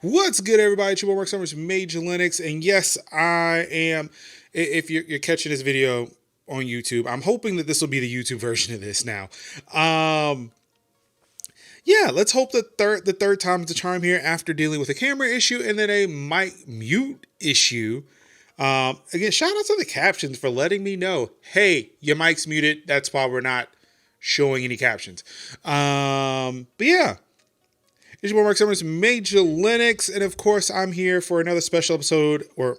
What's good, everybody? It's your boy Mark Summers, MajorLinux, and yes, I am. If you're catching this video on YouTube, I'm hoping that this will be the YouTube version of this now. Um, yeah, let's hope the third time's the charm here after dealing with a camera issue and then a mic mute issue. Again, shout out to the captions for letting me know, hey, your mic's muted. That's why we're not showing any captions. But yeah. It's your boy Mark Summers, MajorLinux, and of course I'm here for another special episode, or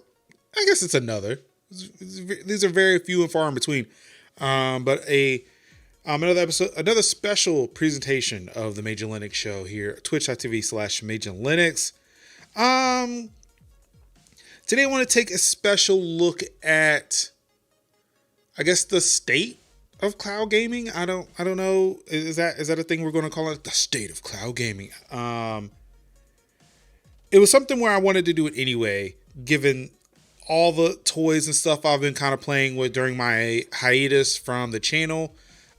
I guess it's another. These are very few and far in between. But another episode, another special presentation of the MajorLinux show here, twitch.tv/MajorLinux. Today I want to take a special look at, I guess, the state of cloud gaming. I don't know. Is that a thing we're going to call it? The state of cloud gaming. It was something where I wanted to do it anyway, given all the toys and stuff I've been kind of playing with during my hiatus from the channel,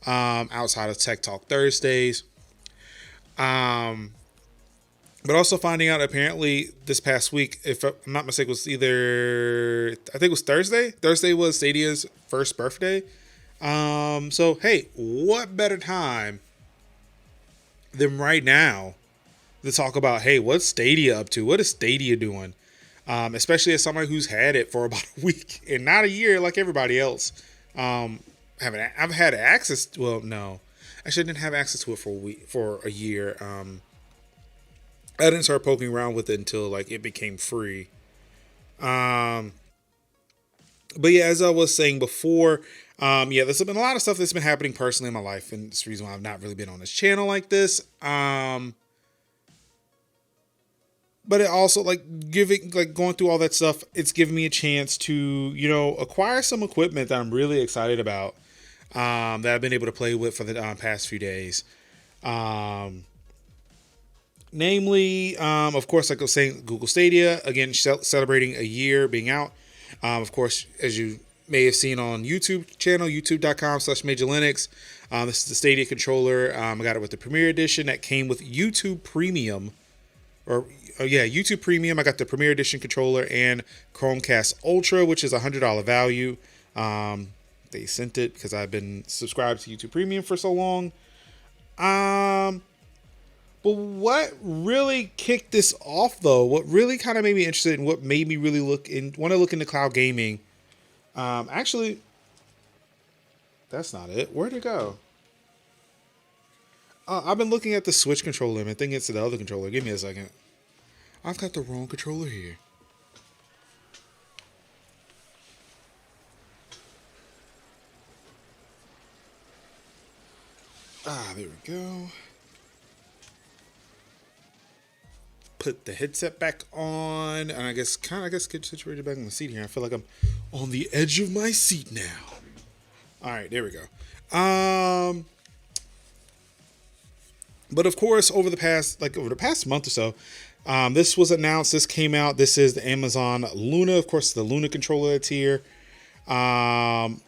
outside of Tech Talk Thursdays. But also finding out apparently this past week, if I'm not mistaken, was either, I think it was Thursday. Thursday was Stadia's first birthday. So hey, what better time than right now to talk about, hey, what's Stadia up to? What is Stadia doing? Especially as somebody who's had it for about a week and not a year like everybody else. I've had access. Well, no, actually I didn't have access to it for a year. I didn't start poking around with it until like it became free. But yeah, as I was saying before, there's been a lot of stuff that's been happening personally in my life, and it's the reason why I've not really been on this channel like this. But it also going through all that stuff, it's given me a chance to, acquire some equipment that I'm really excited about, that I've been able to play with for the past few days. Namely, of course, like I was saying, Google Stadia, again, celebrating a year being out. Of course, as you may have seen on YouTube channel, youtube.com/MajorLinux. This is the Stadia controller. I got it with the Premier Edition that came with YouTube Premium. YouTube Premium. I got the Premier Edition controller and Chromecast Ultra, which is $100 value. They sent it because I've been subscribed to YouTube Premium for so long. But what really kicked this off, though, what really kind of made me interested and what made me really want to look into cloud gaming. Actually, that's not it. Where'd it go? I've been looking at the Switch controller and thinking it's the other controller. Give me a second. I've got the wrong controller here. There we go. Put the headset back on, and I guess get situated back in the seat here. I feel like I'm on the edge of my seat now. All right, there we go. But of course, over the past month or so, this was announced. This came out. This is the Amazon Luna, of course, the Luna controller that's here. Amazon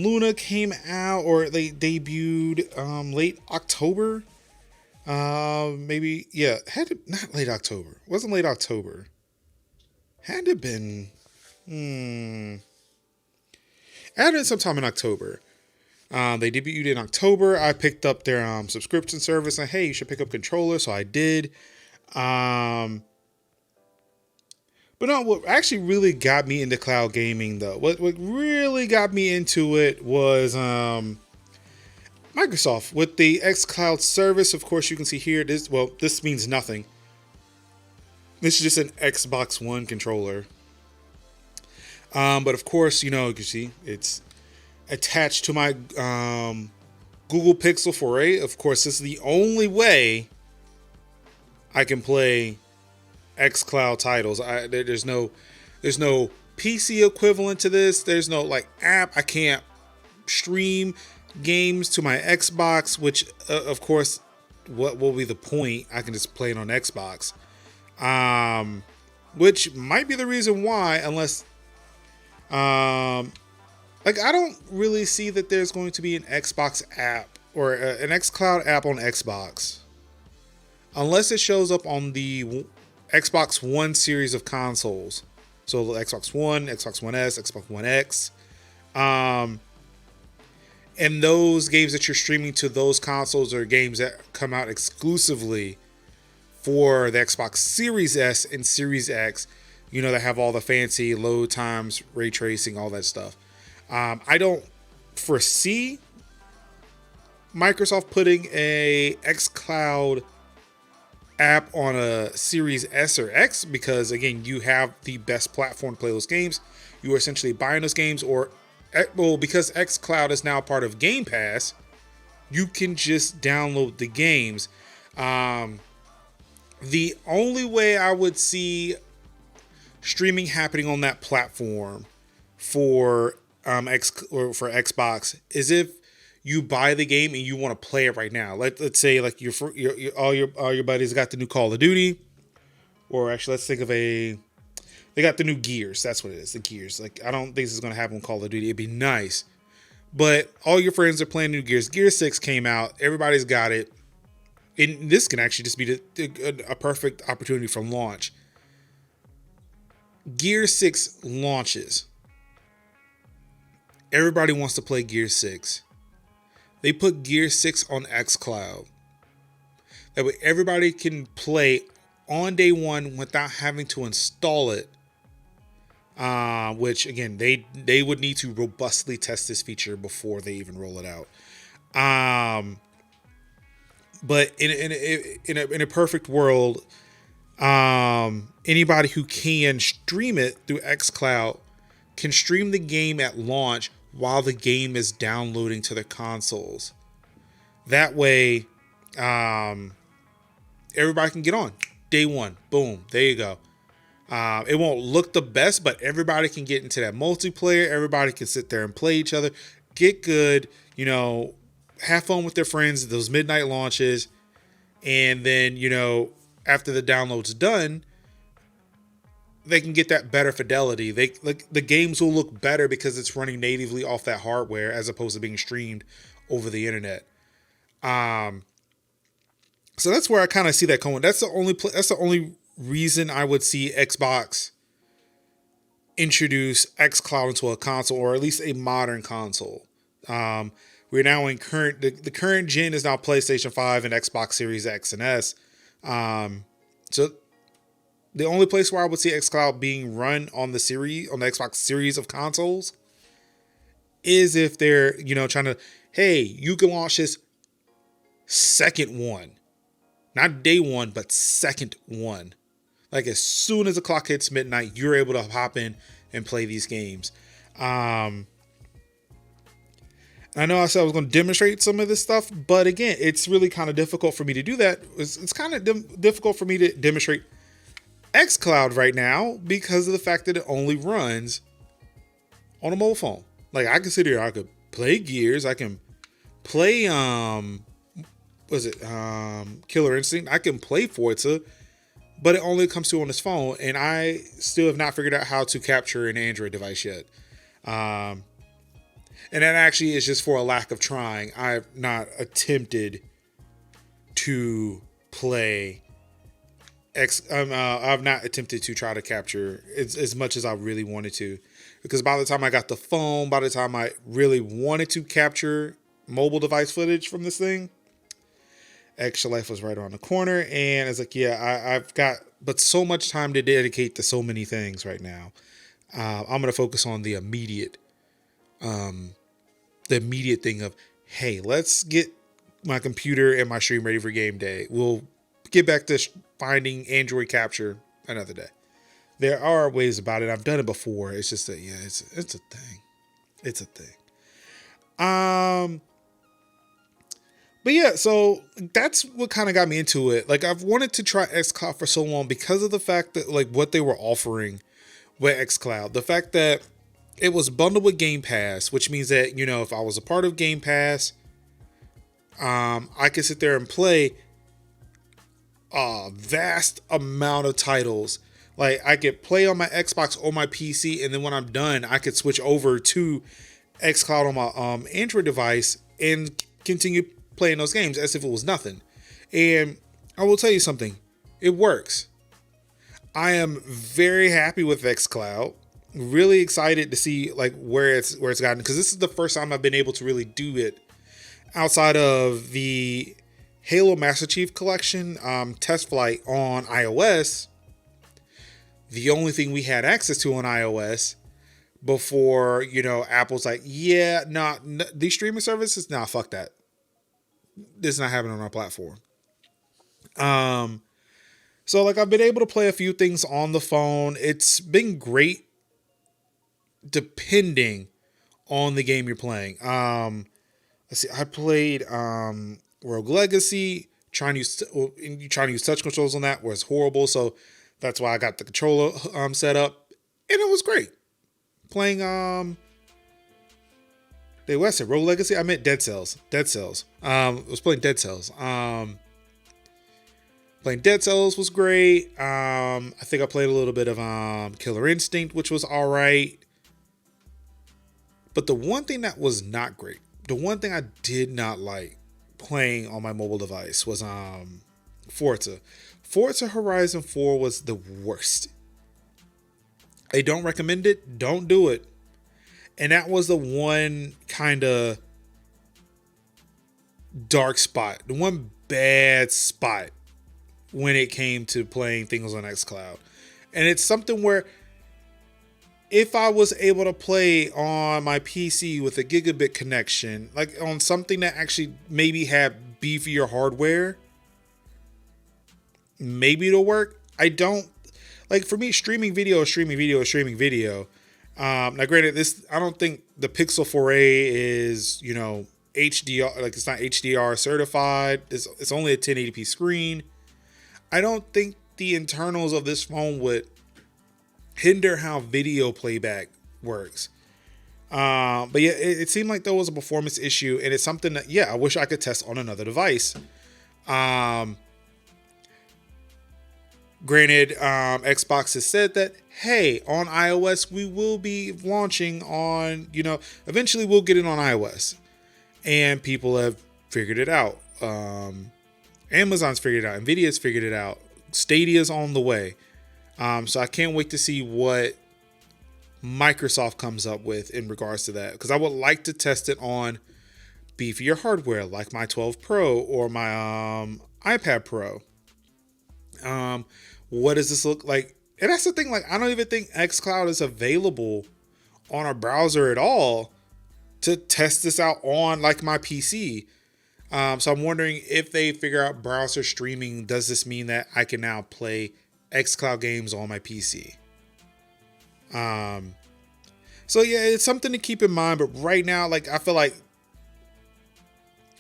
Luna came out, or they debuted late October. Not late October. It wasn't late October. Had to have been, had been sometime in October. They debuted in October. I picked up their subscription service, and hey, you should pick up controller, so I did. But no, what actually really got me into cloud gaming, though, what really got me into it was Microsoft with the xCloud service. Of course, you can see here, this means nothing. This is just an Xbox One controller. But of course, you can see it's attached to my Google Pixel 4a. Of course, this is the only way I can play xCloud titles. There's no PC equivalent to this. There's no app. I can't stream games to my Xbox, which of course, what will be the point? I can just play it on Xbox, which might be the reason why, unless I don't really see that there's going to be an Xbox app or an xCloud app on Xbox, unless it shows up on the Xbox One series of consoles. So the Xbox One, Xbox One S, Xbox One X. And those games that you're streaming to those consoles are games that come out exclusively for the Xbox Series S and Series X, you know, that have all the fancy load times, ray tracing, all that stuff. I don't foresee Microsoft putting a xCloud app on a Series S or X because, again, you have the best platform to play those games. You are essentially buying those games, or, well, because xCloud is now part of Game Pass, you can just download the games. The only way I would see streaming happening on that platform for for Xbox is if you buy the game and you want to play it right now. Let's say like all your buddies got the new Call of Duty, or actually let's think of they got the new Gears. That's what it is, the Gears. Like, I don't think this is going to happen with Call of Duty. It'd be nice, but all your friends are playing new Gears. Gears 6 came out. Everybody's got it. And this can actually just be a perfect opportunity for launch. Gear 6 launches. Everybody wants to play Gear 6. They put Gear 6 on xCloud. That way everybody can play on day one without having to install it. Which, again, they would need to robustly test this feature before they even roll it out. But in a perfect world, anybody who can stream it through xCloud can stream the game at launch while the game is downloading to their consoles. That way, everybody can get on day one. Boom, there you go. It won't look the best, but everybody can get into that multiplayer. Everybody can sit there and play each other, get good, you know, have fun with their friends, those midnight launches. And then, you know, after the download's done, they can get that better fidelity. The games will look better because it's running natively off that hardware as opposed to being streamed over the internet. So that's where I kind of see that going. That's the only reason I would see Xbox introduce xCloud into a console, or at least a modern console. We're now in the current gen is now PlayStation 5 and Xbox Series X and S. So the only place where I would see xCloud being run on the Xbox series of consoles is if they're, you know, trying to, hey, you can launch this second one. Not day one, but second one. Like, as soon as the clock hits midnight, you're able to hop in and play these games. I know I said I was going to demonstrate some of this stuff, but again, it's really kind of difficult for me to do that. It's kind of difficult for me to demonstrate xCloud right now because of the fact that it only runs on a mobile phone. Like, I can sit here, I could play Gears, I can play Killer Instinct, I can play Forza, but it only comes to on this phone, and I still have not figured out how to capture an Android device yet. And that actually is just for a lack of trying. I've not attempted to play I've not attempted to try to capture as much as I really wanted to, because by the time I got the phone, by the time I really wanted to capture mobile device footage from this thing, Extra Life was right around the corner, and it's like, yeah, I've got but so much time to dedicate to so many things right now. I'm going to focus on the immediate thing of, hey, let's get my computer and my stream ready for game day. We'll get back to finding Android capture another day. There are ways about it. I've done it before. It's just that, yeah, it's a thing. It's a thing. But yeah, so that's what kind of got me into it. Like, I've wanted to try xCloud for so long because of the fact that, like, what they were offering with xCloud. The fact that it was bundled with Game Pass, which means that, you know, if I was a part of Game Pass, I could sit there and play a vast amount of titles. Like, I could play on my Xbox or my PC, and then when I'm done, I could switch over to xCloud on my Android device and continue playing those games as if it was nothing. And I will tell you something, it works. I am very happy with xCloud. Really excited to see like where it's gotten, because this is the first time I've been able to really do it outside of the Halo Master Chief Collection test flight on iOS. The only thing we had access to on iOS before, Apple's like, yeah, these streaming services, fuck that. This is not happening on our platform. So like I've been able to play a few things on the phone. It's been great depending on the game you're playing. Let's see, I played Rogue Legacy, trying to use touch controls on that was horrible. So that's why I got the controller set up, and it was great. Playing I said Rogue Legacy. I meant Dead Cells. I was playing Dead Cells. Playing Dead Cells was great. I think I played a little bit of Killer Instinct, which was all right. But the one thing that was not great, the one thing I did not like playing on my mobile device was Forza. Forza Horizon 4 was the worst. I don't recommend it. Don't do it. And that was the one kind of dark spot, the one bad spot when it came to playing things on xCloud. And it's something where if I was able to play on my PC with a gigabit connection, like on something that actually maybe had beefier hardware, maybe it'll work. I don't like, for me, streaming video is streaming video. Now granted, I don't think the Pixel 4a is, HDR, like it's not HDR certified. It's only a 1080p screen. I don't think the internals of this phone would hinder how video playback works. But yeah, it seemed like there was a performance issue, and it's something that, I wish I could test on another device. Granted, Xbox has said that, hey, on iOS, we will be launching on, eventually we'll get it on iOS. And people have figured it out. Amazon's figured it out. Nvidia's figured it out. Stadia's on the way. So I can't wait to see what Microsoft comes up with in regards to that, because I would like to test it on beefier hardware like my 12 Pro or my iPad Pro. What does this look like? And that's the thing, like, I don't even think xCloud is available on a browser at all to test this out on like my PC. So I'm wondering if they figure out browser streaming, does this mean that I can now play xCloud games on my PC? So yeah, it's something to keep in mind. But right now, like, I feel like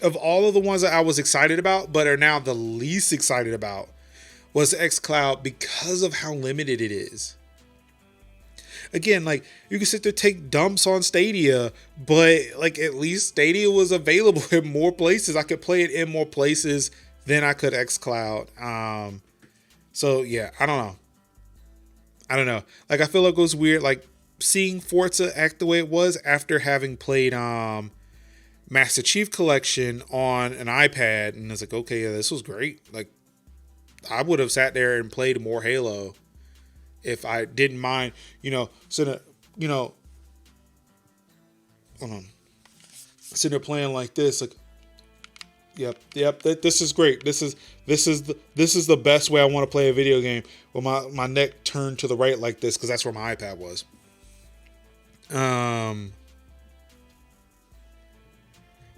of all of the ones that I was excited about, but are now the least excited about, was xCloud, because of how limited it is. Again, like, you can sit there, take dumps on Stadia, but like, at least Stadia was available in more places. I could play it in more places than I could xCloud. So yeah, I don't know. Like, I feel like it was weird, like, seeing Forza act the way it was after having played Master Chief Collection on an iPad, and it's like, okay, yeah, this was great. Like, I would have sat there and played more Halo if I didn't mind, sitting there playing like this, like, yep, this is great. This is the best way I want to play a video game, with my neck turned to the right like this, because that's where my iPad was.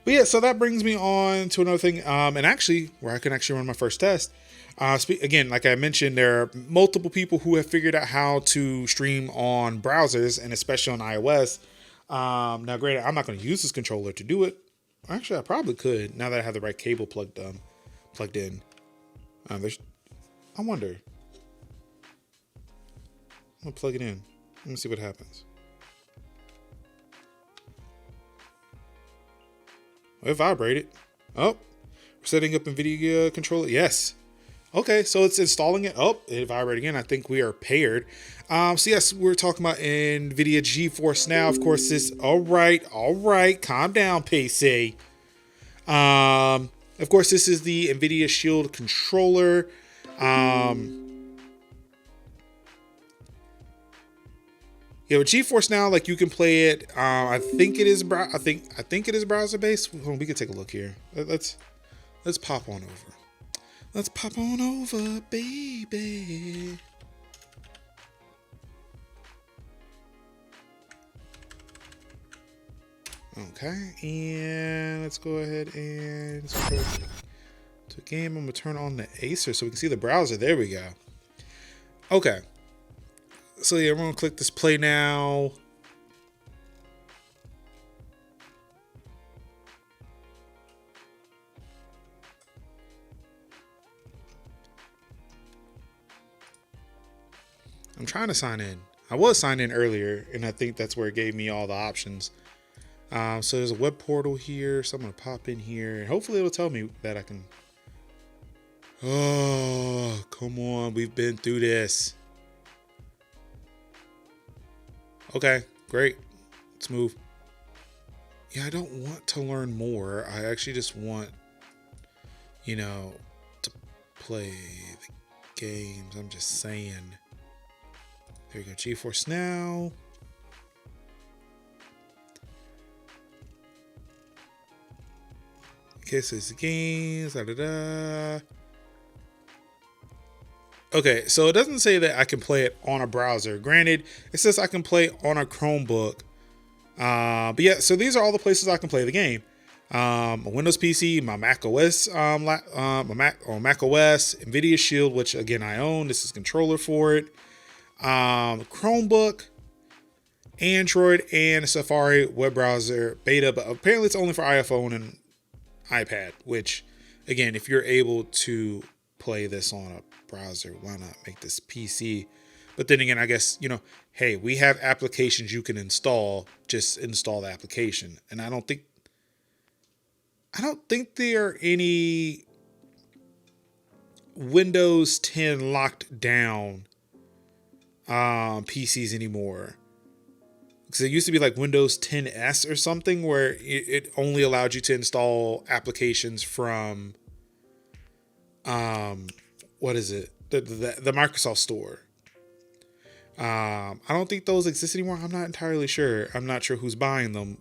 But yeah, so that brings me on to another thing, and actually, where I can actually run my first test. Again, like I mentioned, there are multiple people who have figured out how to stream on browsers, and especially on iOS. Now, granted, I'm not going to use this controller to do it. Actually, I probably could, now that I have the right cable plugged in. I wonder. I'm going to plug it in. Let me see what happens. It vibrated. Oh, we're setting up NVIDIA controller. Yes. Okay, so it's installing it. Oh, it vibrated again. I think we are paired. So yes, we're talking about NVIDIA GeForce Now. Of course, all right. Calm down, PC. Of course, this is the NVIDIA Shield controller. Yeah, with GeForce Now, like you can play it. I think it is. I think it is browser based. Hold on, we can take a look here. Let's pop on over. Let's pop on over, baby. Okay, and let's go ahead and switch to game. I'm gonna turn on the Acer so we can see the browser. There we go. Okay. So yeah, we're gonna click this play now. I'm trying to sign in. I was signed in earlier, and I think that's where it gave me all the options. So there's a web portal here, so I'm gonna pop in here, and hopefully it'll tell me that I can. Oh, come on, we've been through this. Okay, great. Let's move. Yeah, I don't want to learn more. I actually just want, to play the games. I'm just saying. There you go, GeForce Now. Okay, so it's the games. Okay, so it doesn't say that I can play it on a browser. Granted, it says I can play on a Chromebook. But yeah, so these are all the places I can play the game. My Windows PC, my Mac OS, Mac OS, NVIDIA Shield, which again I own. This is controller for it. Chromebook, Android, and Safari web browser beta, but apparently it's only for iPhone and iPad, which again, if you're able to play this on a browser, why not make this PC? But then again, I guess, hey, we have applications you can install, just install the application. And I don't think there are any Windows 10 locked down PCs anymore. Because it used to be like Windows 10S or something where it only allowed you to install applications from what is it? The Microsoft Store. I don't think those exist anymore. I'm not entirely sure. I'm not sure who's buying them.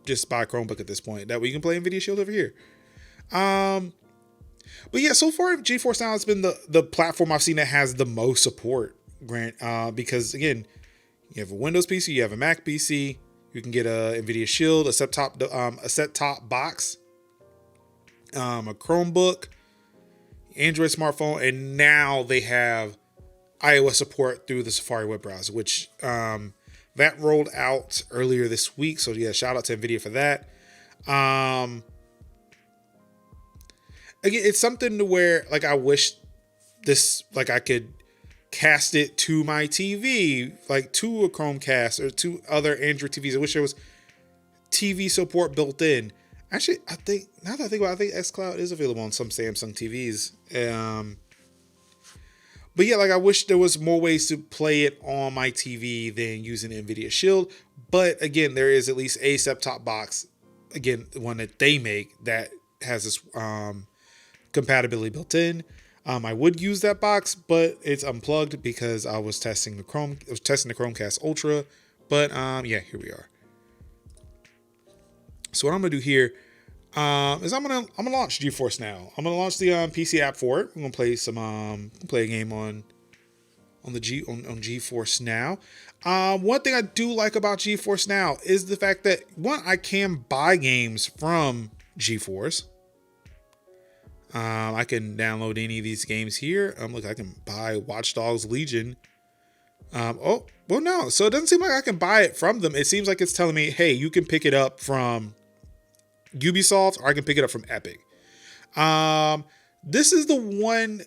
Just buy a Chromebook at this point. That way you can play NVIDIA Shield over here. But yeah, so far GeForce Now has been the platform I've seen that has the most support. Because again, you have a Windows PC, you have a Mac PC, you can get a NVIDIA Shield, a set-top box, a Chromebook, Android smartphone, and now they have iOS support through the Safari web browser, which that rolled out earlier this week. So yeah, shout out to NVIDIA for that. Again, it's something to where like I wish this I could cast it to my TV, like to a Chromecast or to other Android TVs. I wish there was TV support built in. Actually, I think now that I think about it, I think xCloud is available on some Samsung TVs. But yeah, like I wish there was more ways to play it on my TV than using NVIDIA Shield. But again, there is at least a set-top box, again, the one that they make that has this compatibility built in. I would use that box, but it's unplugged because I was testing the Chromecast Ultra. But yeah, here we are. So what I'm gonna do here is I'm gonna launch GeForce Now. I'm gonna launch the PC app for it. I'm gonna play play a game on GeForce Now. One thing I do like about GeForce Now is the fact that I can buy games from GeForce. I can download any of these games here. Look, I can buy Watch Dogs Legion. Oh, well, no. So it doesn't seem like I can buy it from them. It seems like it's telling me, hey, you can pick it up from Ubisoft, or I can pick it up from Epic. This is the one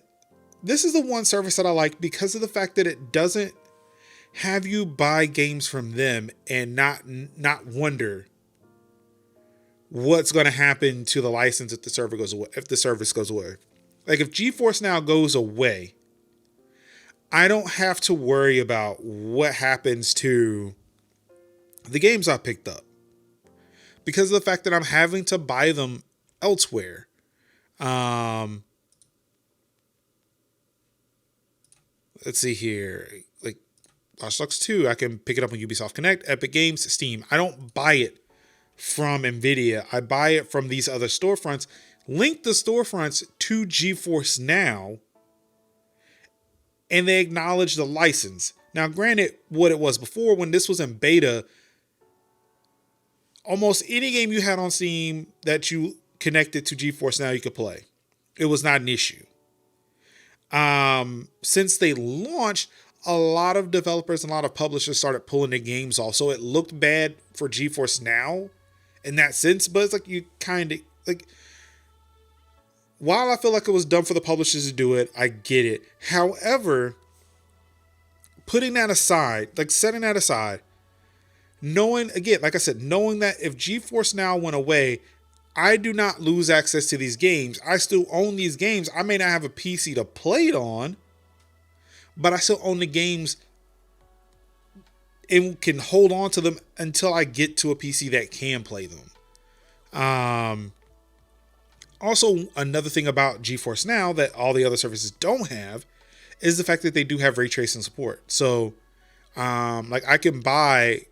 service that I like because of the fact that it doesn't have you buy games from them and not wonder what's going to happen to the license if the server goes away, if the service goes away. Like if GeForce Now goes away, I don't have to worry about what happens to the games I picked up because of the fact that I'm having to buy them elsewhere. Let's see here. Watch Dogs 2, I can pick it up on Ubisoft Connect, Epic Games, Steam. I don't buy it from Nvidia. I buy it from these other storefronts. Link the storefronts to GeForce Now, and they acknowledge the license. Now, granted, what it was before, when this was in beta, almost any game you had on Steam that you connected to GeForce Now, you could play. It was not an issue. Since they launched, a lot of developers and a lot of publishers started pulling their games off. So it looked bad for GeForce Now in that sense, but it's like you kind of like, while I feel like it was dumb for the publishers to do it, I get it. However, putting that aside, like setting that aside, knowing, again, like I said, knowing that if GeForce Now went away, I do not lose access to these games. I still own these games. I may not have a PC to play it on, but I still own the games and can hold on to them until I get to a PC that can play them. Also, another thing about GeForce Now that all the other services don't have is the fact that they do have ray tracing support. So, like I can buy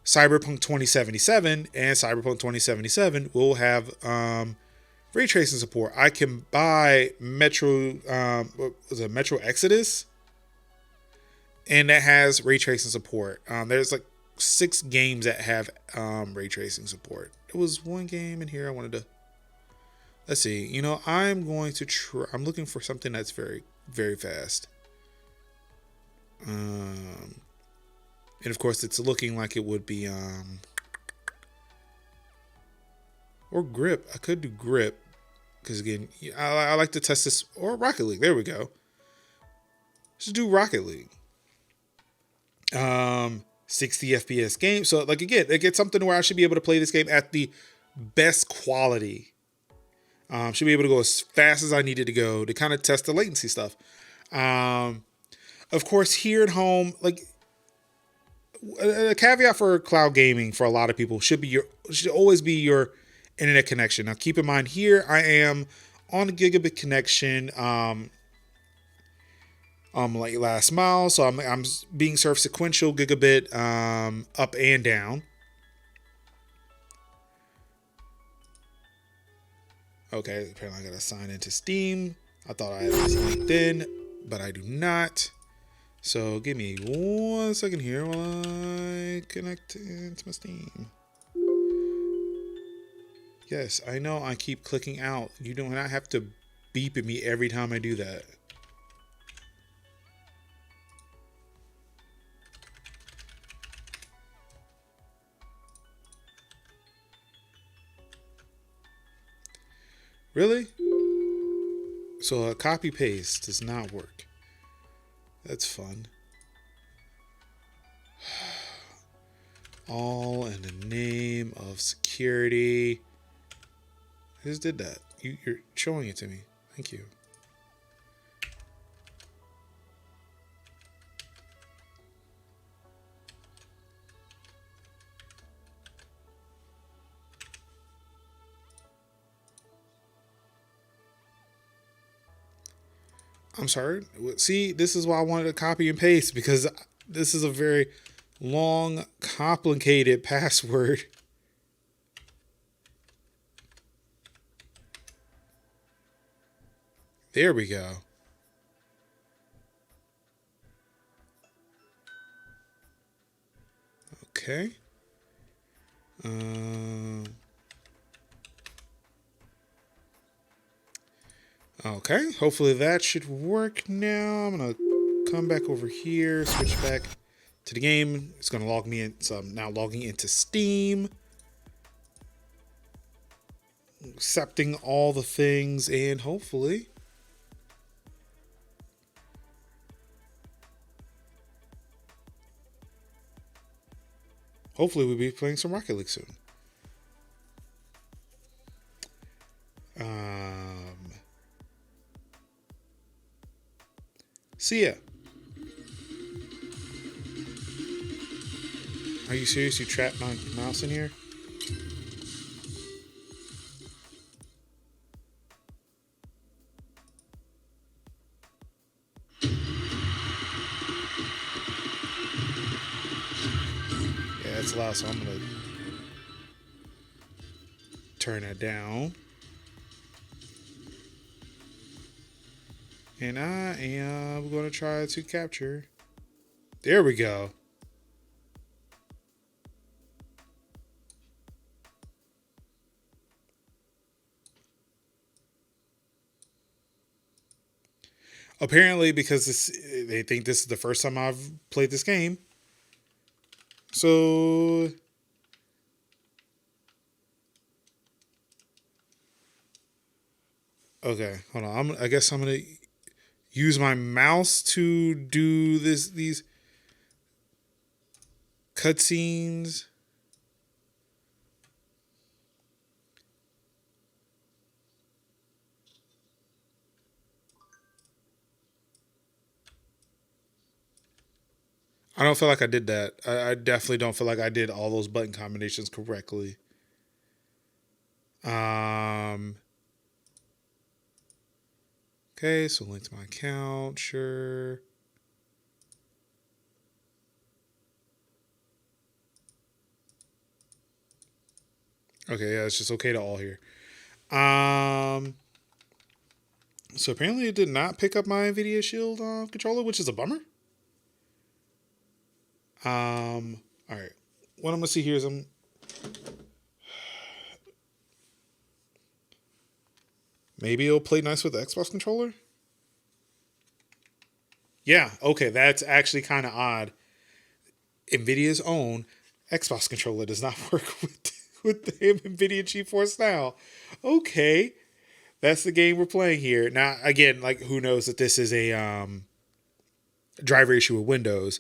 Cyberpunk 2077, and Cyberpunk 2077 will have ray tracing support. I can buy Metro Exodus, and that has ray tracing support. There's like 6 games that have ray tracing support. There was one game in here I wanted to. Let's see. You know, I'm going to try. I'm looking for something that's very, very fast. And of course, it's looking like it would be or grip. I could do grip because again, I like to test this, or Rocket League. There we go. Let's do Rocket League. 60 FPS game. So like again, it gets something where I should be able to play this game at the best quality. Should be able to go as fast as I needed to go to kind of test the latency stuff. Of course, here at home, like a caveat for cloud gaming for a lot of people should always be your internet connection. Now, keep in mind here, I am on a gigabit connection, like last mile. So I'm being served sequential gigabit, up and down. Okay, apparently I gotta sign into Steam. I thought I had this linked in, but I do not. So give me 1 second here while I connect into my Steam. Yes, I know I keep clicking out. You do not have to beep at me every time I do that. Really? So a copy paste does not work. That's fun. All in the name of security. I just did that. You're showing it to me. Thank you. I'm sorry. See, this is why I wanted to copy and paste, because this is a very long, complicated password. There we go. Okay. Okay, hopefully that should work now. I'm going to come back over here, switch back to the game. It's going to log me in. So I'm now logging into Steam. Accepting all the things, and hopefully we'll be playing some Rocket League soon. See ya. Are you serious? You trapped my mouse in here? that's loud, so I'm gonna turn that down. And I am going to try to capture. There we go. Apparently, because they think this is the first time I've played this game. So, okay, hold on. I guess I'm gonna use my mouse to do these cutscenes. I don't feel like I did that. I definitely don't feel like I did all those button combinations correctly. Okay, so link to my account, sure. Okay, yeah, it's just okay to all here. So apparently it did not pick up my NVIDIA Shield controller, which is a bummer. All right. What I'm gonna see here is maybe it'll play nice with the Xbox controller. Yeah, okay, that's actually kind of odd. NVIDIA's own Xbox controller does not work with the NVIDIA GeForce Now. Okay, that's the game we're playing here. Now, again, like who knows that this is a driver issue with Windows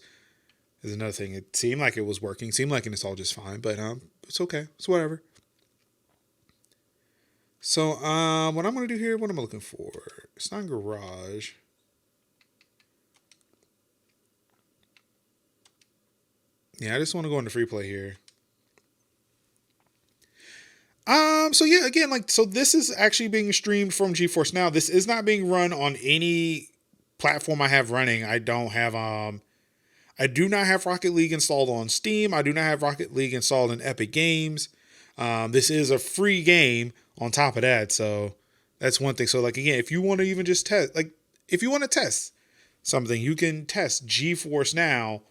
is another thing. It seemed like it was working, seemed like it installed just fine, but it's okay. It's whatever. So what I'm gonna do here, what am I looking for? It's not Garage. Yeah, I just want to go into free play here. So yeah, again, like, so this is actually being streamed from GeForce Now. This is not being run on any platform I have running. I don't have, I do not have Rocket League installed on Steam. I do not have Rocket League installed in Epic Games. This is a free game on top of that. So that's one thing. So like, again, if you want to even just test, like if you want to test something, you can test GeForce Now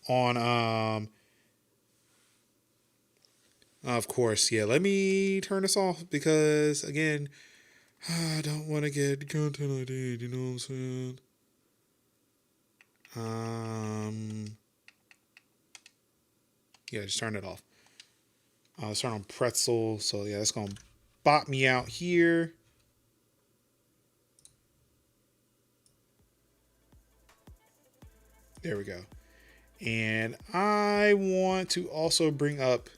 on, of course, yeah. Let me turn this off because, again, I don't want to get content ID. You know what I'm saying? Yeah, just turn it off. Let's turn on Pretzel. So yeah, that's gonna bot me out here. There we go. And I want to also bring up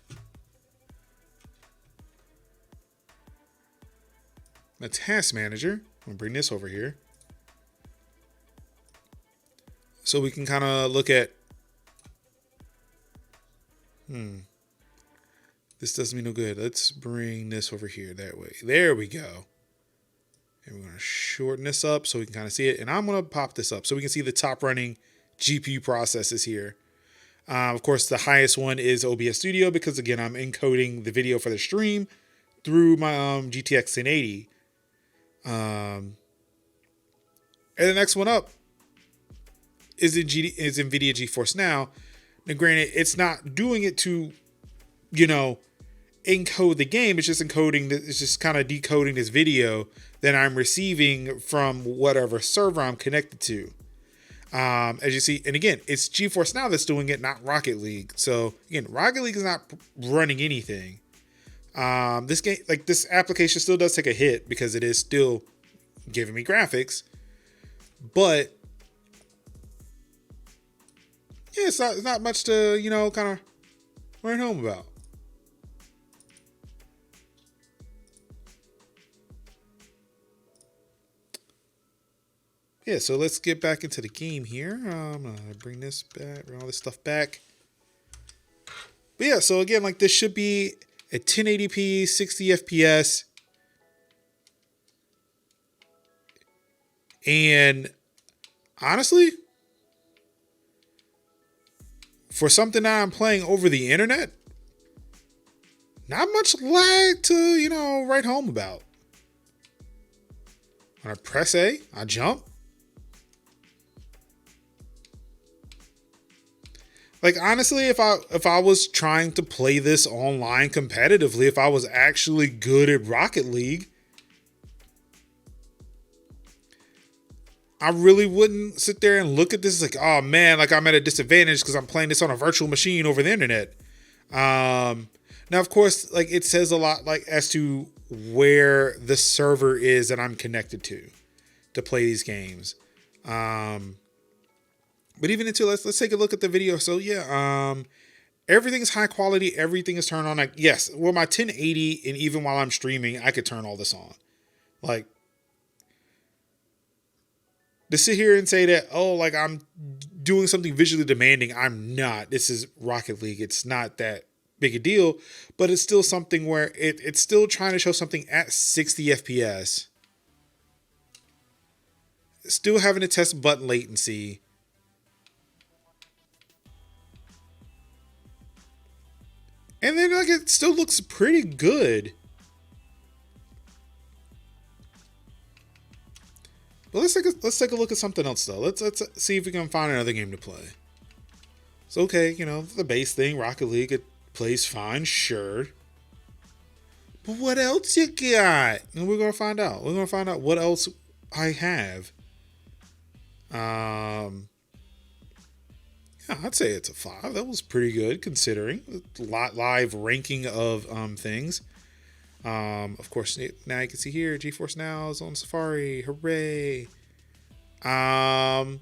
the task manager. I'm gonna bring this over here. So we can kind of look at, this does me no good. Let's bring this over here that way. There we go. And we're going to shorten this up so we can kind of see it. And I'm going to pop this up so we can see the top running GPU processes here. Of course, the highest one is OBS Studio because, again, I'm encoding the video for the stream through my GTX 1080. And the next one up is NVIDIA GeForce Now. Now, granted, it's not doing it to, encode the game. It's just it's just kind of decoding this video that I'm receiving from whatever server I'm connected to. As you see, and again, it's GeForce Now that's doing it, not Rocket League. So again, Rocket League is not running anything. This game, like this application, still does take a hit because it is still giving me graphics, but yeah, it's not much to kind of write home about. Yeah, so let's get back into the game here. I'm gonna bring this back, bring all this stuff back. But yeah, so again, like this should be at 1080p, 60 FPS. And honestly, for something that I'm playing over the internet, not much lag to, write home about. When I press A, I jump. Like, honestly, if I was trying to play this online competitively, if I was actually good at Rocket League, I really wouldn't sit there and look at this like, oh man, like I'm at a disadvantage because I'm playing this on a virtual machine over the internet. Now, of course, like it says a lot like as to where the server is that I'm connected to play these games. But even into let's take a look at the video. So yeah, everything is high quality. Everything is turned on. Like yes, well my 1080 and even while I'm streaming, I could turn all this on. Like to sit here and say that, oh, like I'm doing something visually demanding, I'm not. This is Rocket League. It's not that big a deal, but it's still something where it's still trying to show something at 60 FPS. Still having to test button latency. And then like it still looks pretty good. But let's take a look at something else though. Let's see if we can find another game to play. It's okay, the base thing, Rocket League, it plays fine, sure. But what else you got? And we're gonna find out. We're gonna find out what else I have. Yeah, I'd say it's a 5. That was pretty good considering live ranking of things. Of course, now you can see here, GeForce Now is on Safari. Hooray! Actually,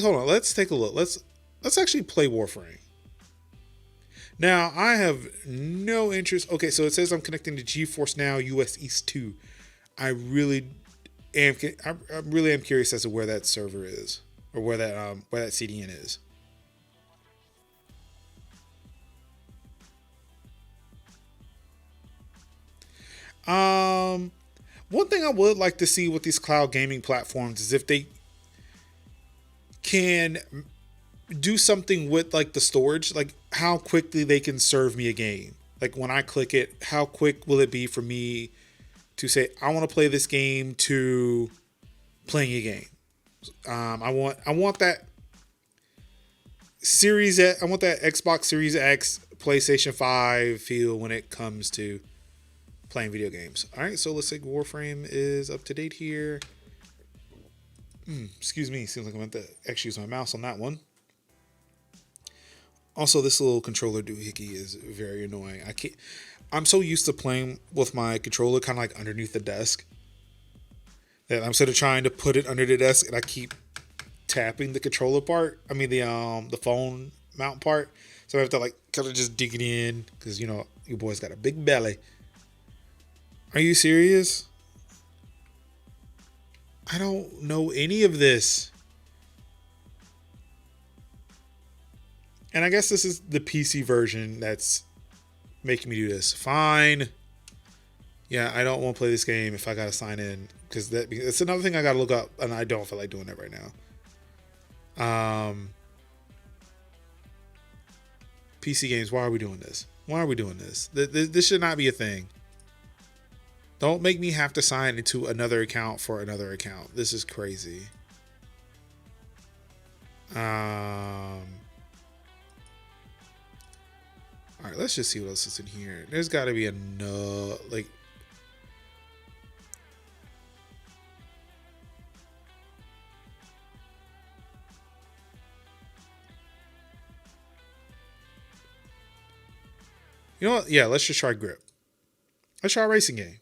hold on. Let's take a look. Let's actually play Warframe. Now, I have no interest. Okay, so it says I'm connecting to GeForce Now US East 2. I really am curious as to where that server is, or where that CDN is. One thing I would like to see with these cloud gaming platforms is if they can do something with like the storage, like how quickly they can serve me a game. Like when I click it, how quick will it be for me to say, I want to play this game to playing a game. I want that Series X, I want that Xbox Series X, PlayStation 5 feel when it comes to playing video games. All right, so let's say Warframe is up to date here. Excuse me, seems like I meant to actually use my mouse on that one. Also, this little controller doohickey is very annoying. I'm so used to playing with my controller kind of like underneath the desk that I'm sort of trying to put it under the desk, and I keep tapping the controller part. I mean the phone mount part. So I have to like kind of just dig it in because your boy's got a big belly. Are you serious? I don't know any of this. And I guess this is the PC version that's making me do this. Fine. Yeah, I don't want to play this game if I got to sign in. Because it's another thing I got to look up. And I don't feel like doing it right now. PC games, why are we doing this? Why are we doing this? This should not be a thing. Don't make me have to sign into another account for another account. This is crazy. All right, let's just see what else is in here. There's got to be another, like, you know what? Yeah, let's just try Grip. Let's try a racing game.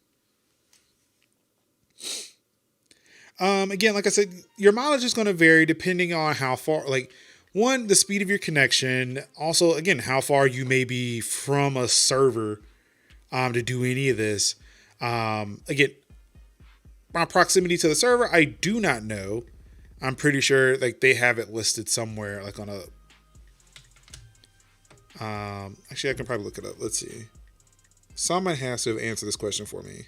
Again, like I said, your mileage is going to vary depending on how far, like, one, the speed of your connection. Also, again, how far you may be from a server to do any of this. Again, my proximity to the server, I do not know. I'm pretty sure like they have it listed somewhere, like on a. Actually, I can probably look it up. Let's see. Someone has to have answered this question for me.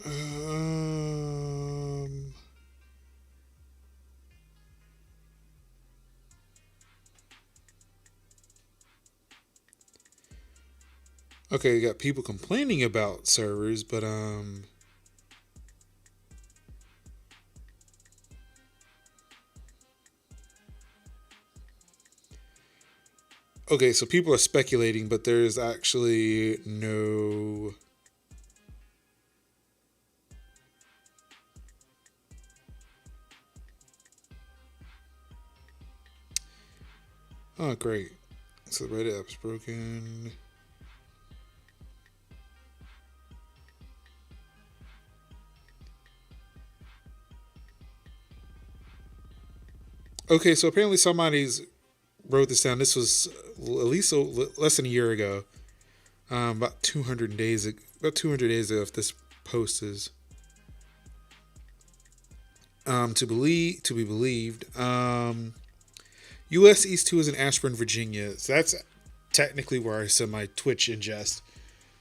Um, okay, you got people complaining about servers, but okay, so people are speculating, but there's actually no. Oh, great. So the Reddit app's broken. Okay, so apparently somebody's wrote this down. This was at least less than a year ago. About 200 days. About 200 days ago, if this post is to be believed. U.S. East 2 is in Ashburn, Virginia. So that's technically where I said my Twitch ingest.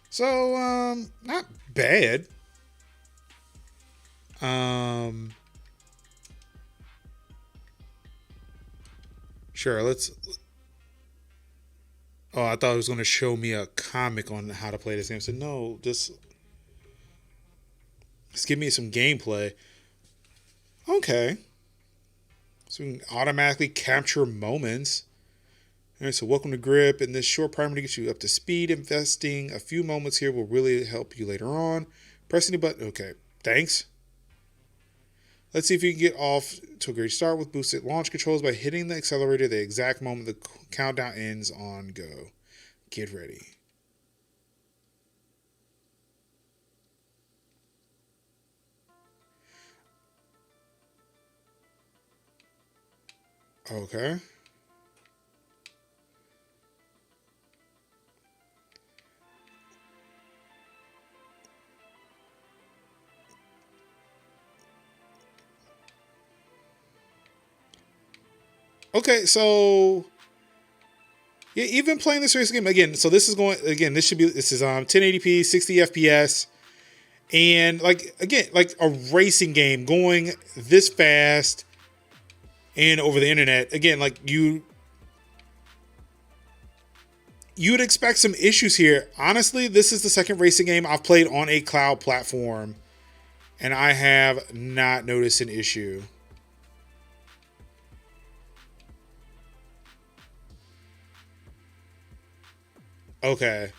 So not bad. Sure. Let's. Oh, I thought it was going to show me a comic on how to play this game. I said no, just give me some gameplay. Okay. So we can automatically capture moments. All right, so welcome to Grip. And this short primer to get you up to speed. Investing a few moments here will really help you later on. Pressing the button. Okay, thanks. Let's see if you can get off to a great start with boosted launch controls by hitting the accelerator the exact moment the countdown ends on go. Get ready. Okay. Okay, so yeah, even playing this race game again. So this is going again. This is 1080p, 60 FPS, and like again, like a racing game going this fast and over the internet. Again, like you'd expect some issues here. Honestly, this is the second racing game I've played on a cloud platform, and I have not noticed an issue. Okay.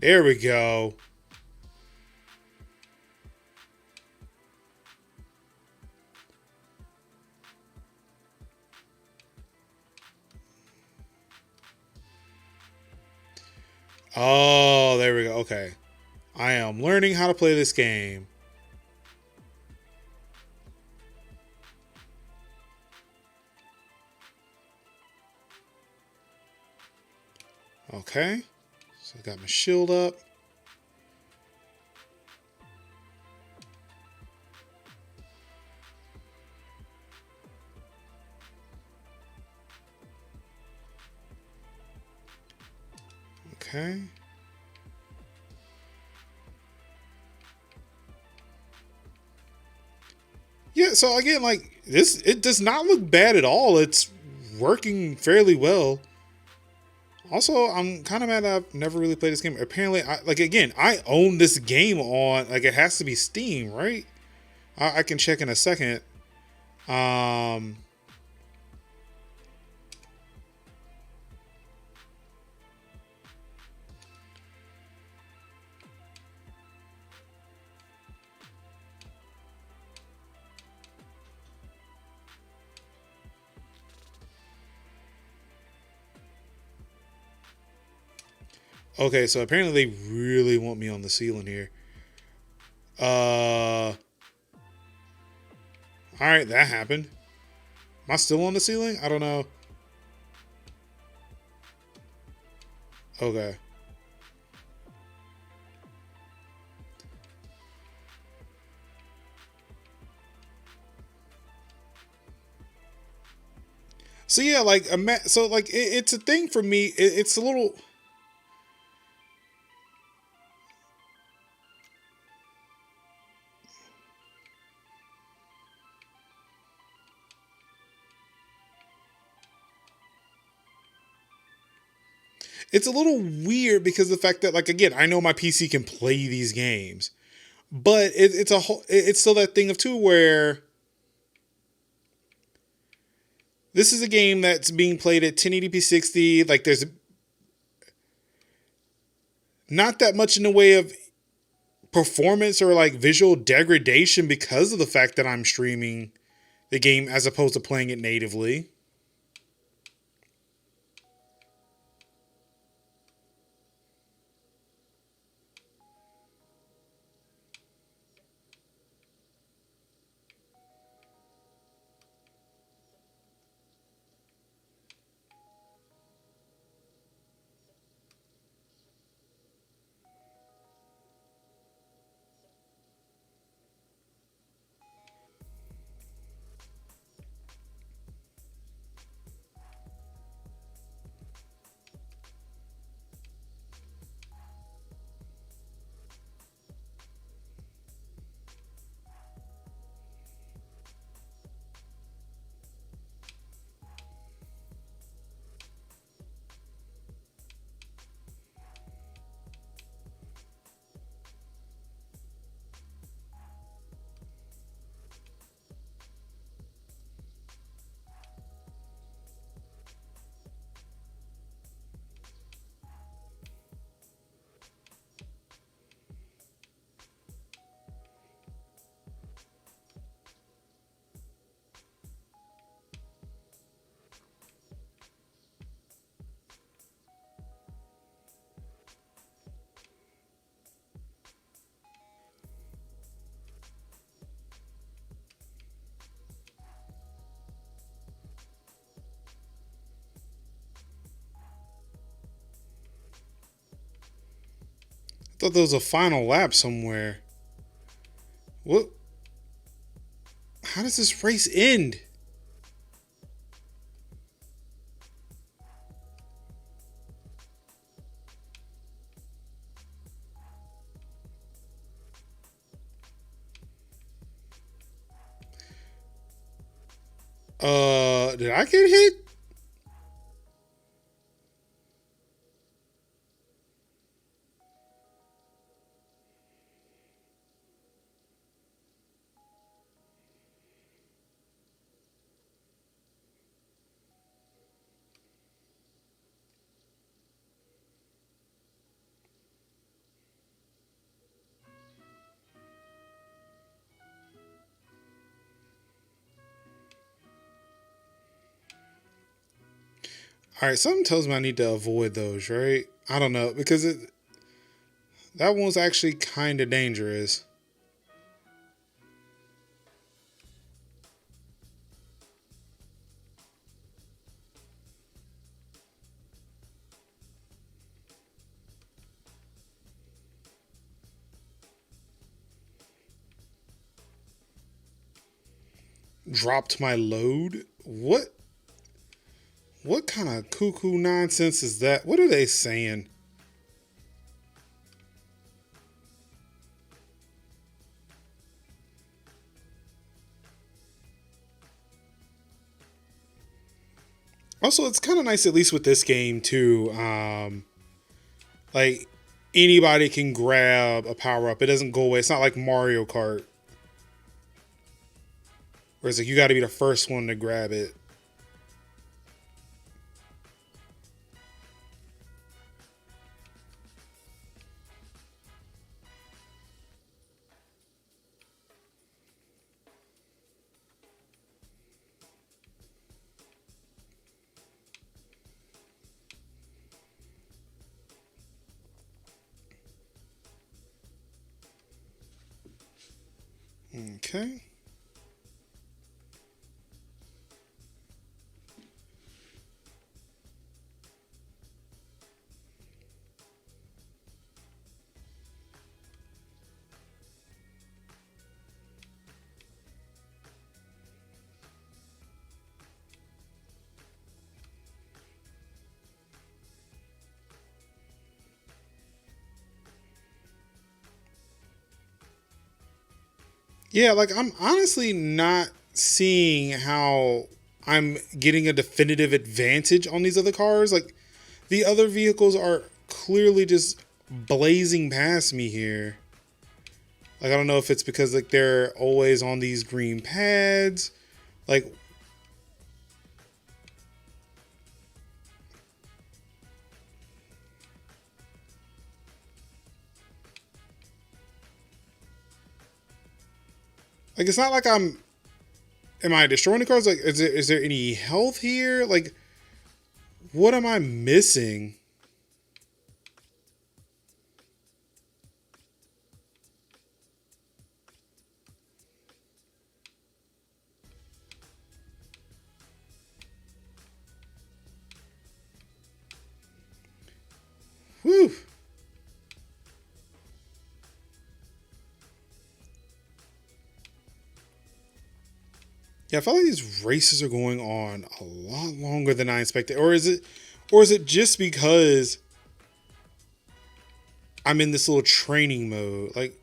There we go. Oh, there we go. Okay. I am learning how to play this game. Okay. So I got my shield up. Okay. Yeah, so again, like this, it does not look bad at all. It's working fairly well. Also, I'm kind of mad I've never really played this game. Apparently, I own this game on like it has to be Steam, right? I can check in a second. Um, okay, so apparently they really want me on the ceiling here. All right, that happened. Am I still on the ceiling? I don't know. Okay. So yeah, like so like it's a thing for me. It's a little. it's a little weird because of the fact that, like, again, I know my PC can play these games, but it's still that thing of too where this is a game that's being played at 1080p 60. Like, there's not that much in the way of performance or like visual degradation because of the fact that I'm streaming the game as opposed to playing it natively. I thought there was a final lap somewhere. What? How does this race end? Did I get hit? All right, something tells me I need to avoid those, right? I don't know, because that one's actually kind of dangerous. Dropped my load? What? What kind of cuckoo nonsense is that? What are they saying? Also, it's kind of nice, at least with this game too. Like, anybody can grab a power up. It doesn't go away. It's not like Mario Kart, where it's like you got to be the first one to grab it. Okay. Yeah, like, I'm honestly not seeing how I'm getting a definitive advantage on these other cars. Like, The other vehicles are clearly just blazing past me here. Like, I don't know if it's because like they're always on these green pads. Like, it's not like am I destroying the cars? Like, is there any health here? Like, what am I missing? Whew. Yeah, I feel like these races are going on a lot longer than I expected. Or is it just because I'm in this little training mode? Like,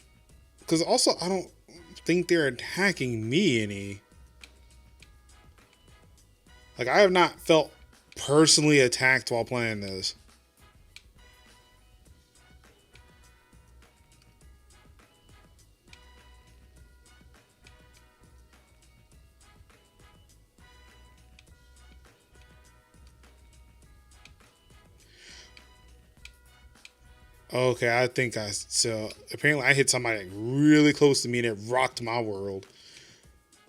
because also I don't think they're attacking me any. Like, I have not felt personally attacked while playing this. Okay, I think so apparently I hit somebody like really close to me and it rocked my world.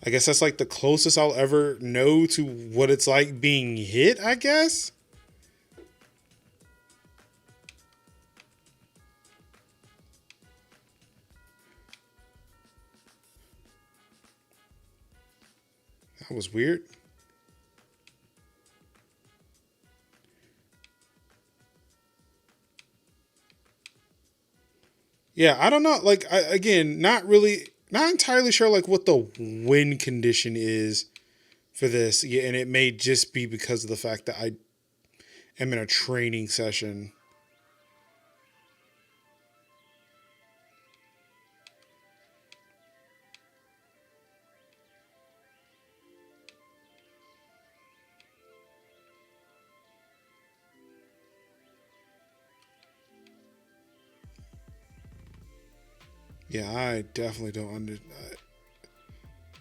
I guess that's like the closest I'll ever know to what it's like being hit, I guess. That was weird. Yeah, I don't know. Like, again, not entirely sure like what the win condition is for this. Yeah, and it may just be because of the fact that I am in a training session. Yeah, I definitely don't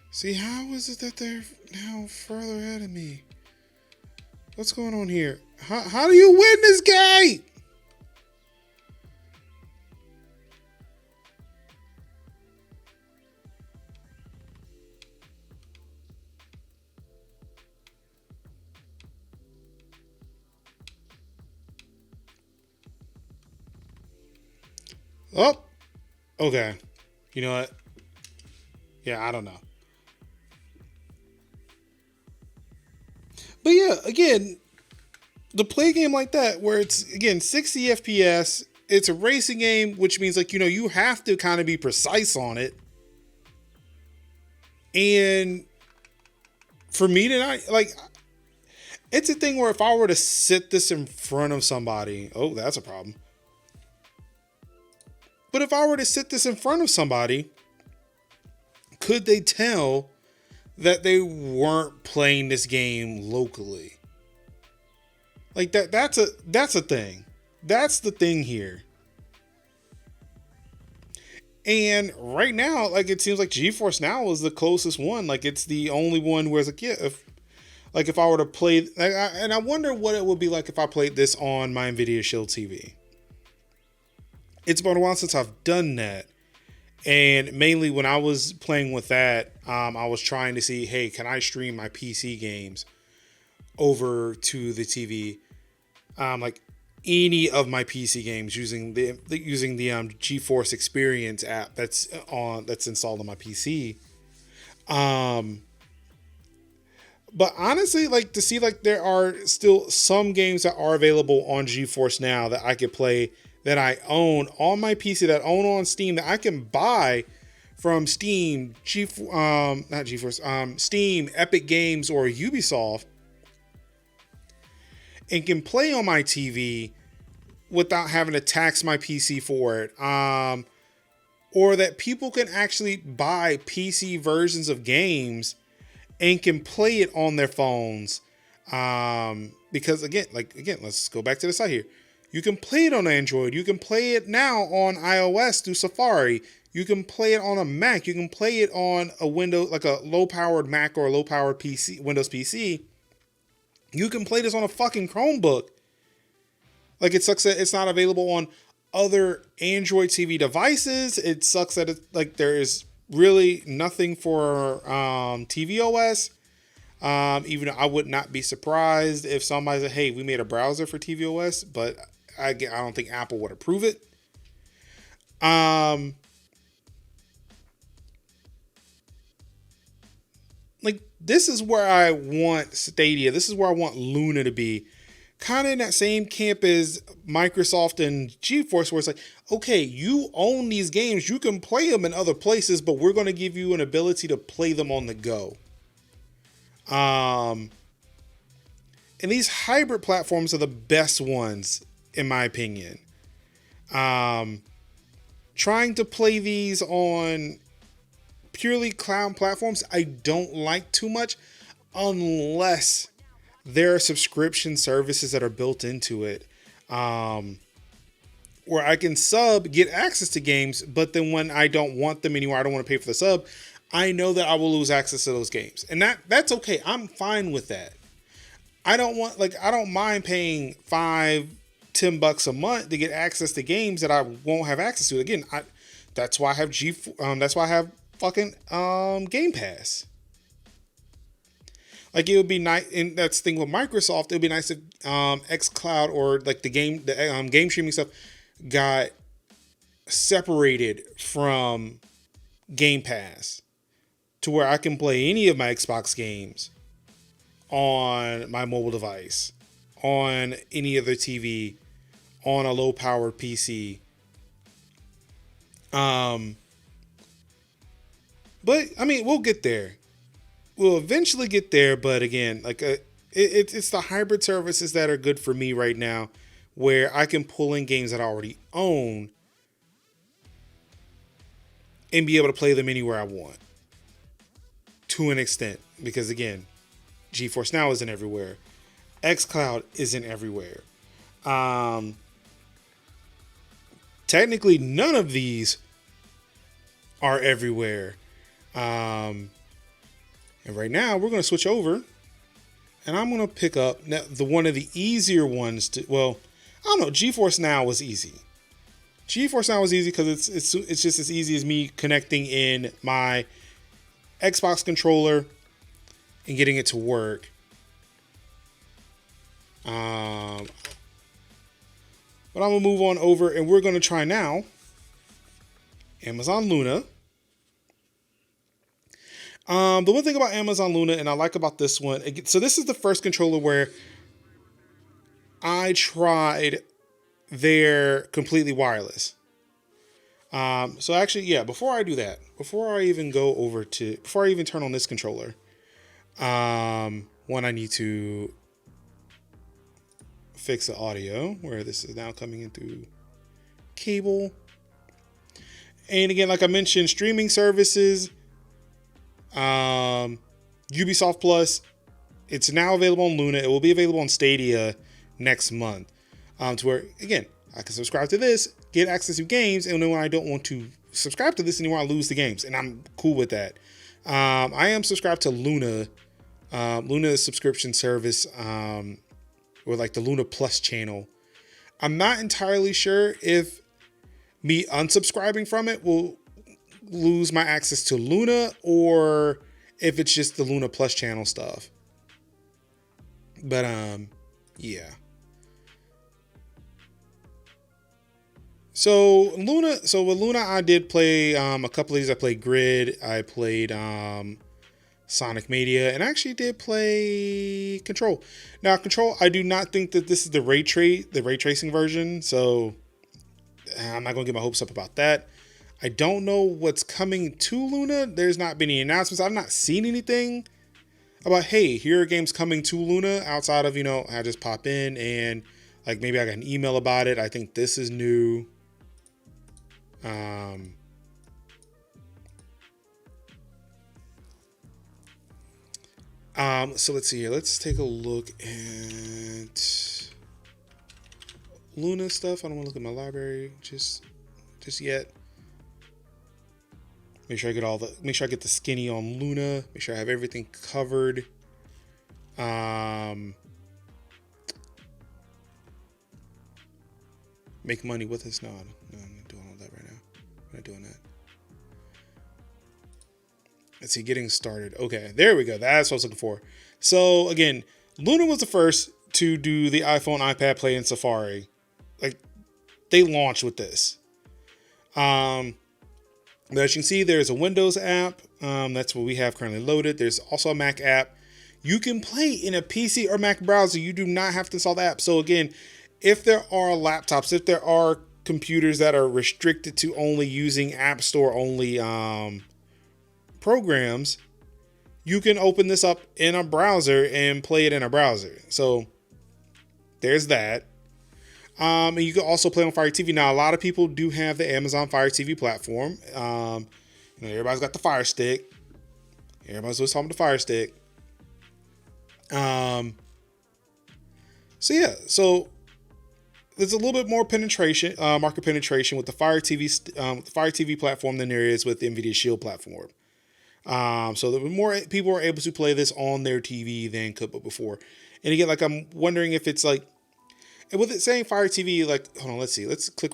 see, how is it that they're now further ahead of me? What's going on here? How do you win this game? Oh, okay. You know what? Yeah, I don't know. But yeah, again, to play a game like that where it's again 60 FPS, it's a racing game, which means like you have to kind of be precise on it. And for me to not like, it's a thing where if I were to sit this in front of somebody, oh, that's a problem. But if I were to sit this in front of somebody, could they tell that they weren't playing this game locally? Like that's a thing. That's the thing here. And right now, like it seems like GeForce Now is the closest one. Like it's the only one where it's like, yeah, if I were to play, and I wonder what it would be like if I played this on my Nvidia Shield TV. It's been a while since I've done that, and mainly when I was playing with that, I was trying to see, hey, can I stream my PC games over to the TV? Like any of my PC games using the GeForce Experience app that's installed on my PC. But honestly, like to see like there are still some games that are available on GeForce Now that I could play that I own on my PC, that I own on Steam, that I can buy from Steam, not GeForce, Steam, Epic Games, or Ubisoft, and can play on my TV without having to tax my PC for it. Or that people can actually buy PC versions of games and can play it on their phones. because again, let's go back to the site here. You can play it on Android. You can play it now on iOS through Safari. You can play it on a Mac. You can play it on a Windows, like a low-powered Mac or a low-powered PC, Windows PC. You can play this on a fucking Chromebook. Like, it sucks that it's not available on other Android TV devices. It sucks that it's like there is really nothing for tvOS. Even though I would not be surprised if somebody said, "Hey, we made a browser for tvOS," but I don't think Apple would approve it. Like, this is where I want Stadia. This is where I want Luna to be. Kind of in that same camp as Microsoft and GeForce, where it's like, okay, you own these games, you can play them in other places, but we're going to give you an ability to play them on the go. And these hybrid platforms are the best ones, in my opinion. Trying to play these on purely cloud platforms, I don't like too much, unless there are subscription services that are built into it, where I can get access to games, but then when I don't want them anymore, I don't want to pay for the sub, I know that I will lose access to those games. And that's okay. I'm fine with that. I don't mind paying $5-10 a month to get access to games that I won't have access to. Again, that's why I have that's why I have fucking Game Pass. Like, it would be nice, and that's the thing with Microsoft. It would be nice if xCloud or like the game streaming stuff got separated from Game Pass, to where I can play any of my Xbox games on my mobile device, on any other TV, on a low-powered PC. But I mean, we'll get there. We'll eventually get there, but again, like it's the hybrid services that are good for me right now, where I can pull in games that I already own and be able to play them anywhere I want, to an extent. Because again, GeForce Now isn't everywhere. xCloud isn't everywhere. Technically, none of these are everywhere. And right now, we're going to switch over, and I'm going to pick up one of the easier ones to. Well, I don't know. GeForce Now was easy. GeForce Now was easy because it's just as easy as me connecting in my Xbox controller and getting it to work. But I'm gonna move on over, and we're gonna try now Amazon Luna. The one thing about Amazon Luna, and I like about this one, so this is the first controller where I tried their completely wireless. So actually, yeah, before I do that, before I even turn on this controller, I need to fix the audio, where this is now coming in through cable. And again, like I mentioned, streaming services, Ubisoft Plus, it's now available on Luna. It will be available on Stadia next month. To where, again, I can subscribe to this, get access to games, and then when I don't want to subscribe to this anymore, I lose the games, and I'm cool with that. I am subscribed to Luna. Luna's subscription service, or like the Luna Plus channel. I'm not entirely sure if me unsubscribing from it will lose my access to Luna, or if it's just the Luna Plus channel stuff. But yeah. So with Luna, I did play a couple of these. I played Grid, I played Sonic Mania, and I actually did play Control. Now, Control, I do not think that this is the ray tracing version, so I'm not gonna get my hopes up about that. I don't know what's coming to Luna. There's not been any announcements. I've not seen anything about, hey, here are games coming to Luna, outside of, I just pop in and like maybe I got an email about it. I think this is new. So let's see here. Let's take a look at want Luna stuff. I don't want to look at my library just yet. Make sure I get the skinny on Luna. Make sure I have everything covered. Make money with us. No, I'm not doing all that right now. I'm not doing that. Let's see, getting started. Okay, there we go. That's what I was looking for. So again, Luna was the first to do the iPhone, iPad Play in Safari. Like, they launched with this. But as you can see, there's a Windows app. That's what we have currently loaded. There's also a Mac app. You can play in a PC or Mac browser. You do not have to install the app. So again, if there are laptops, if there are computers that are restricted to only using App Store only programs, you can open this up in a browser and play it in a browser. So there's that. And you can also play on Fire TV. Now, a lot of people do have the Amazon Fire TV platform. Everybody's got the Fire Stick. Everybody's always talking about the Fire Stick. So there's a little bit more penetration, market penetration with the Fire TV platform than there is with the NVIDIA Shield platform. So the more people are able to play this on their TV than could before. And again, like, I'm wondering if it's like, and with it saying Fire TV, like, hold on, let's see. Let's click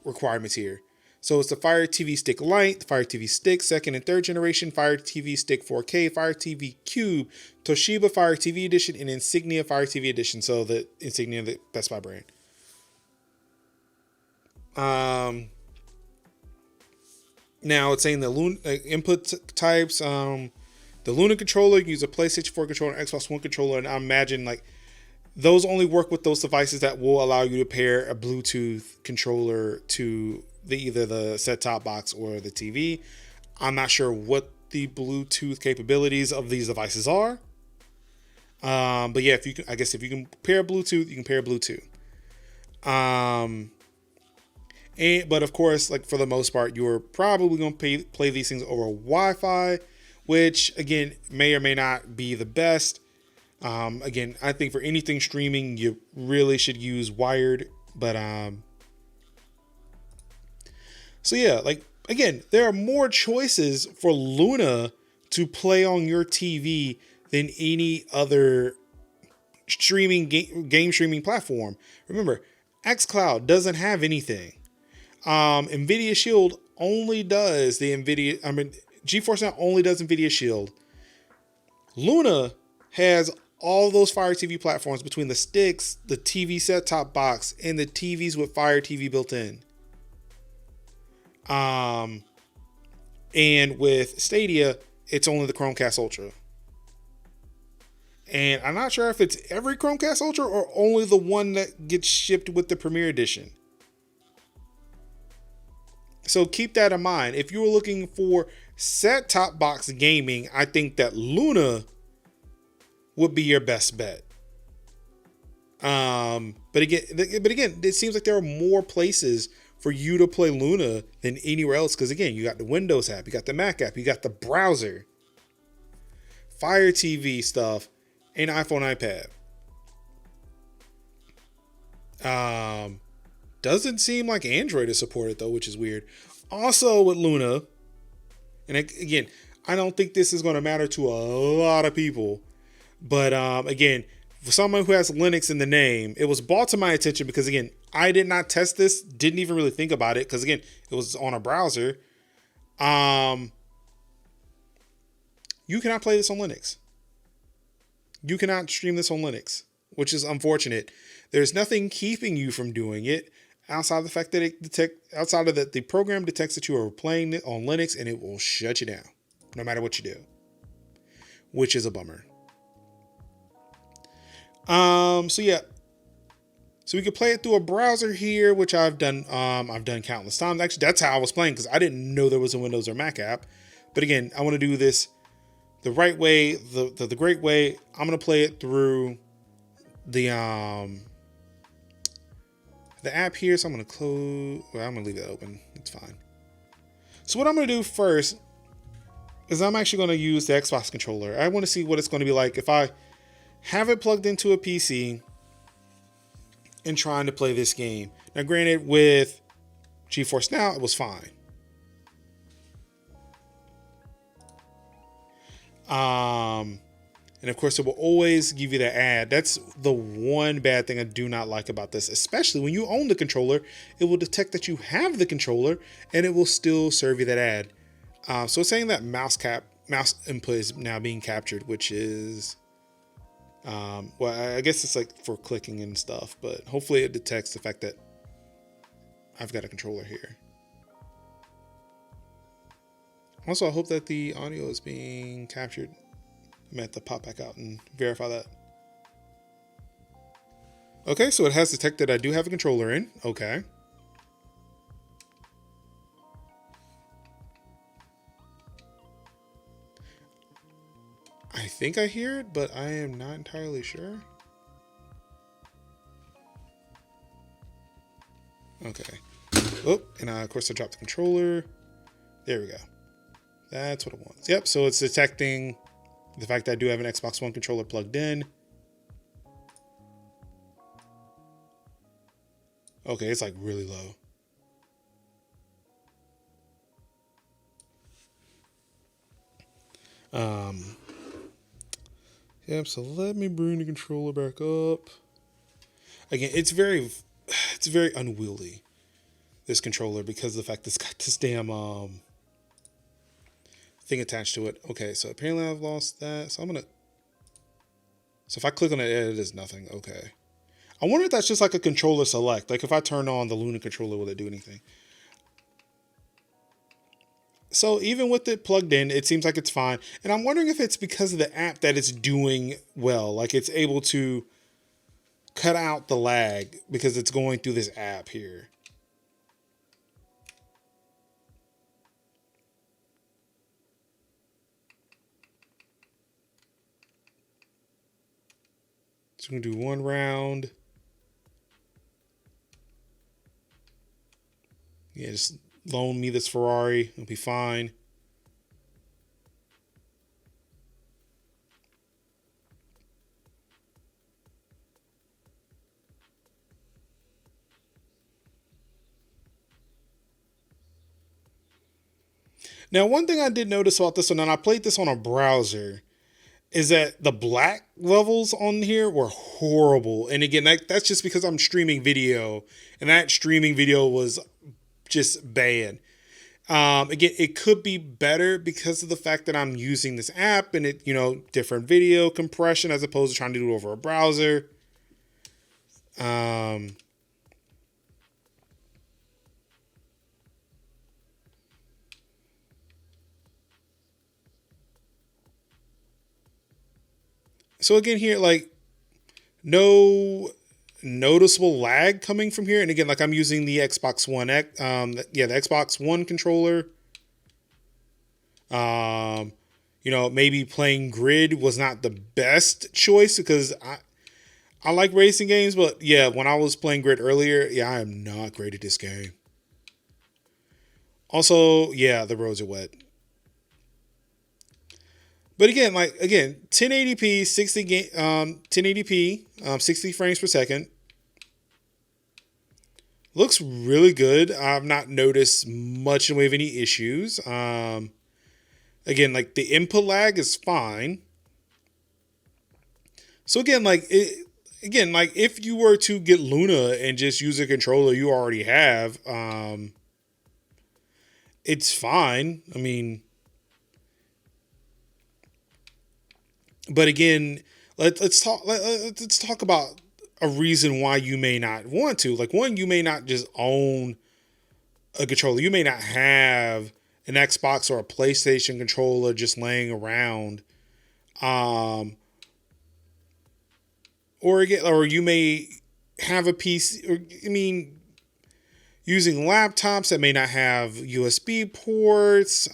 requirements here. So it's the Fire TV Stick Lite, the Fire TV Stick, second and third generation, Fire TV Stick 4K, Fire TV Cube, Toshiba Fire TV Edition, and Insignia Fire TV Edition. So the Insignia, the Best Buy brand. Now it's saying the Luna input types. The Luna controller, you use a PlayStation 4 controller, Xbox One controller, and I imagine like those only work with those devices that will allow you to pair a Bluetooth controller to either the set-top box or the TV. I'm not sure what the Bluetooth capabilities of these devices are. But yeah, if you can pair Bluetooth, you can pair Bluetooth. But of course, like, for the most part, you're probably going to play these things over Wi-Fi, which again may or may not be the best. Again, I think for anything streaming, you really should use wired. But so yeah, like, again, there are more choices for Luna to play on your TV than any other streaming game streaming platform. Remember, xCloud doesn't have anything. NVIDIA Shield only does GeForce Now only does NVIDIA Shield. Luna has all those Fire TV platforms between the sticks, the TV set-top box, and the TVs with Fire TV built in. And with Stadia, it's only the Chromecast Ultra. And I'm not sure if it's every Chromecast Ultra or only the one that gets shipped with the Premier Edition. So keep that in mind. If you were looking for set-top box gaming, I think that Luna would be your best bet. But again, it seems like there are more places for you to play Luna than anywhere else. Because again, you got the Windows app, you got the Mac app, you got the browser, Fire TV stuff, and iPhone, iPad. Doesn't seem like Android is supported though, which is weird. Also with Luna, and again, I don't think this is going to matter to a lot of people, but again, for someone who has Linux in the name, it was brought to my attention because again, I did not test this, didn't even really think about it because again, it was on a browser. You cannot play this on Linux. You cannot stream this on Linux, which is unfortunate. There's nothing keeping you from doing it outside of the fact that the program detects that you are playing it on Linux and it will shut you down no matter what you do, which is a bummer. So yeah, so we could play it through a browser here, which I've done countless times. Actually, that's how I was playing because I didn't know there was a Windows or Mac app. But again, I want to do this the right way, the great way. I'm going to play it through the app here. So I'm going to close. Well, I'm going to leave that open. It's fine. So what I'm going to do first is I'm actually going to use the Xbox controller. I want to see what it's going to be like if I have it plugged into a PC in trying to play this game. Now, granted, with GeForce Now, it was fine. And of course, it will always give you the ad. That's the one bad thing I do not like about this, especially when you own the controller. It will detect that you have the controller, and it will still serve you that ad. So it's saying that mouse input is now being captured, which is, well, I guess it's like for clicking and stuff, but hopefully it detects the fact that I've got a controller here. Also, I hope that the audio is being captured. I'm gonna have to pop back out and verify that. Okay, so it has detected I do have a controller in. Okay. I think I hear it, but I am not entirely sure. Okay. Oh, and of course I dropped the controller. There we go. That's what it wants. Yep, so it's detecting the fact that I do have an Xbox One controller plugged in. Okay, it's like really low. Yep, so let me bring the controller back up. Again, it's very unwieldy, this controller, because of the fact it's got this damn thing attached to it. Okay, so apparently I've lost that. So so if I click on it, it does nothing. Okay. I wonder if that's just like a controller select. Like if I turn on the Luna controller, will it do anything? So even with it plugged in, it seems like it's fine. And I'm wondering if it's because of the app that it's doing well. Like it's able to cut out the lag because it's going through this app here. So we're going to do one round. Yeah, just loan me this Ferrari. It'll be fine. Now, one thing I did notice about this one, and I played this on a browser, is that the black levels on here were horrible. And again, that's just because I'm streaming video, and that streaming video was just bad. Again, it could be better because of the fact that I'm using this app and it, different video compression as opposed to trying to do it over a browser. So again, here, like, no noticeable lag coming from here. And again, like I'm using the Xbox One X, the Xbox One controller. Maybe playing Grid was not the best choice because I like racing games, but yeah, when I was playing Grid earlier, I am not great at this game. Also, yeah, the roads are wet. But again, 1080p, 1080p, 60 frames per second. Looks really good. I've not noticed much in the way of any issues. Again, like the input lag is fine. So again, if you were to get Luna and just use a controller you already have, it's fine. I mean, but again, let's talk about a reason why you may not want to. Like, one, you may not just own a controller. You may not have an Xbox or a PlayStation controller just laying around. Or you may have a PC, using laptops that may not have USB ports.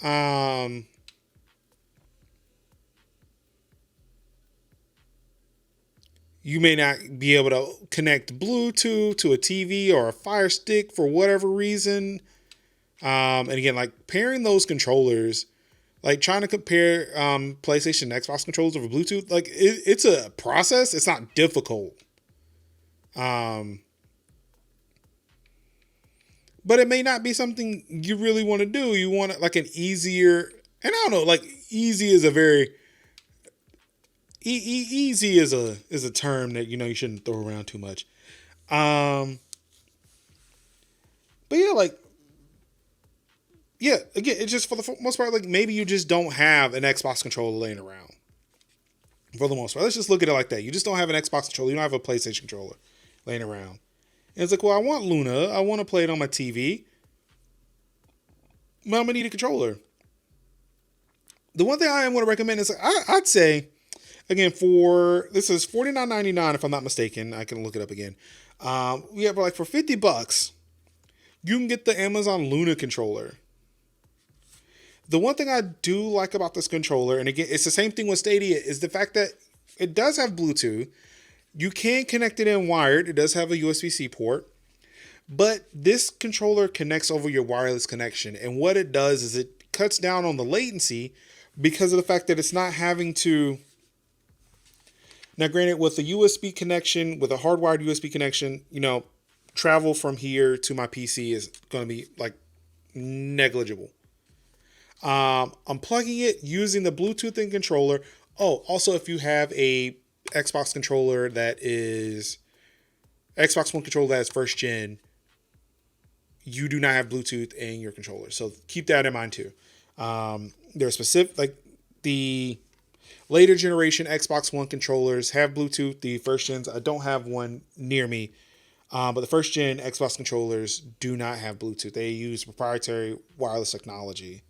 You may not be able to connect Bluetooth to a TV or a Fire Stick for whatever reason. And again, like pairing those controllers, like trying to compare PlayStation and Xbox controllers over Bluetooth, like it's a process. It's not difficult. but it may not be something you really want to do. You want like an easier, and I don't know, like easy is a very easy is a term that you shouldn't throw around too much. But yeah, like yeah, again, it's just for the most part, like maybe you just don't have an Xbox controller laying around. For the most part, let's just look at it like that. You just don't have an Xbox controller. You don't have a PlayStation controller laying around. And it's like, well, I want Luna. I want to play it on my TV. But I'm gonna need a controller. The one thing I am going to recommend is I'd say, again, this is $49.99 if I'm not mistaken. I can look it up again. Yeah, but like for $50, you can get the Amazon Luna controller. The one thing I do like about this controller, and again, it's the same thing with Stadia, is the fact that it does have Bluetooth. You can connect it in wired. It does have a USB-C port. But this controller connects over your wireless connection. And what it does is it cuts down on the latency because of the fact that it's not having to... Now, granted, with a USB connection, with a hardwired USB connection, travel from here to my PC is going to be like negligible. I'm plugging it using the Bluetooth and controller. Oh, also, if you have a Xbox controller that is Xbox One controller that is first gen, you do not have Bluetooth in your controller. So keep that in mind too. There are specific, like the later generation Xbox One controllers have Bluetooth. The first gens, I don't have one near me. But the first gen Xbox controllers do not have Bluetooth. They use proprietary wireless technology.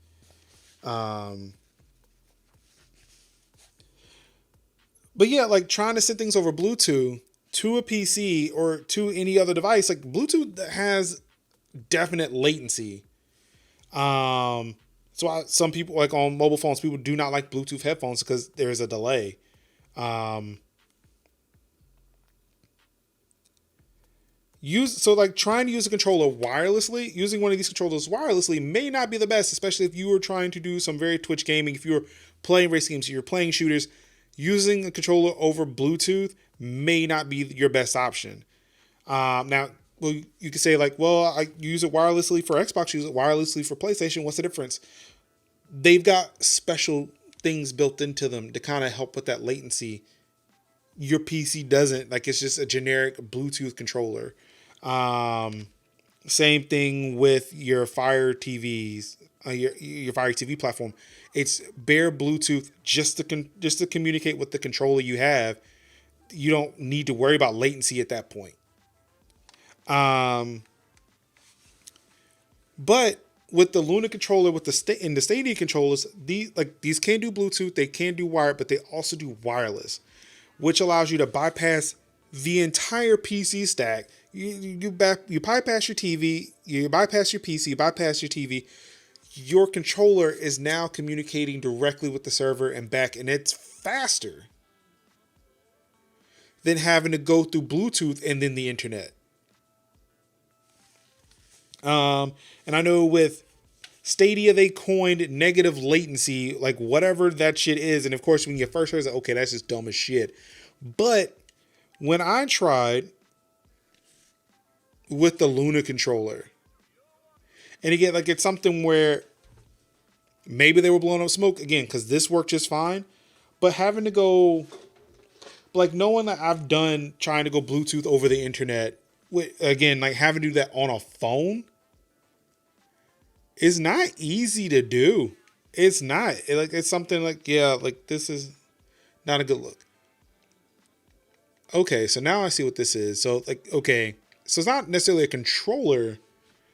But yeah, like trying to send things over Bluetooth to a PC or to any other device, like Bluetooth has definite latency. So some people, like on mobile phones, people do not like Bluetooth headphones because there's a delay. Trying to use a controller wirelessly, using one of these controllers wirelessly may not be the best, especially if you were trying to do some very Twitch gaming. If you're playing race games, you're playing shooters, using a controller over Bluetooth may not be your best option. Now, well, you could say like, well, I use it wirelessly for Xbox, use it wirelessly for PlayStation. What's the difference? They've got special things built into them to kind of help with that latency. Your PC doesn't. Like, it's just a generic Bluetooth controller. Same thing with your Fire TVs, your Fire TV platform. It's bare Bluetooth just to communicate with the controller you have. You don't need to worry about latency at that point. But with the Luna controller, with the Stadia controllers, these can do Bluetooth, they can do wired, but they also do wireless, which allows you to bypass the entire PC stack. You bypass your TV, you bypass your PC, bypass your TV. Your controller is now communicating directly with the server and back, and it's faster than having to go through Bluetooth and then the internet. And I know with Stadia, they coined negative latency, like whatever that shit is. And of course, when you first heard it, okay, that's just dumb as shit. But when I tried with the Luna controller, and again, like it's something where maybe they were blowing up smoke again, because this worked just fine, but having to go, like knowing that I've done trying to go Bluetooth over the internet, again, like having to do that on a phone is not easy to do. It's not. It's something like, yeah, like this is not a good look. Okay, so now I see what this is. So okay, so it's not necessarily a controller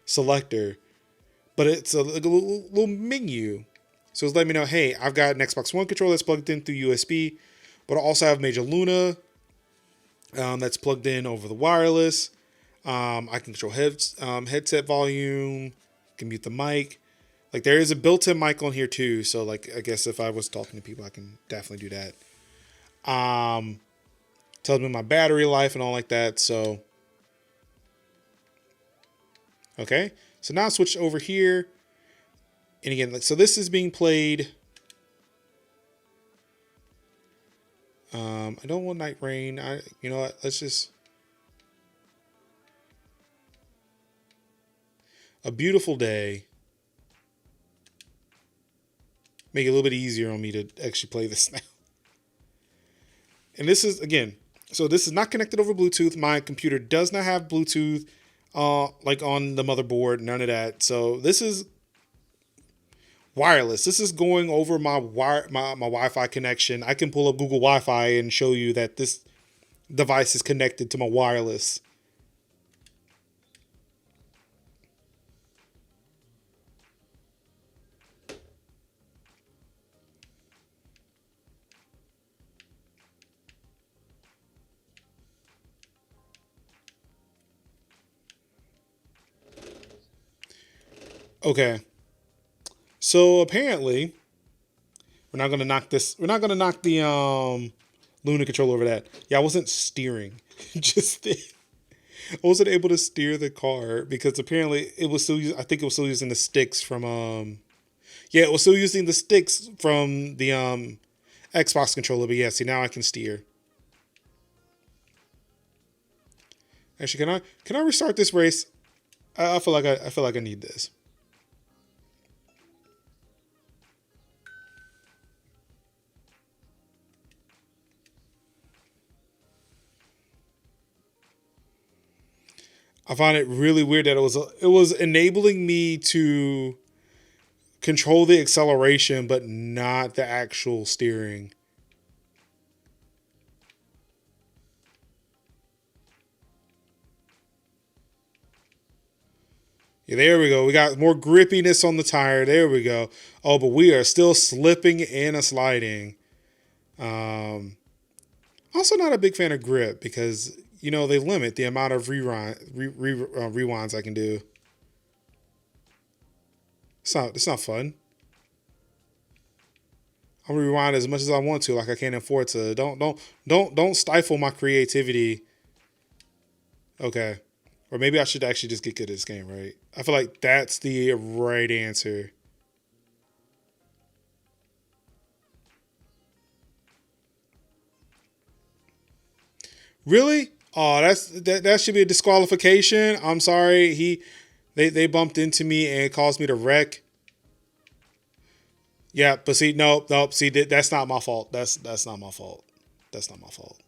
selector, but it's a little menu. So it's letting me know, hey, I've got an Xbox One controller that's plugged in through USB, but I also have MajorLinux that's plugged in over the wireless. I can control headset volume, can mute the mic. Like there is a built-in mic on here too. So like, I guess if I was talking to people, I can definitely do that. Tells me my battery life and all like that. So, okay. So now I switched over here. And again, like, so this is being played. I don't want Night Rain. You know what? Let's just. a beautiful day. Make it a little bit easier on me to actually play this now. And this is, again, so this is not connected over Bluetooth. My computer does not have Bluetooth like on the motherboard, none of that. So this is wireless. This is going over my Wi-Fi connection. I can pull up Google Wi-Fi and show you that this device is connected to my wireless. Okay. So apparently, we're not gonna knock this. We're not gonna knock the Luna controller over that. Yeah, I wasn't steering. Just I wasn't able to steer the car because apparently it was still. I think it was still using the sticks from Yeah, it was still using the sticks from the Xbox controller. But yeah, see now I can steer. Actually, can I restart this race? I feel like I feel like I need this. I find it really weird that it was enabling me to control the acceleration, but not the actual steering. Yeah, there we go. We got more grippiness on the tire. There we go. Oh, but we are still slipping and sliding. Also, not a big fan of grip because they limit the amount of rewinds I can do. It's not fun. I'll rewind as much as I want to, like I can't afford to. Don't stifle my creativity. Okay. Or maybe I should actually just get good at this game, right? I feel like that's the right answer. Really? Oh, that should be a disqualification. I'm sorry. They bumped into me and caused me to wreck. Yeah, but see, nope. See, that's not my fault. That's not my fault. That's not my fault.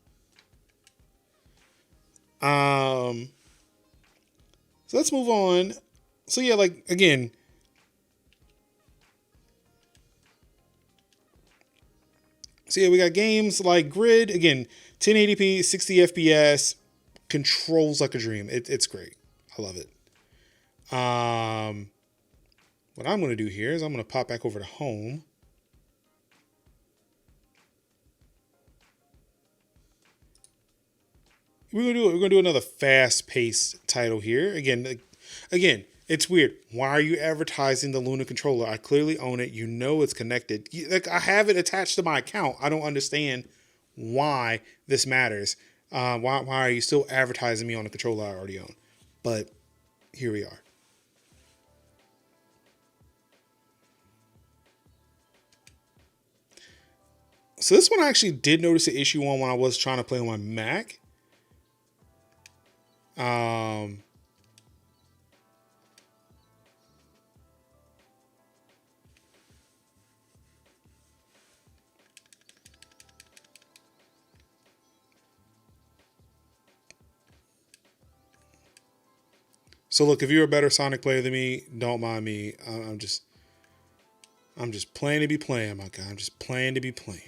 Um. So let's move on. So yeah, like again. So yeah, we got games like Grid again, 1080p, 60 FPS, controls like a dream. It's great. I love it. What I'm going to do here is I'm going to pop back over to home. We're gonna do another fast-paced title here. Again, it's weird. Why are you advertising the Luna controller? I clearly own it. You know it's connected. Like I have it attached to my account. I don't understand why this matters. Why are you still advertising me on a controller I already own? But here we are. So this one I actually did notice an issue on when I was trying to play on my Mac. So look, if you're a better Sonic player than me, don't mind me. I'm just playing to be playing, my guy. I'm just playing to be playing.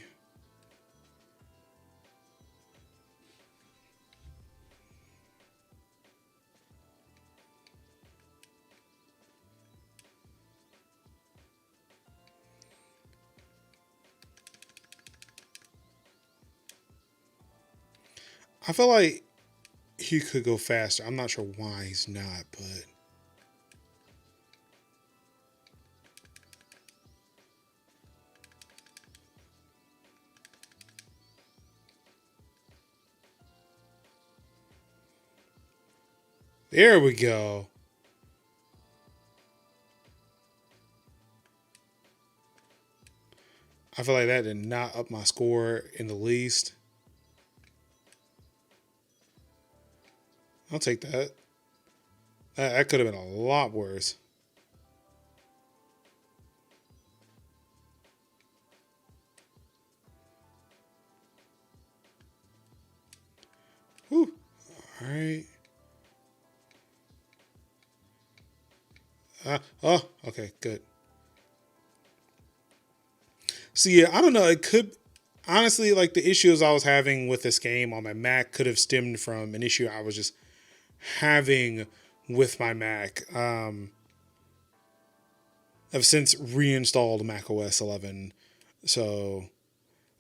I feel like he could go faster. I'm not sure why he's not, but there we go. I feel like that did not up my score in the least. I'll take that. That could have been a lot worse. right. Oh, okay, good. So yeah, I don't know. It could honestly, like, the issues I was having with this game on my Mac could have stemmed from an issue I was just having with my Mac. I've since reinstalled Mac OS 11, so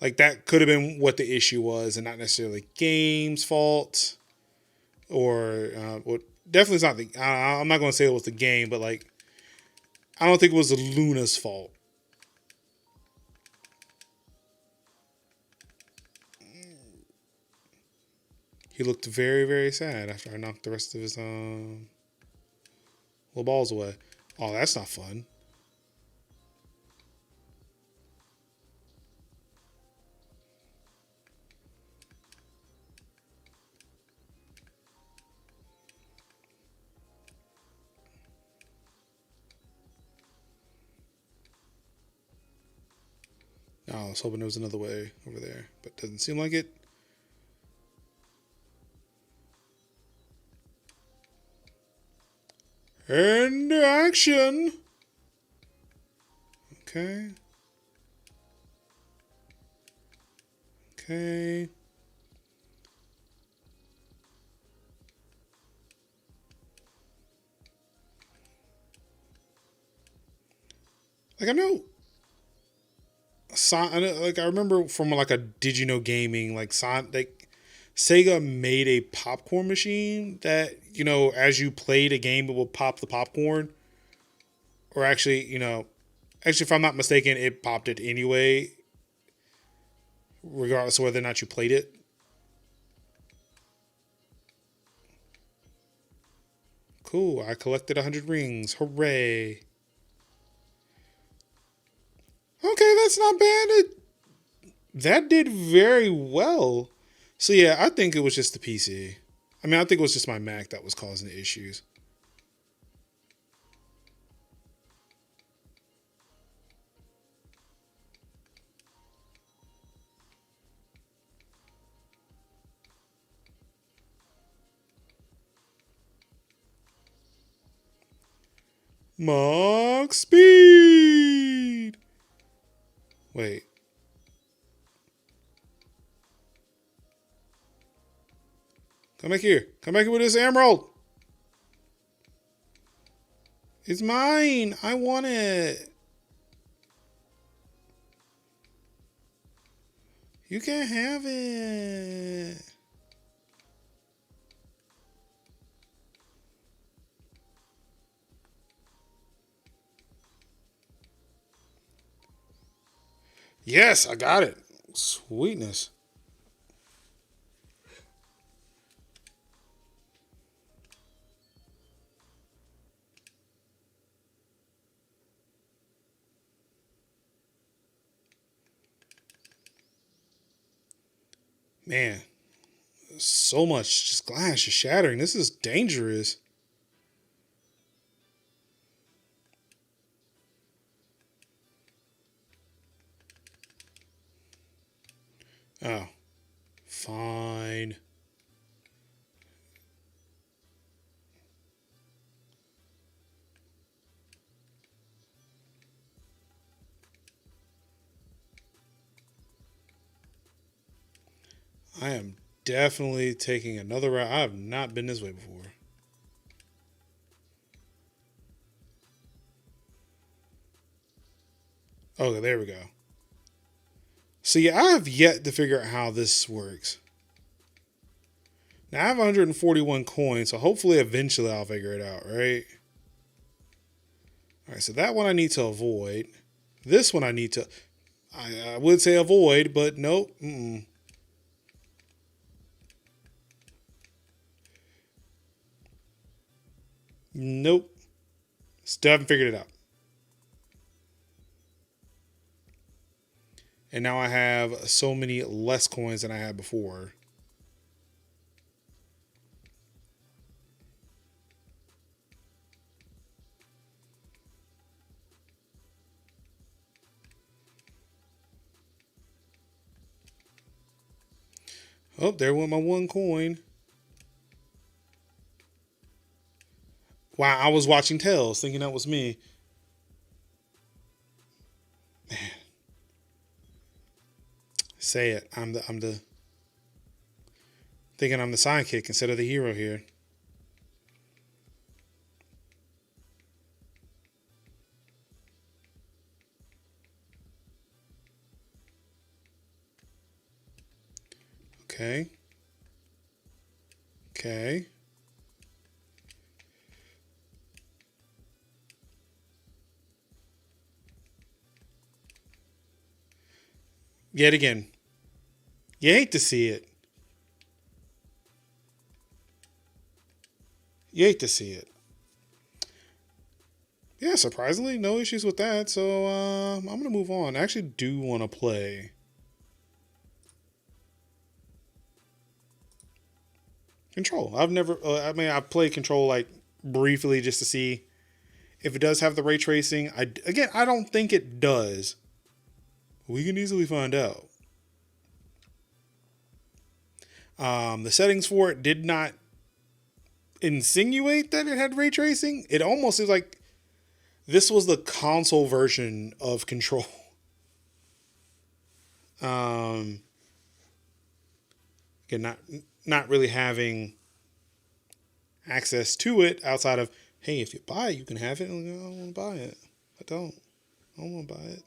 like that could have been what the issue was, and not necessarily game's fault, or well, definitely it's not the. I'm not going to say it was the game, but like I don't think it was the Luna's fault. He looked very, very sad after I knocked the rest of his little balls away. Oh, that's not fun. Oh, I was hoping there was another way over there, but doesn't seem like it. And action. Okay. Okay. Like I know, like I remember from like a Did You Know Gaming, like Sega made a popcorn machine that, as you played a game, it would pop the popcorn. Or actually, if I'm not mistaken, it popped it anyway, regardless of whether or not you played it. Cool. I collected 100 rings. Hooray. Okay, that's not bad. That did very well. So yeah, I think it was just the PC. I mean, I think it was just my Mac that was causing the issues. Mach speed. Wait. Come back here. Come back here with this emerald. It's mine. I want it. You can't have it. Yes, I got it. Sweetness. Man, so much just glass just shattering. This is dangerous. Oh, fine. I am definitely taking another route. I have not been this way before. Okay, there we go. See, I have yet to figure out how this works. Now I have 141 coins, so hopefully eventually I'll figure it out, right? All right, so that one I need to avoid. This one I need to. I would say avoid, but nope. Nope. Still haven't figured it out. And now I have so many less coins than I had before. Oh, there went my one coin. Wow, I was watching Tails thinking that was me. Say it. I'm the thinking I'm the sidekick instead of the hero here. Okay. Okay. Yet again. You hate to see it. You hate to see it. Yeah, surprisingly, no issues with that. So I'm gonna move on. I actually do want to play Control. I've never. I mean, I've played Control like briefly just to see if it does have the ray tracing. I don't think it does. We can easily find out. The settings for it did not insinuate that it had ray tracing. It almost is like this was the console version of Control. Again, not really having access to it outside of, hey, if you buy it, you can have it. I don't want to buy it. I don't want to buy it.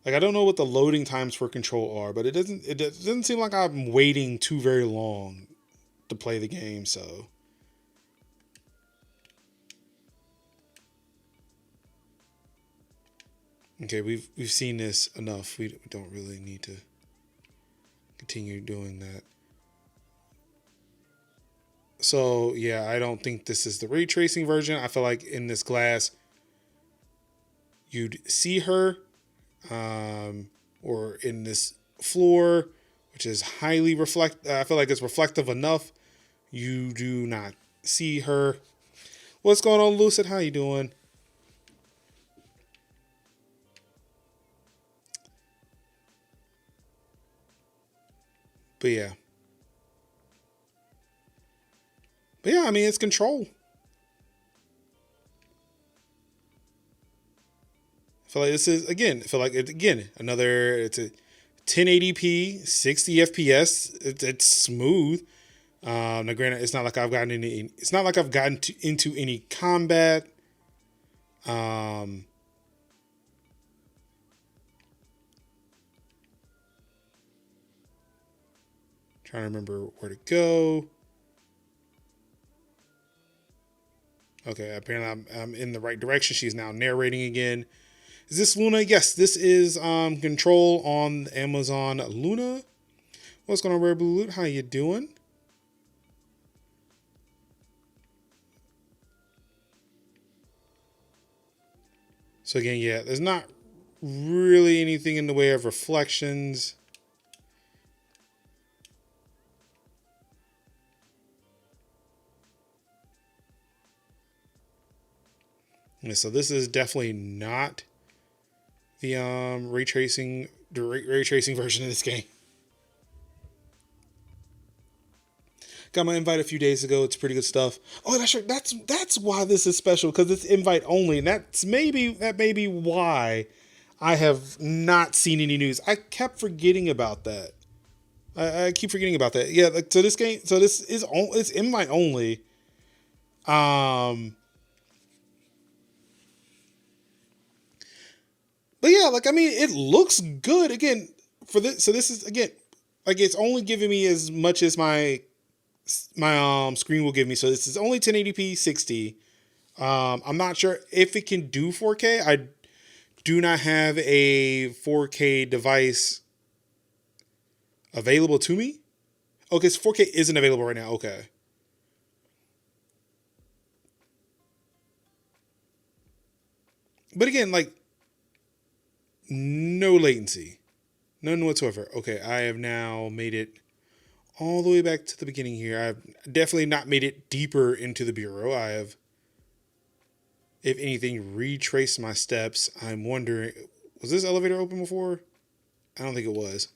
Like I don't know what the loading times for Control are, but it doesn't seem like I'm waiting too very long to play the game. So okay, we've seen this enough. We don't really need to continue doing that. So yeah, I don't think this is the ray tracing version. I feel like in this glass, you'd see her, or in this floor, which is highly I feel like it's reflective enough. You do not see her. What's going on, Lucid? How you doing? But yeah. But yeah, I mean, it's Control. I feel like this is, again, I feel like it's, again, it's a 1080p, 60 FPS. It's smooth. Now, granted, it's not like I've gotten into any combat. Trying to remember where to go. Okay, apparently I'm in the right direction. She's now narrating again. Is this Luna? Yes, this is Control on Amazon Luna. What's going on, Rare Blue Loot? How you doing? So again, yeah, there's not really anything in the way of reflections. Yeah, so this is definitely not the ray tracing version of this game. Got my invite a few days ago. It's pretty good stuff. Oh, that's right. That's why this is special, because it's invite only, and that may be why I have not seen any news. I kept forgetting about that. I keep forgetting about that. Yeah, like, so this game, it's invite only. But yeah, like I mean, it looks good again for this. So this is again, like it's only giving me as much as my screen will give me. So this is only 1080p 60. I'm not sure if it can do 4K. I do not have a 4K device available to me. Okay, so 4K isn't available right now. Okay. But again, like no latency, none whatsoever. Okay, I have now made it all the way back to the beginning here. I've definitely not made it deeper into the bureau. I have if anything, retrace my steps. I'm wondering, was this elevator open before? I don't think it was.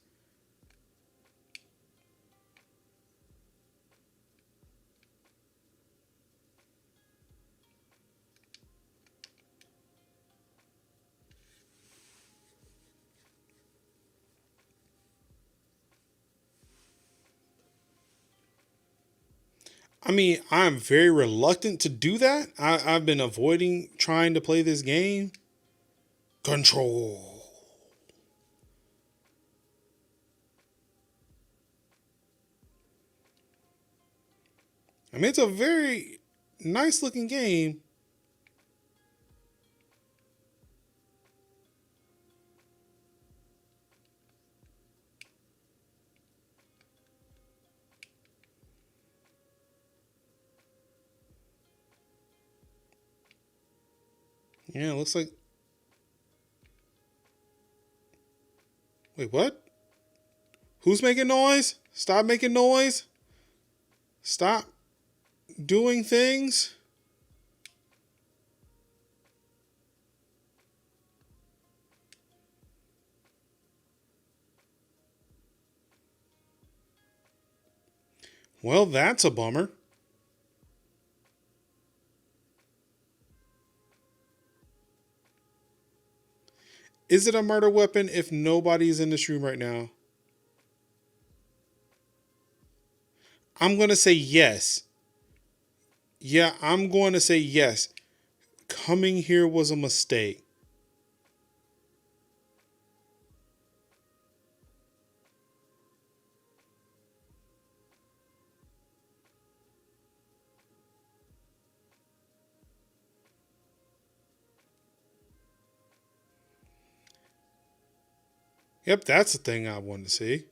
I mean, I'm very reluctant to do that. I've been avoiding trying to play this game. Control. I mean, it's a very nice looking game. Yeah, it looks like. Wait, what? Who's making noise? Stop making noise. Stop doing things. Well, that's a bummer. Is it a murder weapon if nobody's in this room right now? I'm going to say yes. Yeah, I'm going to say yes. Coming here was a mistake. Yep, that's the thing I wanted to see.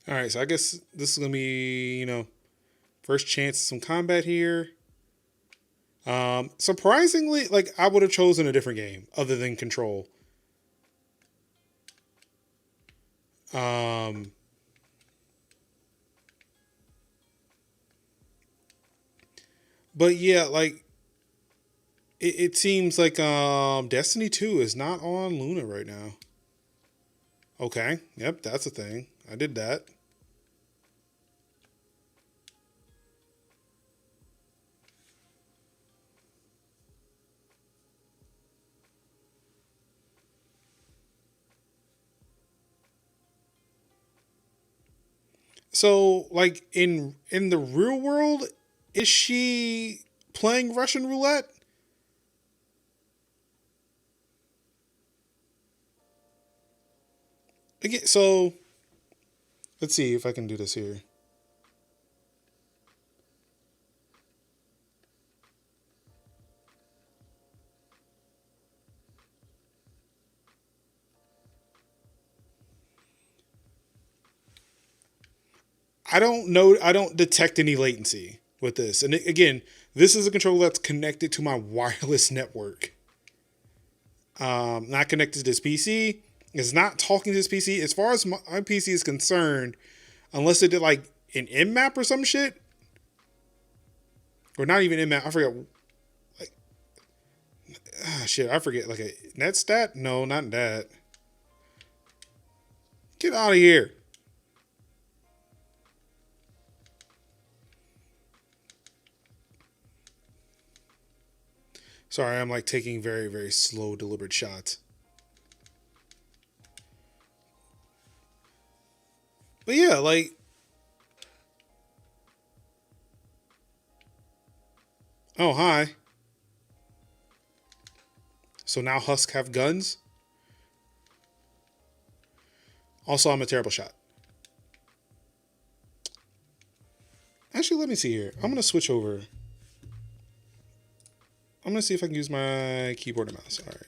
All right, so I guess this is going to be, first chance at some combat here. Surprisingly, like I would have chosen a different game other than Control. Um, but yeah, like it seems like Destiny 2 is not on Luna right now. Okay, yep, that's a thing. I did that. So, like in the real world, is she playing Russian roulette? Again, so let's see if I can do this here. I don't know. I don't detect any latency with this. And again, this is a controller that's connected to my wireless network. Not connected to this PC. It's not talking to this PC. As far as my PC is concerned, unless it did like an map or some shit, or not even map. I forget. Like, shit, I forget. Like a net stat? No, not that. Get out of here. Sorry, I'm like taking very, very slow, deliberate shots. But yeah, like, oh, hi. So now Husk have guns? Also, I'm a terrible shot. Actually, let me see here. I'm going to switch over. I'm going to see if I can use my keyboard and mouse. All right.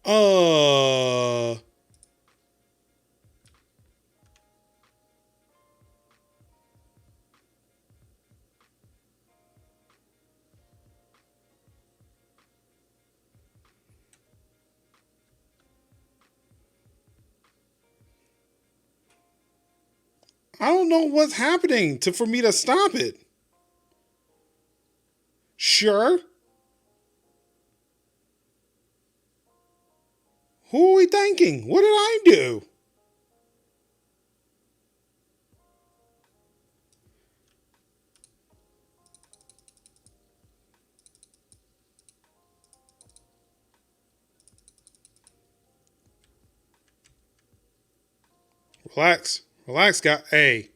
Uh, I don't know what's happening for me to stop it. Sure. Who are we thanking? What did I do? Relax. Relax, guy. Hey.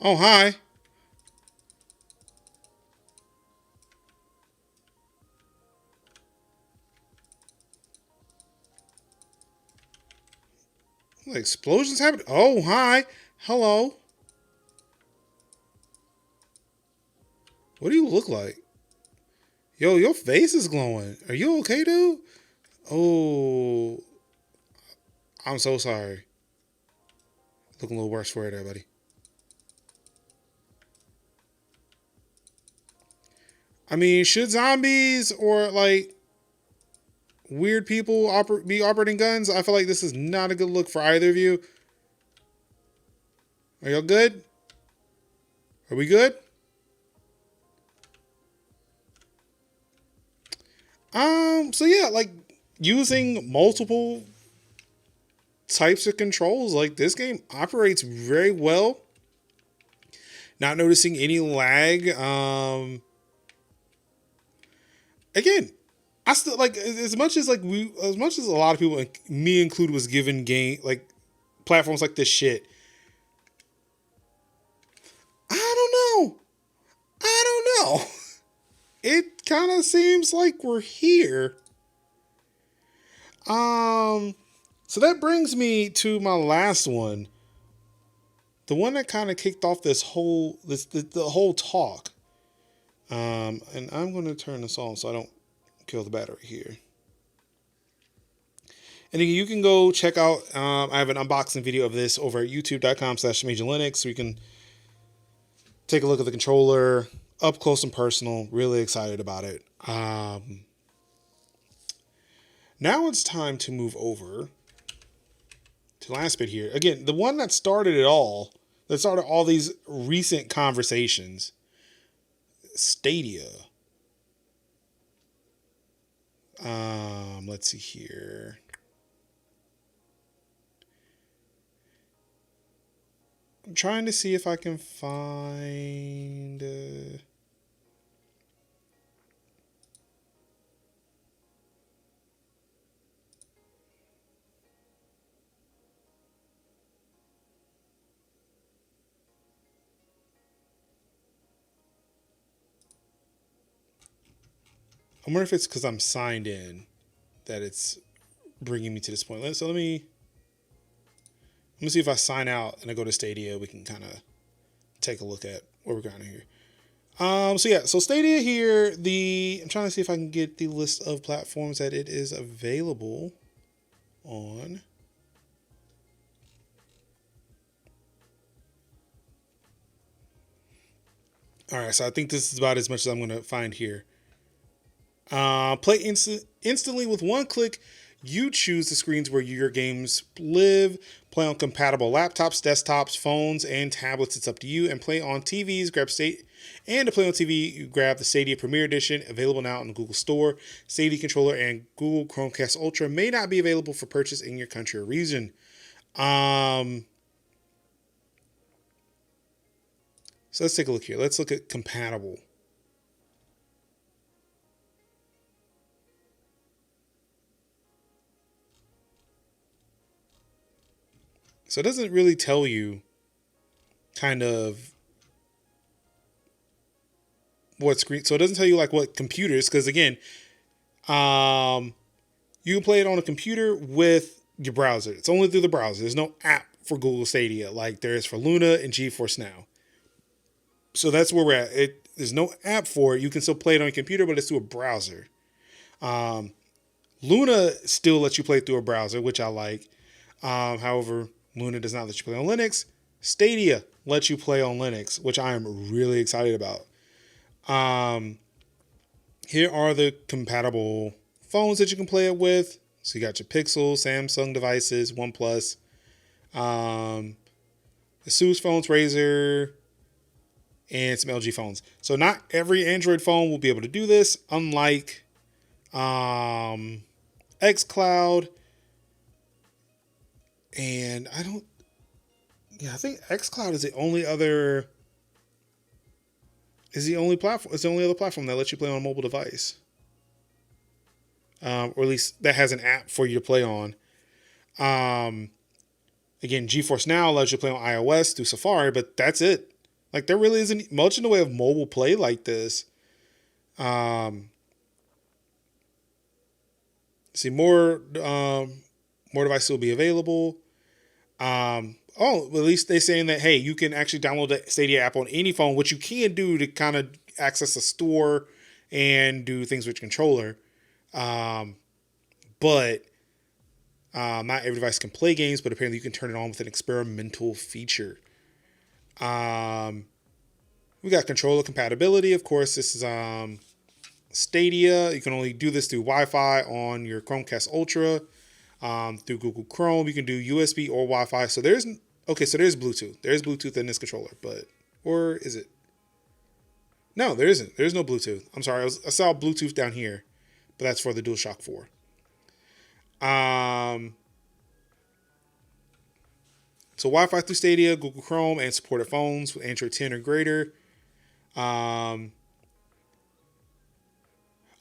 Oh, hi. Explosions happening. Oh, hi. Hello. What do you look like? Yo, your face is glowing. Are you okay, dude? Oh, I'm so sorry. Looking a little worse for it there, buddy. I mean, should zombies or like weird people be operating guns? I feel like this is not a good look for either of you. Are y'all good? Are we good? So yeah, like using multiple types of controls, like this game operates very well. Not noticing any lag. Again, I still like as much as as much as a lot of people, me included, was given game like platforms like this shit. I don't know. I don't know. It kind of seems like we're here. So that brings me to my last one. The one that kind of kicked off this whole the whole talk. And I'm going to turn this on so I don't kill the battery here. And you can go check out, I have an unboxing video of this over at youtube.com/MajorLinux. So you can take a look at the controller up close and personal. Really excited about it. Now it's time to move over to the last bit here. Again, the one that started it all, that started all these recent conversations, Stadia. Let's see here. I'm trying to see if I can find. I wonder if it's because I'm signed in that it's bringing me to this point. So let me see if I sign out and I go to Stadia. We can kind of take a look at what we're going here. So yeah, so Stadia here, I'm trying to see if I can get the list of platforms that it is available on. All right, so I think this is about as much as I'm going to find here. Play instantly with one click. You choose the screens where your games live. Play on compatible laptops, desktops, phones, and tablets. It's up to you. And play on TVs. And to play on TV, you grab the Stadia Premier Edition, available now in the Google Store. Stadia controller and Google Chromecast Ultra may not be available for purchase in your country or region. So let's take a look here. Let's look at compatible. So it doesn't really tell you kind of what screen. So it doesn't tell you like what computers, because again, you can play it on a computer with your browser. It's only through the browser. There's no app for Google Stadia like there is for Luna and GeForce Now. So that's where we're at. There's no app for it. You can still play it on your computer, but it's through a browser. Luna still lets you play through a browser, which I like. However, Luna does not let you play on Linux. Stadia lets you play on Linux, which I am really excited about. Here are the compatible phones that you can play it with. So you got your Pixel, Samsung devices, OnePlus, Asus phones, Razer, and some LG phones. So not every Android phone will be able to do this, unlike xCloud. And I think xCloud is the only other platform. It's the only other platform that lets you play on a mobile device, or at least that has an app for you to play on. Again, GeForce Now allows you to play on iOS through Safari, but that's it. Like there really isn't much in the way of mobile play like this. See more devices will be available. At least they're saying that, hey, you can actually download the Stadia app on any phone, which you can do to kind of access the store and do things with your controller. But not every device can play games, but apparently you can turn it on with an experimental feature. We got controller compatibility. Of course, this is Stadia. You can only do this through Wi-Fi on your Chromecast Ultra. Through Google Chrome, you can do USB or Wi-Fi. So there's Bluetooth. There's Bluetooth in this controller, or is it? No, there isn't. There's no Bluetooth. I'm sorry. I saw Bluetooth down here, but that's for the DualShock 4. So Wi-Fi through Stadia, Google Chrome, and supported phones with Android 10 or greater.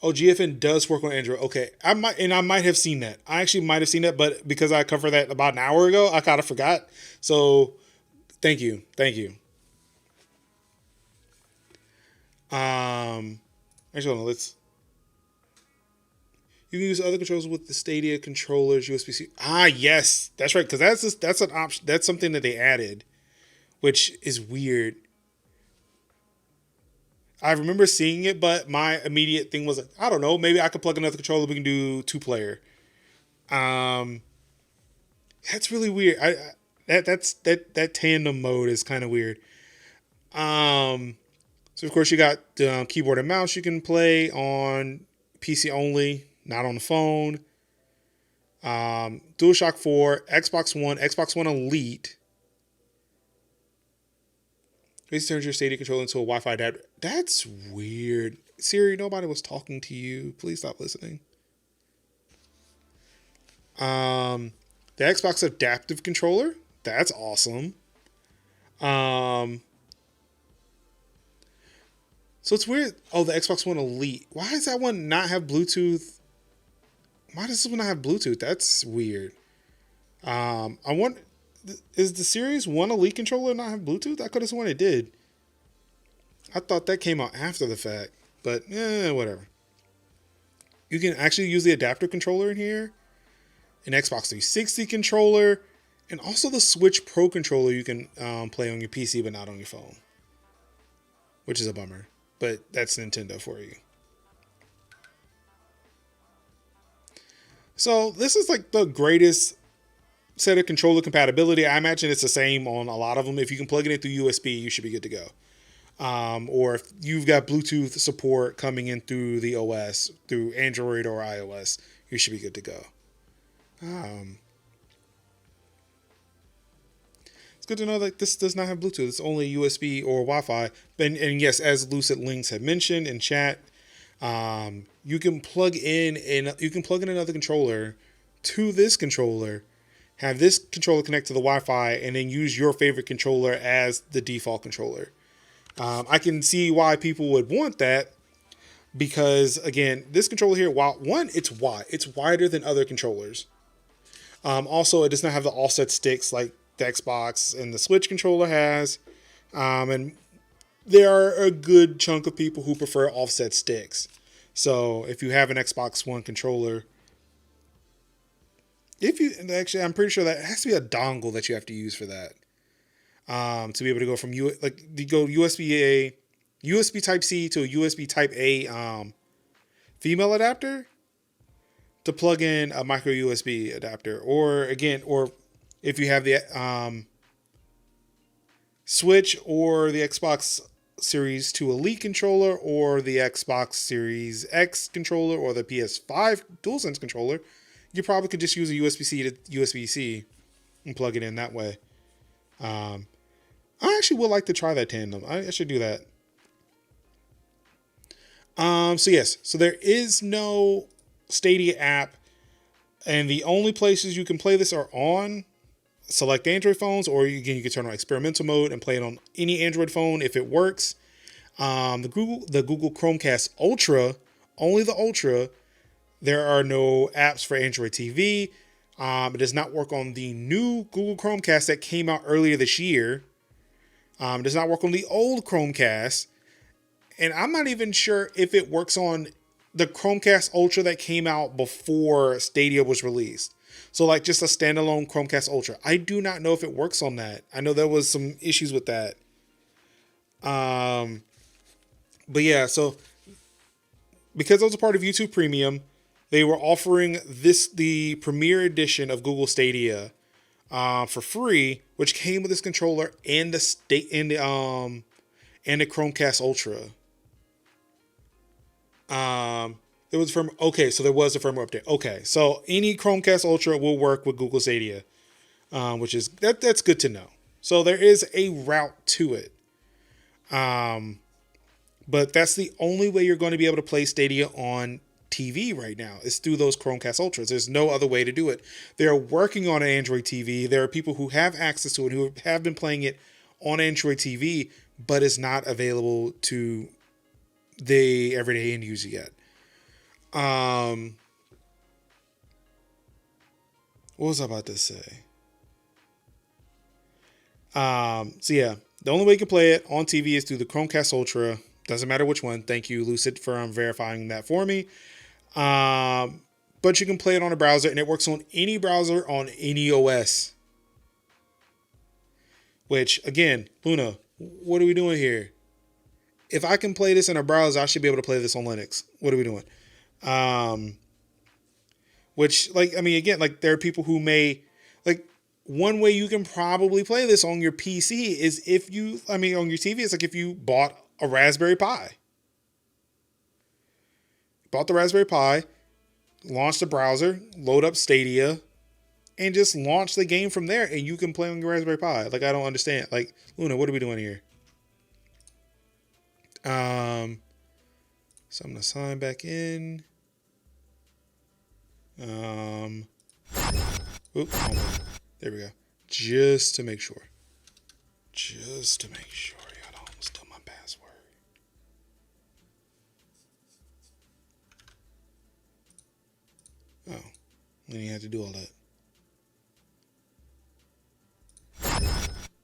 GFN does work on Android. Okay, I might have seen that. I actually might have seen that, but because I covered that about an hour ago, I kind of forgot. So, thank you. Actually, let's. You can use other controllers with the Stadia controllers, USB-C. Yes, that's right. Because that's an option. That's something that they added, which is weird. I remember seeing it, but my immediate thing was like, I don't know, maybe I could plug another controller. We can do 2-player. That's really weird. That tandem mode is kind of weird. So of course you got the keyboard and mouse you can play on PC only, not on the phone. DualShock 4, Xbox One Elite. This turns your Stadia controller into a Wi-Fi adapter. That's weird. Siri, nobody was talking to you. Please stop listening. The Xbox adaptive controller. That's awesome. So it's weird. Oh, the Xbox One Elite. Why does that one not have Bluetooth? Why does this one not have Bluetooth? That's weird. I want. Is the Series 1 Elite controller not have Bluetooth? I could have sworn it did. I thought that came out after the fact, but whatever. You can actually use the adapter controller in here, an Xbox 360 controller, and also the Switch Pro controller you can play on your PC but not on your phone, which is a bummer. but that's Nintendo for you. So this is like the greatest set of controller compatibility. I imagine it's the same on a lot of them. If you can plug it in through USB, you should be good to go. Or if you've got Bluetooth support coming in through the OS, through Android or iOS, you should be good to go. It's good to know that this does not have Bluetooth. It's only USB or Wi-Fi. And yes, as Lucid Links had mentioned in chat, you can plug in another controller to this controller, have this controller connect to the Wi-Fi, and then use your favorite controller as the default controller. I can see why people would want that, because again, this controller here, while it's wide, it's wider than other controllers. Also, it does not have the offset sticks like the Xbox and the Switch controller has. And there are a good chunk of people who prefer offset sticks. So if you have an Xbox One controller, I'm pretty sure that it has to be a dongle that you have to use for that. To be able to go from USB Type C to a USB Type A female adapter to plug in a micro USB adapter, or if you have the Switch or the Xbox Series 2 Elite controller, or the Xbox Series X controller, or the PS5 DualSense controller, you probably could just use a USB-C to USB-C and plug it in that way. I actually would like to try that tandem. I should do that. So there is no Stadia app, and the only places you can play this are on select Android phones, or you can turn on experimental mode and play it on any Android phone if it works. The Google Chromecast Ultra, only the Ultra. There are no apps for Android TV. It does not work on the new Google Chromecast that came out earlier this year. It does not work on the old Chromecast. And I'm not even sure if it works on the Chromecast Ultra that came out before Stadia was released. So like just a standalone Chromecast Ultra. I do not know if it works on that. I know there was some issues with that. But yeah, so because it was a part of YouTube Premium, they were offering the Premier Edition of Google Stadia for free, which came with this controller and the Chromecast Ultra. There was so there was a firmware update. Okay, so any Chromecast Ultra will work with Google Stadia, which is that's good to know. So there is a route to it. But that's the only way you're going to be able to play Stadia on TV right now is through those Chromecast Ultras. There's no other way to do it. They're working on an Android TV. There are people who have access to it, who have been playing it on Android TV, but it's not available to the everyday end user yet. What was I about to say? So yeah, the only way you can play it on TV is through the Chromecast Ultra. Doesn't matter which one. Thank you, Lucid, for verifying that for me. But you can play it on a browser, and it works on any browser on any OS. Which, again, Luna, what are we doing here? If I can play this in a browser, I should be able to play this on Linux. What are we doing? Which, like, I mean, again, like, there are people who may, like, one way you can probably play this on your PC is on your TV, it's like if you bought a Raspberry Pi. Bought the Raspberry Pi, launched the browser, load up Stadia, and just launch the game from there, and you can play on your Raspberry Pi. Like, I don't understand. Like, Luna, what are we doing here? So I'm gonna sign back in. Oops, there we go. Just to make sure. I don't steal my password. Oh, then you have to do all that.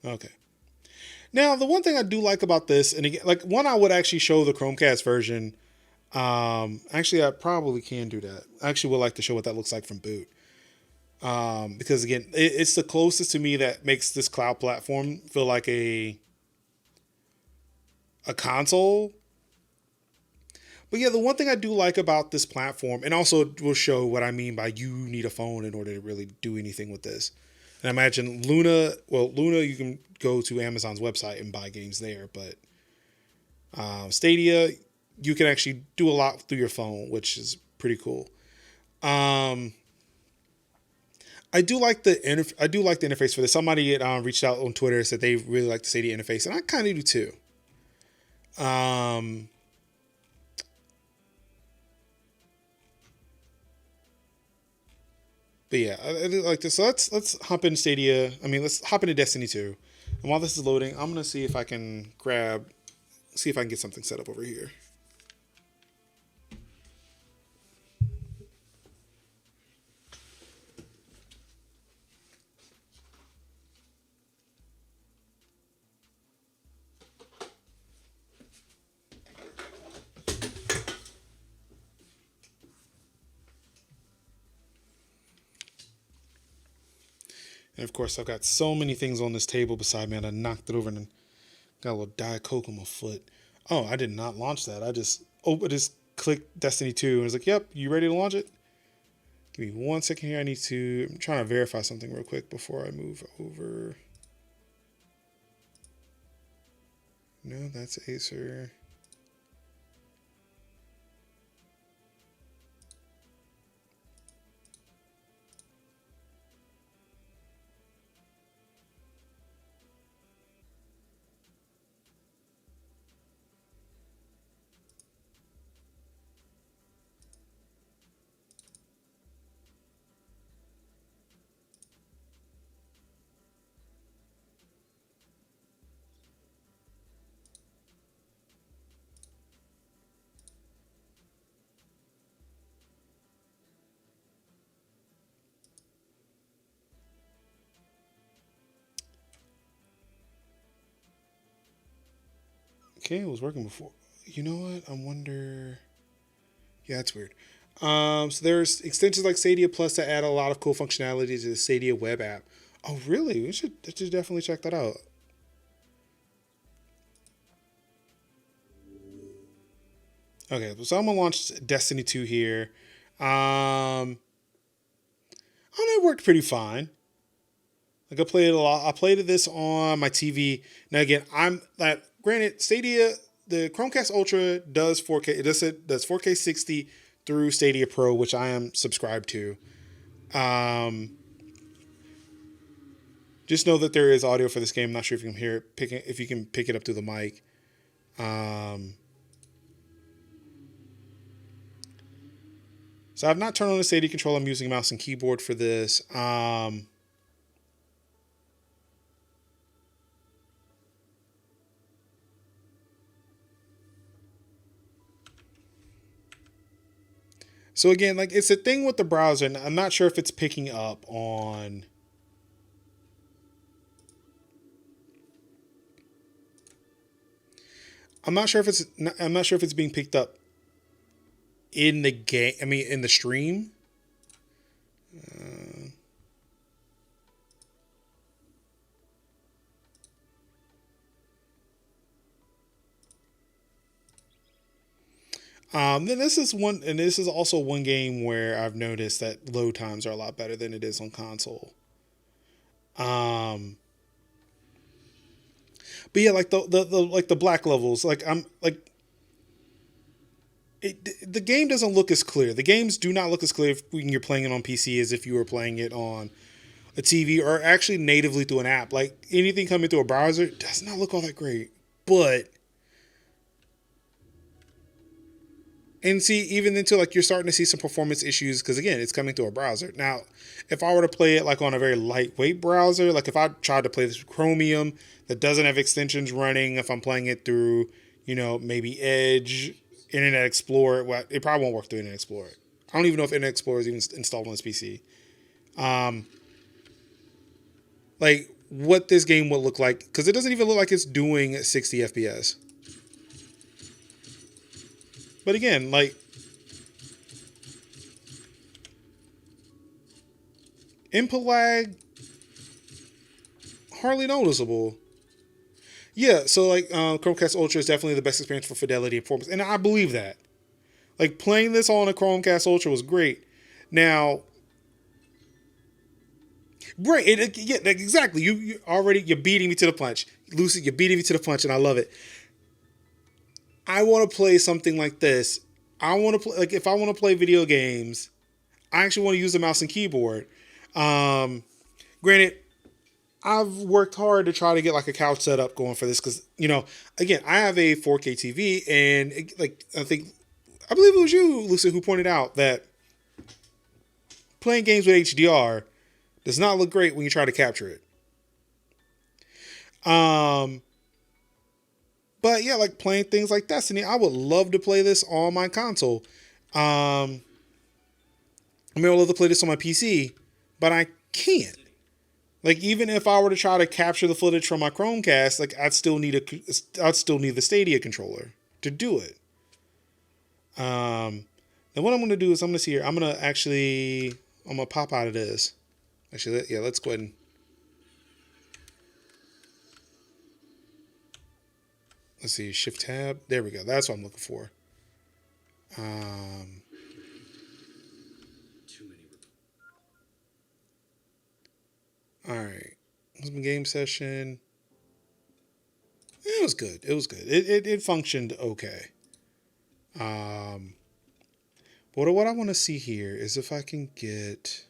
Okay. Now, the one thing I do like about this, and again, like I would actually show the Chromecast version. Actually, I probably can do that. I actually would like to show what that looks like from boot. Because again, it's the closest to me that makes this cloud platform feel like a console. But yeah, the one thing I do like about this platform, and also will show what I mean by you need a phone in order to really do anything with this. And I imagine Luna, well, Luna, you can go to Amazon's website and buy games there, but Stadia, you can actually do a lot through your phone, which is pretty cool. Um, I do like I do like the interface for this. Somebody reached out on Twitter, said they really like the Stadia interface, and I kind of do too. Um, but yeah, I do like this. So let's hop into Stadia. I mean, let's hop into Destiny 2. And while this is loading, I'm gonna see if I can see if I can get something set up over here. And of course, I've got so many things on this table beside me, and I knocked it over and got a little Diet Coke on my foot. Oh, I did not launch that. I just clicked Destiny 2 and was like, yep, you ready to launch it? Give me 1 second here. I'm trying to verify something real quick before I move over. No, that's Acer. Okay, it was working before. You know what? I wonder. Yeah, that's weird. So there's extensions like Stadia Plus that add a lot of cool functionality to the Stadia web app. Oh, really? We should definitely check that out. Okay, so I'm gonna launch Destiny 2 here. I don't know, it worked pretty fine. Like I played it a lot. I played this on my TV. Now again, I'm like, granted, Stadia, the Chromecast Ultra does 4K. It does 4K 60 through Stadia Pro, which I am subscribed to. Um, just know that there is audio for this game. I'm not sure if you can hear it, if you can pick it up through the mic. Um, so I've not turned on the Stadia controller. I'm using mouse and keyboard for this. So again, like it's a thing with the browser, and I'm not sure if it's picking up on. I'm not sure if it's. I'm not sure if it's being picked up in the game. I mean, in the stream. Then this is one, and this is also one game where I've noticed that load times are a lot better than it is on console. Um, but yeah, like the like the black levels, like I'm like the game doesn't look as clear. The games do not look as clear when you're playing it on PC as if you were playing it on a TV or actually natively through an app. Like anything coming through a browser does not look all that great. But and see, even until like you're starting to see some performance issues because again, it's coming through a browser. Now, if I were to play it like on a very lightweight browser, like if I tried to play this with Chromium that doesn't have extensions running, if I'm playing it through, maybe Edge, Internet Explorer, well, it probably won't work through Internet Explorer. I don't even know if Internet Explorer is even installed on this PC. Like what this game will look like because it doesn't even look like it's doing 60 FPS. But again, like input lag hardly noticeable. Yeah, so like Chromecast Ultra is definitely the best experience for fidelity and performance, and I believe that. Like playing this on a Chromecast Ultra was great. Now, right? Yeah, exactly. You're beating me to the punch, Lucy. You're beating me to the punch, and I love it. I want to play something like this. I want to play, like, if I want to play video games, I actually want to use a mouse and keyboard. Granted, I've worked hard to try to get like a couch setup going for this because, again, I have a 4K TV, and I believe it was you, Lucy, who pointed out that playing games with HDR does not look great when you try to capture it. But yeah, like playing things like Destiny, I would love to play this on my console. I would love to play this on my PC, but I can't. Like, even if I were to try to capture the footage from my Chromecast, like I'd still need the Stadia controller to do it. Then what I'm going to do is I'm going to see here. I'm going to pop out of this. Actually, yeah, let's go ahead and. Let's see, Shift Tab. There we go. That's what I'm looking for. All right. Husband game session. It was good. It functioned okay. But what I want to see here is if I can get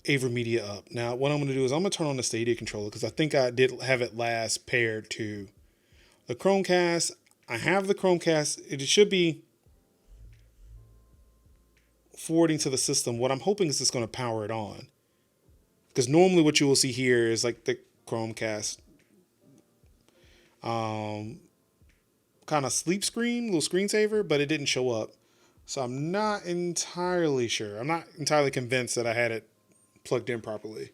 AverMedia up. Now, what I'm going to do is I'm going to turn on the Stadia controller because I think I did have it last paired to the Chromecast. I have the Chromecast. It should be forwarding to the system. What I'm hoping is it's going to power it on. Because normally what you will see here is like the Chromecast kind of sleep screen, little screensaver, but it didn't show up. So I'm not entirely sure. I'm not entirely convinced that I had it plugged in properly.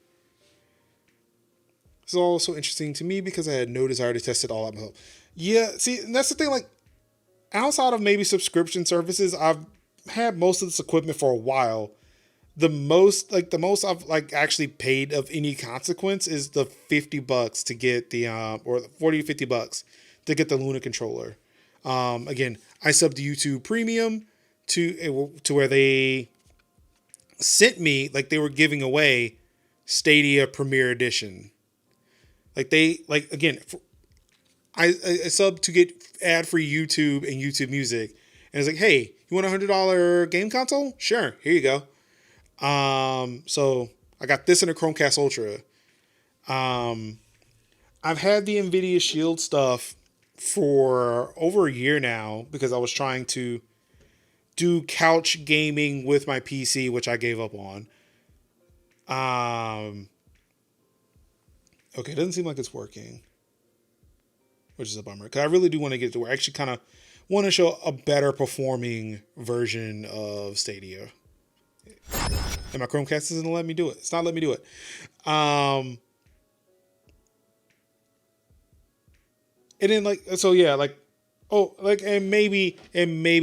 This is also interesting to me because I had no desire to test it all out myself. Yeah, see, and that's the thing, like, outside of maybe subscription services, I've had most of this equipment for a while. The most I've like actually paid of any consequence is the $50 to get the or $40 to $50 to get the Luna controller. Again, I subbed to YouTube Premium to where they sent me, like, they were giving away Stadia Premier Edition. Like, I subbed to get ad-free YouTube and YouTube Music. And it's like, hey, you want a $100 game console? Sure, here you go. So I got this in a Chromecast Ultra. I've had the NVIDIA Shield stuff for over a year now because I was trying to do couch gaming with my PC, which I gave up on. Okay, it doesn't seem like it's working, which is a bummer because I really do want to get it to where I actually kind of want to show a better performing version of Stadia. And my Chromecast isn't letting me do it. It's not letting me do it. And then and maybe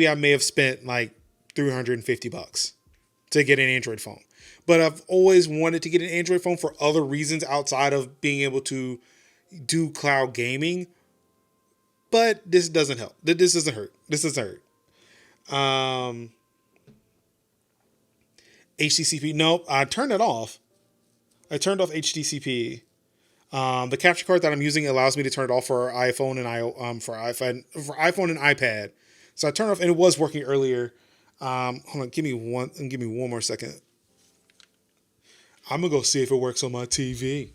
I may have spent like $350 to get an Android phone. But I've always wanted to get an Android phone for other reasons outside of being able to do cloud gaming. But this doesn't help. This doesn't hurt. HDCP. Nope. I turned it off. I turned off HDCP. The capture card that I'm using allows me to turn it off for iPhone and for iPhone and iPad. So I turned it off, and it was working earlier. Hold on, give me one more second. I'm gonna go see if it works on my TV.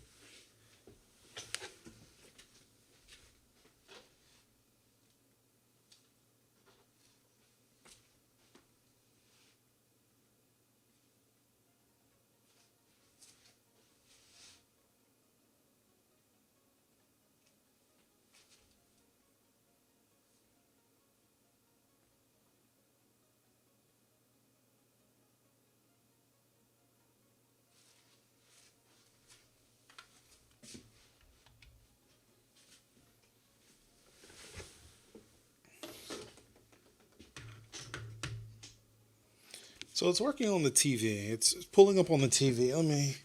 So it's working on the TV. It's pulling up on the TV. Let me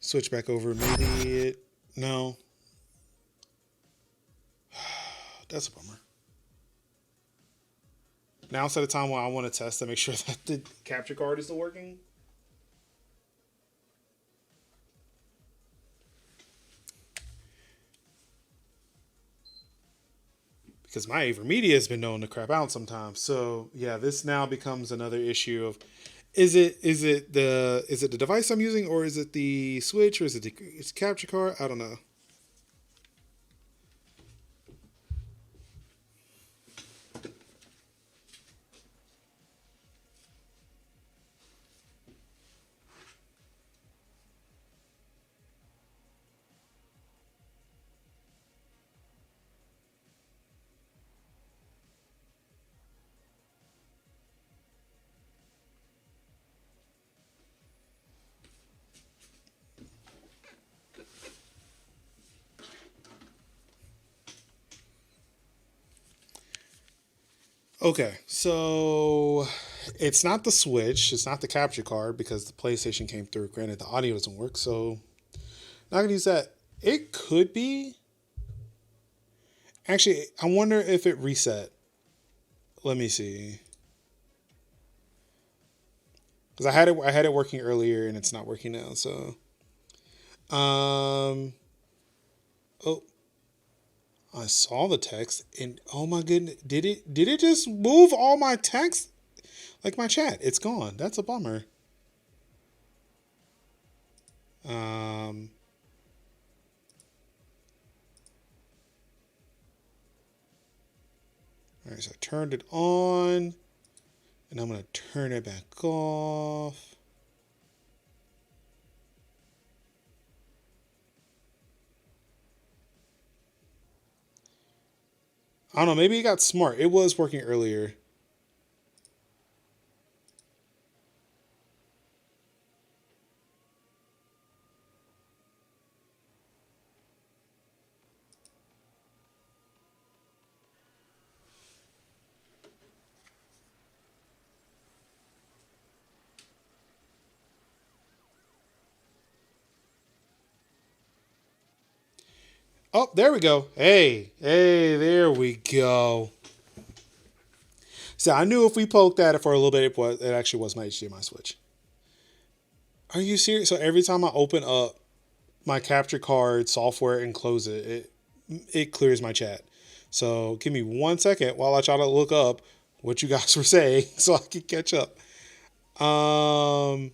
switch back over. No. That's a bummer. Now's the time when I want to test to make sure that the capture card is still working. Because my AverMedia has been known to crap out sometimes. So yeah, this now becomes another issue of is it the device I'm using, or is it the switch, or is it the capture card? I don't know. Okay, so it's not the Switch, it's not the capture card because the PlayStation came through. Granted, the audio doesn't work, so not gonna use that. It could be. Actually, I wonder if it reset. Let me see. Because I had it working earlier and it's not working now. So, um, oh, I saw the text and oh my goodness, did it just move all my text? Like my chat, it's gone. That's a bummer. Um, all right, so I turned it on, and I'm gonna turn it back off. I don't know. Maybe it got smart. It was working earlier. Oh, there we go. Hey, there we go. So I knew if we poked at it for a little bit, it actually was my HDMI switch. Are you serious? So every time I open up my capture card software and close it clears my chat. So give me 1 second while I try to look up what you guys were saying so I can catch up. Um,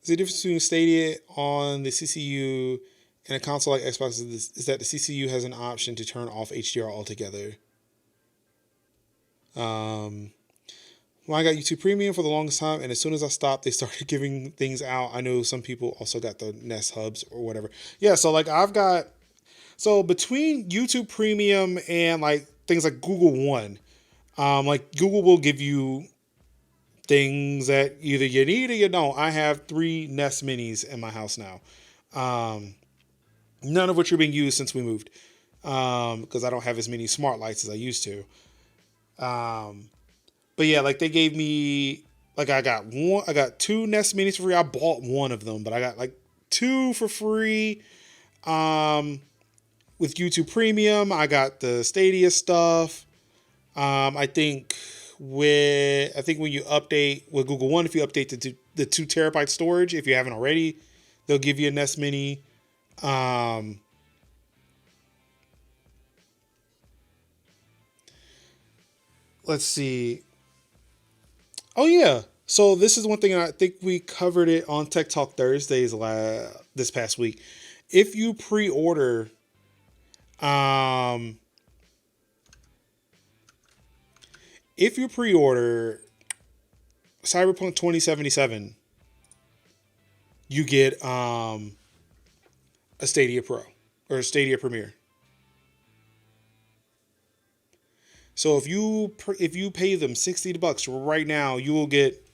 the difference between Stadia on the CCU and a console like Xbox is that the CCU has an option to turn off HDR altogether. Um, Well, I got YouTube Premium for the longest time, and as soon as I stopped, they started giving things out. I know some people also got the Nest hubs or whatever. Yeah, so like I've got so between YouTube Premium and like things like Google One, like Google will give you things that either you need or you don't. I have 3 Nest Minis in my house now, um, none of which are being used since we moved, because I don't have as many smart lights as I used to. Um, But yeah, like they gave me like I got 2 Nest Minis for free. I bought one of them, but I got like 2 for free. Um, with YouTube Premium, I got the Stadia stuff. I think when you update with Google One, if you update the 2 terabyte storage, if you haven't already, they'll give you a Nest Mini. Um, let's see. Oh yeah. So this is one thing, and I think we covered it on Tech Talk Thursdays this past week. If you pre-order, um, if you pre-order Cyberpunk 2077, you get a Stadia Pro or a Stadia Premier. So if you pay them $60 right now, you will get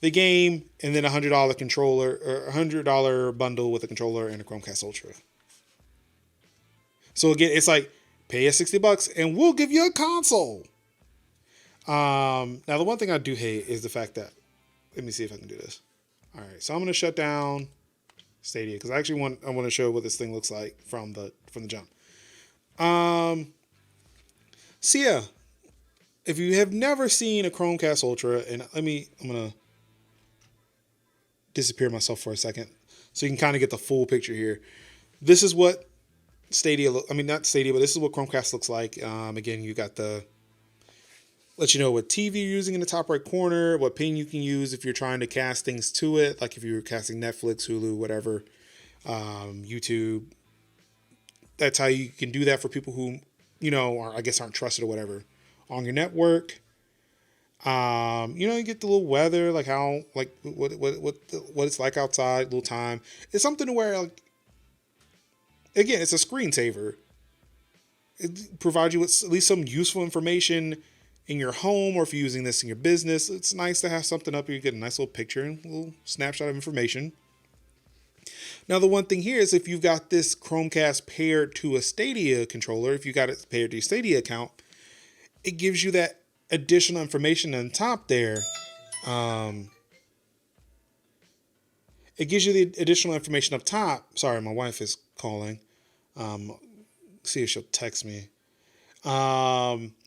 the game and then $100 controller or $100 bundle with a controller and a Chromecast Ultra. So again, it's like pay us $60 and we'll give you a console. Now the one thing I do hate is the fact that let me see if I can do this. All right, so I'm gonna shut down Stadia because I want to show what this thing looks like from the jump. Um, So yeah, if you have never seen a Chromecast Ultra, and I'm gonna disappear myself for a second so you can kind of get the full picture here. This is what Stadia, not Stadia, but this is what Chromecast looks like. Again, you got the, let you know what TV you're using in the top right corner, what pin you can use if you're trying to cast things to it, like if you're casting Netflix, Hulu, whatever, YouTube. That's how you can do that for people who, are, I guess, aren't trusted or whatever on your network. You get the little weather, like how, like what it's like outside, little time. It's something to where, like, again, it's a screensaver. It provides you with at least some useful information in your home, or if you're using this in your business. It's nice to have something up here. You get a nice little picture and a little snapshot of information. Now, the one thing here is if you've got this Chromecast paired to a Stadia controller, if you got it paired to your Stadia account, it gives you that additional information on top there. It gives you the additional information up top. Sorry, my wife is calling. See if she'll text me.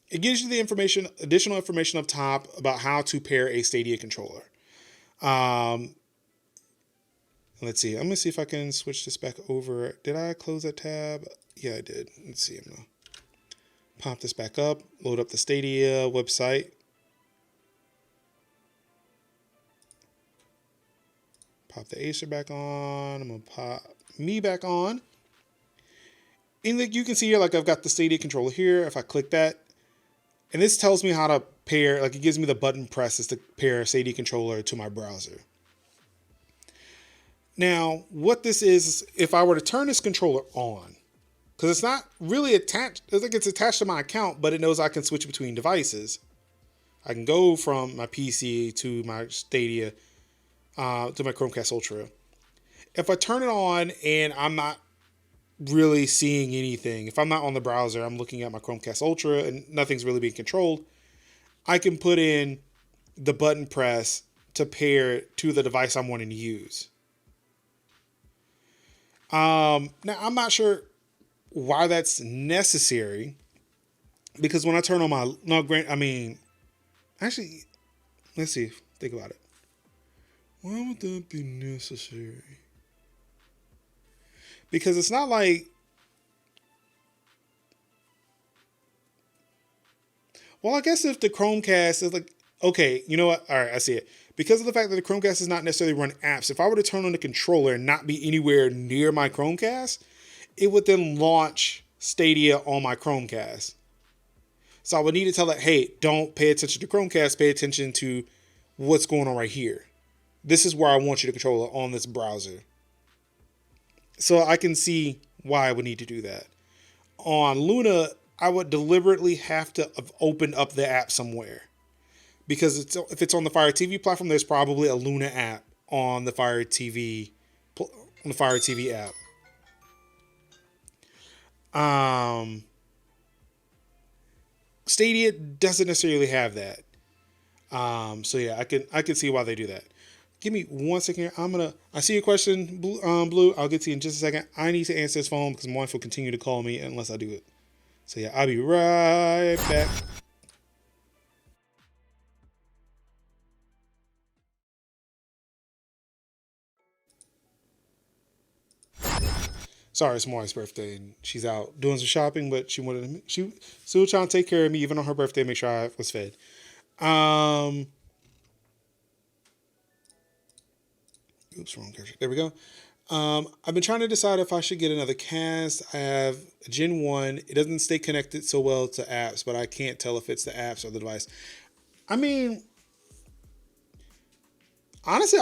It gives you the additional information up top about how to pair a Stadia controller. Let's see. I'm going to see if I can switch this back over. Did I close that tab? Yeah, I did. Let's see. I'm going to pop this back up, load up the Stadia website. Pop the Acer back on. I'm going to pop me back on. And like you can see here, like I've got the Stadia controller here. If I click that, and this tells me how to pair, like it gives me the button presses to pair a Stadia controller to my browser. Now, what this is, if I were to turn this controller on, because it's not really attached, I think it's attached to my account, but it knows I can switch between devices. I can go from my PC to my Stadia, to my Chromecast Ultra. If I turn it on and I'm not really seeing anything, if I'm not on the browser, I'm looking at my Chromecast Ultra and nothing's really being controlled, I can put in the button press to pair it to the device I'm wanting to use. Now, I'm not sure why that's necessary, because when I turn on actually, let's see, think about it. Why would that be necessary? Because it's not like, well, I guess if the Chromecast is like, okay, you know what? All right, I see it. Because of the fact that the Chromecast does not necessarily run apps, if I were to turn on the controller and not be anywhere near my Chromecast, it would then launch Stadia on my Chromecast. So I would need to tell it, hey, don't pay attention to Chromecast, pay attention to what's going on right here. This is where I want you to control it on this browser. So I can see why I would need to do that. On Luna, I would deliberately have to have opened up the app somewhere. Because if it's on the Fire TV platform, there's probably a Luna app on the Fire TV app. Stadia doesn't necessarily have that. So yeah, I can see why they do that. Give me 1 second here. I see your question, Blue. I'll get to you in just a second. I need to answer this phone because my wife will continue to call me unless I do it. So yeah, I'll be right back. Sorry, it's my wife's birthday and she's out doing some shopping, but she still trying to take care of me even on her birthday, make sure I was fed. Oops, wrong character. There we go. I've been trying to decide if I should get another cast. I have a Gen 1. It doesn't stay connected so well to apps, but I can't tell if it's the apps or the device. I mean, honestly,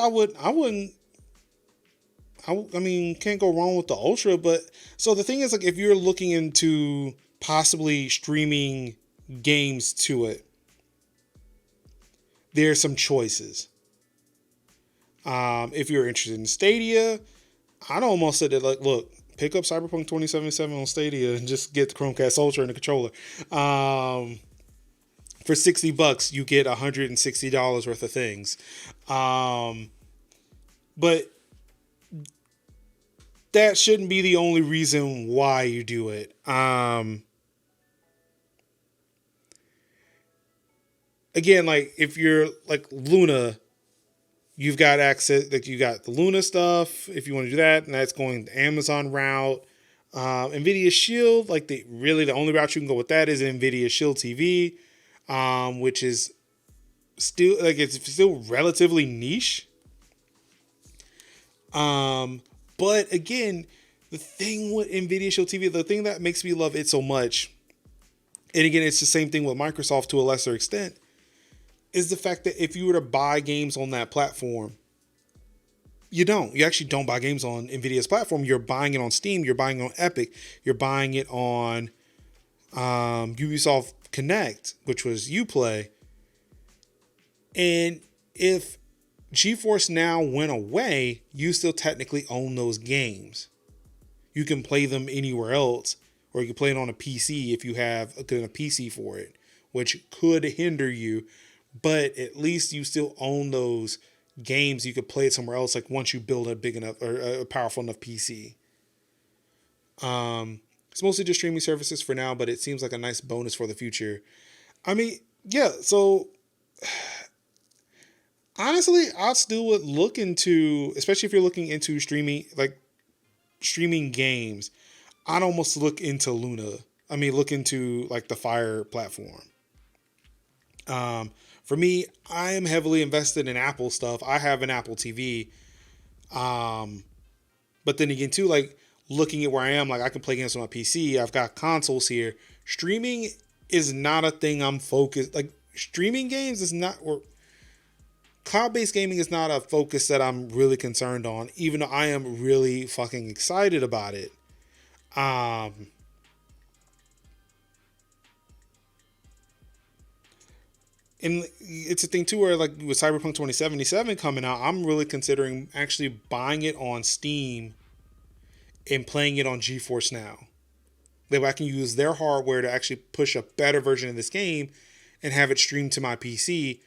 can't go wrong with the Ultra, but so the thing is, like, if you're looking into possibly streaming games to it, there's some choices. If you're interested in Stadia, I'd almost say that, like, look, pick up Cyberpunk 2077 on Stadia and just get the Chromecast Ultra and the controller. For $60, you get $160 worth of things. But that shouldn't be the only reason why you do it. again, like if you're like Luna, you've got access, like you got the Luna stuff if you want to do that, and that's going the Amazon route. Nvidia Shield, like the only route you can go with that is Nvidia Shield TV, which is still like it's still relatively niche. But again, the thing with Nvidia Shield TV, the thing that makes me love it so much, and again, it's the same thing with Microsoft to a lesser extent, is the fact that if you were to buy games on that platform, you don't. You actually don't buy games on Nvidia's platform. You're buying it on Steam. You're buying it on Epic. You're buying it on Ubisoft Connect, which was Uplay. And if GeForce Now went away, you still technically own those games. You can play them anywhere else, or you can play it on a PC if you have a PC for it, which could hinder you, but at least you still own those games. You could play it somewhere else, like once you build a big enough or a powerful enough PC. It's mostly just streaming services for now, but it seems like a nice bonus for the future. I mean, yeah, so honestly, I still would look into, especially if you're looking into streaming, like streaming games, I'd almost look into Luna. I mean, look into like the Fire platform. For me, I am heavily invested in Apple stuff. I have an Apple TV. But then again, too, like looking at where I am, like I can play games on my PC. I've got consoles here. Streaming is not a thing I'm focused. Like streaming games is not, or cloud-based gaming is not a focus that I'm really concerned on, even though I am really fucking excited about it. And it's a thing too where like with Cyberpunk 2077 coming out, I'm really considering actually buying it on Steam and playing it on GeForce Now. That way I can use their hardware to actually push a better version of this game and have it streamed to my PC.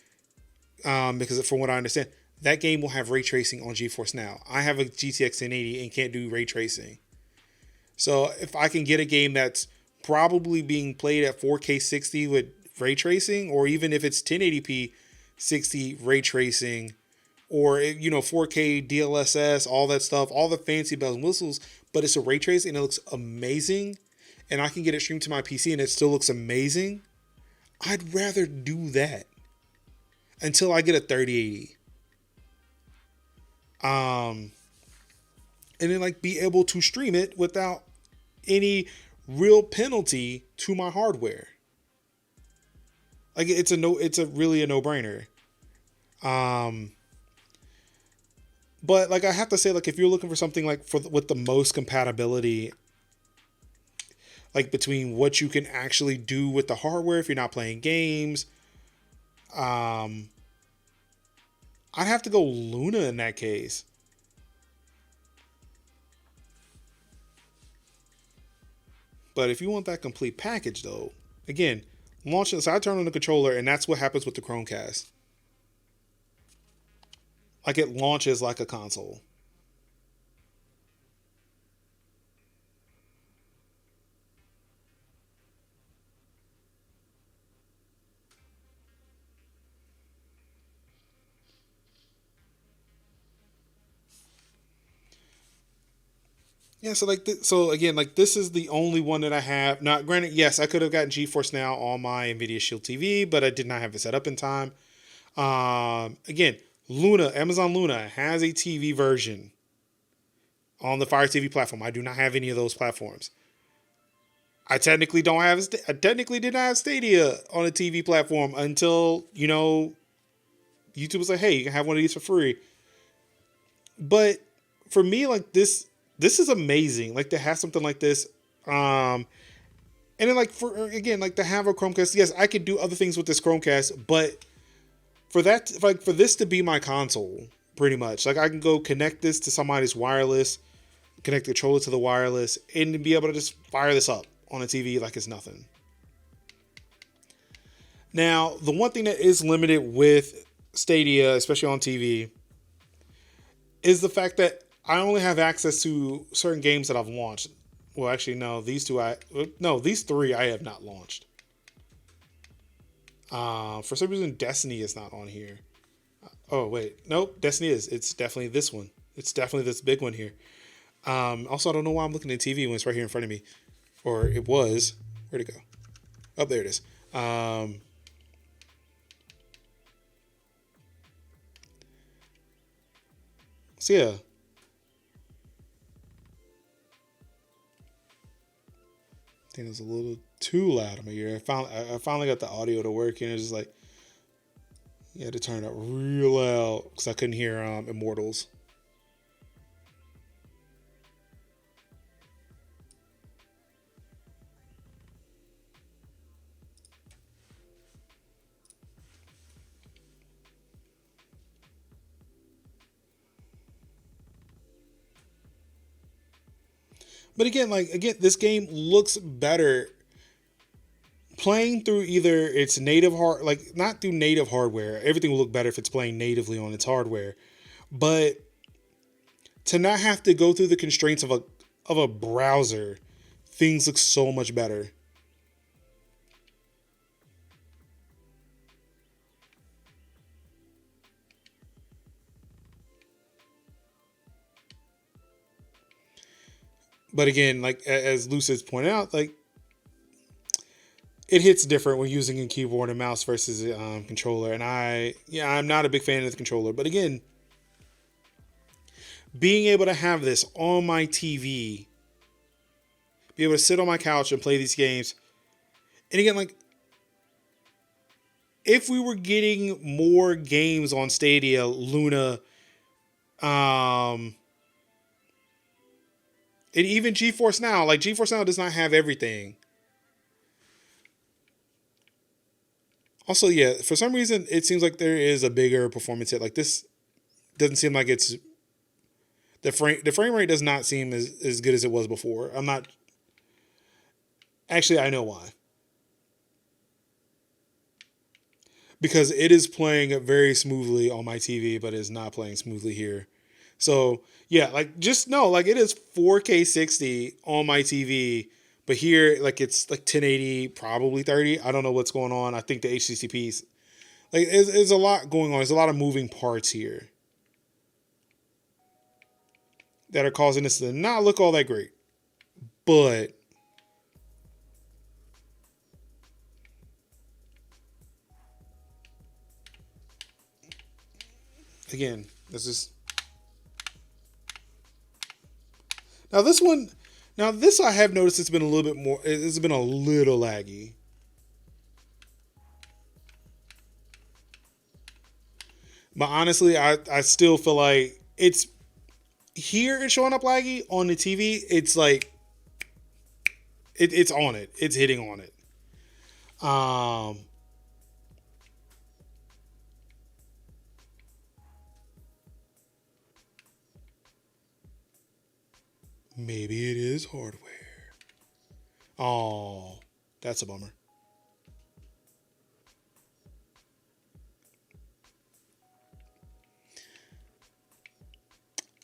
Because from what I understand, that game will have ray tracing on GeForce Now. I have a GTX 1080 and can't do ray tracing. So if I can get a game that's probably being played at 4K 60 with ray tracing, or even if it's 1080p 60 ray tracing, or 4K DLSS, all that stuff, all the fancy bells and whistles, but it's a ray trace and it looks amazing, and I can get it streamed to my PC and it still looks amazing, I'd rather do that until I get a 3080. And then like be able to stream it without any real penalty to my hardware. Like it's really a no-brainer. But like I have to say, like if you're looking for something like with the most compatibility, like between what you can actually do with the hardware if you're not playing games, I'd have to go Luna in that case. But if you want that complete package though, again, launch it. So I turn on the controller and that's what happens with the Chromecast. Like it launches like a console. Yeah, so like so again, like this is the only one that I have. Now, granted, yes, I could have gotten GeForce Now on my Nvidia Shield TV, but I did not have it set up in time. Again, Luna, Amazon Luna has a TV version on the Fire TV platform. I do not have any of those platforms. I technically don't have. I technically did not have Stadia on a TV platform until YouTube was like, "Hey, you can have one of these for free." But for me, like this is amazing. Like to have something like this, and then like for again, like to have a Chromecast. Yes, I could do other things with this Chromecast, but for that, like for this to be my console, pretty much, like I can go connect this to somebody's wireless, connect the controller to the wireless, and be able to just fire this up on a TV like it's nothing. Now, the one thing that is limited with Stadia, especially on TV, is the fact that I only have access to certain games that I've launched. Well, actually, no, these three I have not launched. For some reason, Destiny is not on here. Oh wait, nope, Destiny is. It's definitely this one. It's definitely this big one here. Also, I don't know why I'm looking at TV when it's right here in front of me, or it was. Where'd it go? Oh, there it is. So yeah, I think it's a little too loud in my ear. I finally got the audio to work, and it's just like you had to turn it up real loud because I couldn't hear Immortals. But again, this game looks better playing through either its native not through native hardware. Everything will look better if it's playing natively on its hardware, but to not have to go through the constraints of a browser, things look so much better. But again, like as Lucid's pointed out, like it hits different when using a keyboard and mouse versus a controller. And I'm not a big fan of the controller. But again, being able to have this on my TV, be able to sit on my couch and play these games. And again, like if we were getting more games on Stadia, Luna, and even GeForce Now, like GeForce Now does not have everything. Also, yeah, for some reason, it seems like there is a bigger performance hit. Like this doesn't seem like it's the frame rate does not seem as good as it was before. I'm not actually I know why. Because it is playing very smoothly on my TV, but is not playing smoothly here. So yeah, like just know, like it is 4K 60 on my TV, but here like it's like 1080, probably 30. I don't know what's going on. I think the HTTPs like there's a lot going on. There's a lot of moving parts here that are causing this to not look all that great. But again, this is now this one. Now this I have noticed it's been a little bit more. It's been a little laggy. But honestly, I still feel like it's here. It's showing up laggy on the TV. It's like it's on it. It's hitting on it. Um, Maybe it is hardware. Oh, that's a bummer.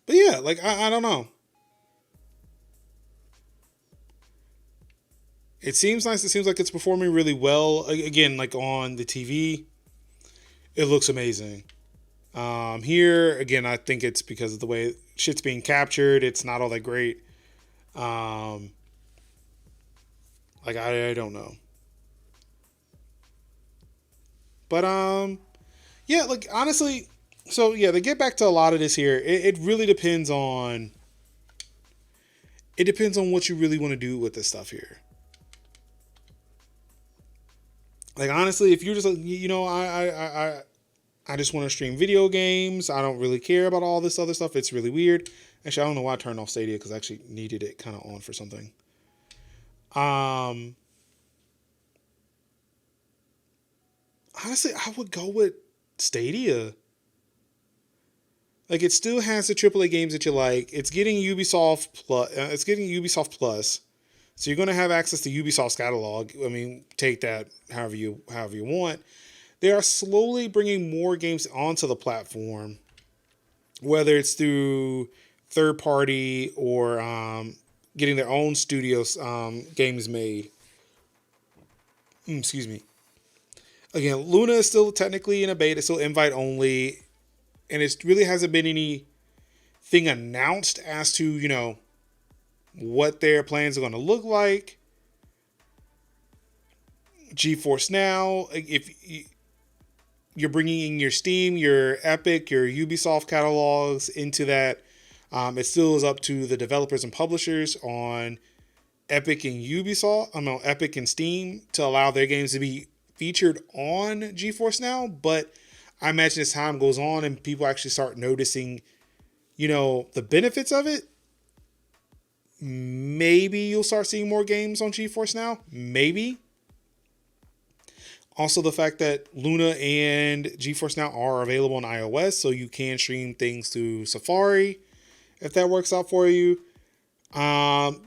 But yeah, like I don't know. It seems nice. It seems like it's performing really well. Again, like on the TV, it looks amazing. Here again, I think it's because of the way shit's being captured. It's not all that great. Um, like I don't know, but yeah, like honestly, so yeah, to get back to a lot of this here, it really depends on what you really want to do with this stuff here. Like honestly, if you're just like, I just want to stream video games. I don't really care about all this other stuff. It's really weird. Actually, I don't know why I turned off Stadia because I actually needed it kind of on for something. Um, Honestly, I would go with Stadia. Like it still has the AAA games that you like. It's getting Ubisoft Plus. It's getting Ubisoft Plus. So you're going to have access to Ubisoft's catalog. I mean, take that however you want. They are slowly bringing more games onto the platform, whether it's through third party or getting their own studios games made. Excuse me. Again, Luna is still technically in a beta, still invite only, and it really hasn't been anything announced as to, what their plans are going to look like. GeForce Now, if you're bringing in your Steam, your Epic, your Ubisoft catalogs into that, it still is up to the developers and publishers on Epic and Ubisoft, Epic and Steam to allow their games to be featured on GeForce Now. But I imagine as time goes on and people actually start noticing, the benefits of it, maybe you'll start seeing more games on GeForce Now. Maybe. Also, the fact that Luna and GeForce Now are available on iOS, so you can stream things through Safari if that works out for you. But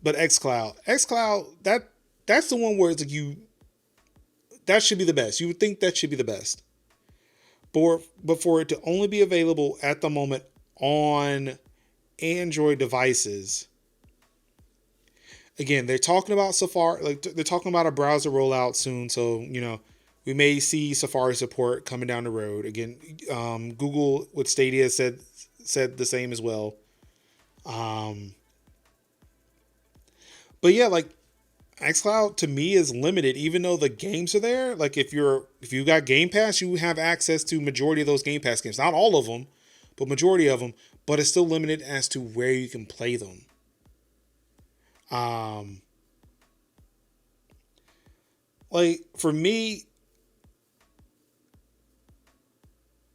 xCloud, that's the one where it's like that should be the best. You would think that should be the best. But for it to only be available at the moment on Android devices, again, they're talking about Safari, like they're talking about a browser rollout soon. So, we may see Safari support coming down the road. Again, Google with Stadia said the same as well. But yeah, like xCloud to me is limited, even though the games are there. Like if you got Game Pass, you have access to majority of those Game Pass games. Not all of them, but majority of them. But it's still limited as to where you can play them. Like for me,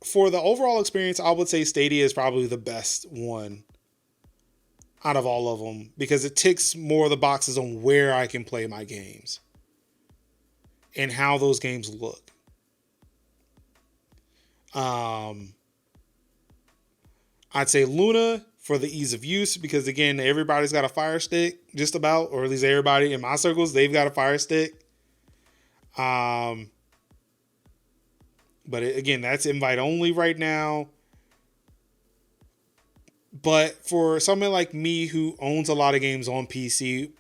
for the overall experience, I would say Stadia is probably the best one out of all of them because it ticks more of the boxes on where I can play my games and how those games look. I'd say Luna for the ease of use because, again, everybody's got a Fire Stick, just about, or at least everybody in my circles, they've got a Fire Stick. But again, that's invite only right now. But for someone like me who owns a lot of games on PC,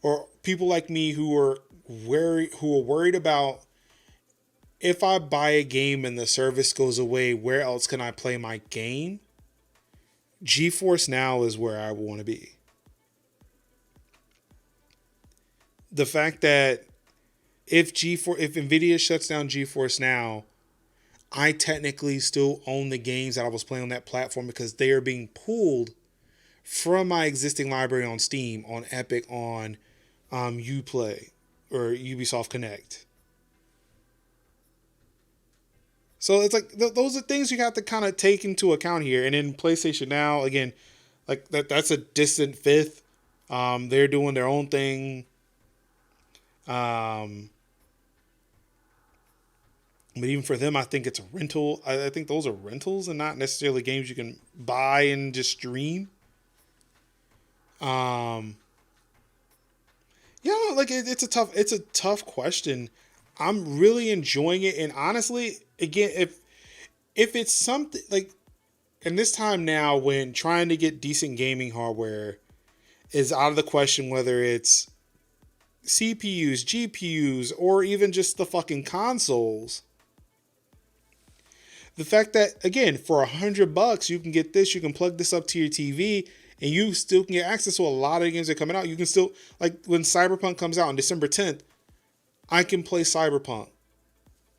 or people like me who are worried about if I buy a game and the service goes away, where else can I play my game? GeForce Now is where I want to be. The fact that if Nvidia shuts down GeForce Now, I technically still own the games that I was playing on that platform because they are being pulled from my existing library on Steam, on Epic, on Uplay or Ubisoft Connect. So it's like those are things you have to kind of take into account here. And then PlayStation Now, again, like that's a distant fifth. They're doing their own thing. But even for them, I think it's a rental. I think those are rentals and not necessarily games you can buy and just stream. Yeah, like it's a tough question. I'm really enjoying it, and honestly, again, if it's something like, and this time now when trying to get decent gaming hardware is out of the question, whether it's CPUs, GPUs, or even just the fucking consoles. The fact that, again, for $100, you can get this, you can plug this up to your TV, and you still can get access to a lot of the games that are coming out. You can still, like when Cyberpunk comes out on December 10th, I can play Cyberpunk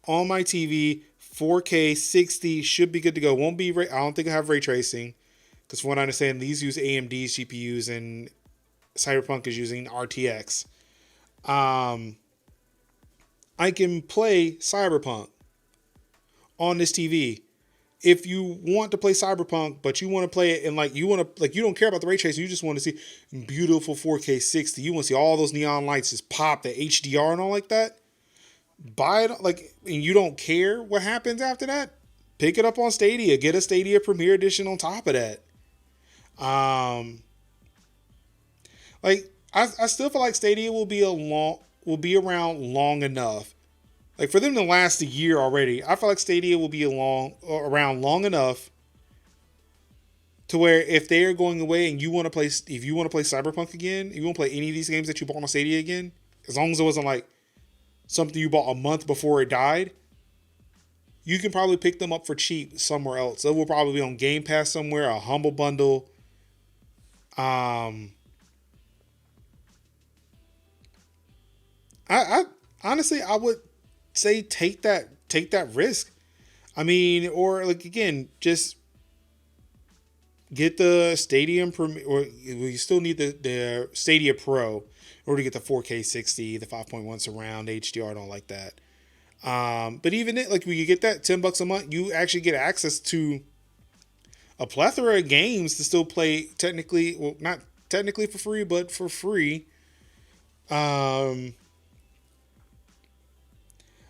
on my TV, 4K, 60, should be good to go. Won't be, I don't think I have ray tracing, because from what I understand, these use AMD's GPUs, and Cyberpunk is using RTX. I can play Cyberpunk on this TV. If you want to play Cyberpunk, but you want to play it and you don't care about the ray tracing, you just want to see beautiful 4K 60. You want to see all those neon lights just pop, the HDR and all like that. Buy it, and you don't care what happens after that. Pick it up on Stadia. Get a Stadia Premier Edition on top of that. I still feel like Stadia will be around long enough. Like for them to last a year already, I feel like Stadia will be around long enough to where if they are going away and if you want to play Cyberpunk again, you want to play any of these games that you bought on Stadia again, as long as it wasn't like something you bought a month before it died, you can probably pick them up for cheap somewhere else. It will probably be on Game Pass somewhere, a Humble Bundle. I honestly, I would say take that risk. I mean, or like again, just get the Stadium Premium, or you still need the Stadia Pro in order to get the 4K 60, the 5.1 surround HDR, don't like that. But even it, like when you get that $10 a month, you actually get access to a plethora of games to still play technically, well, not technically for free, but for free. Um,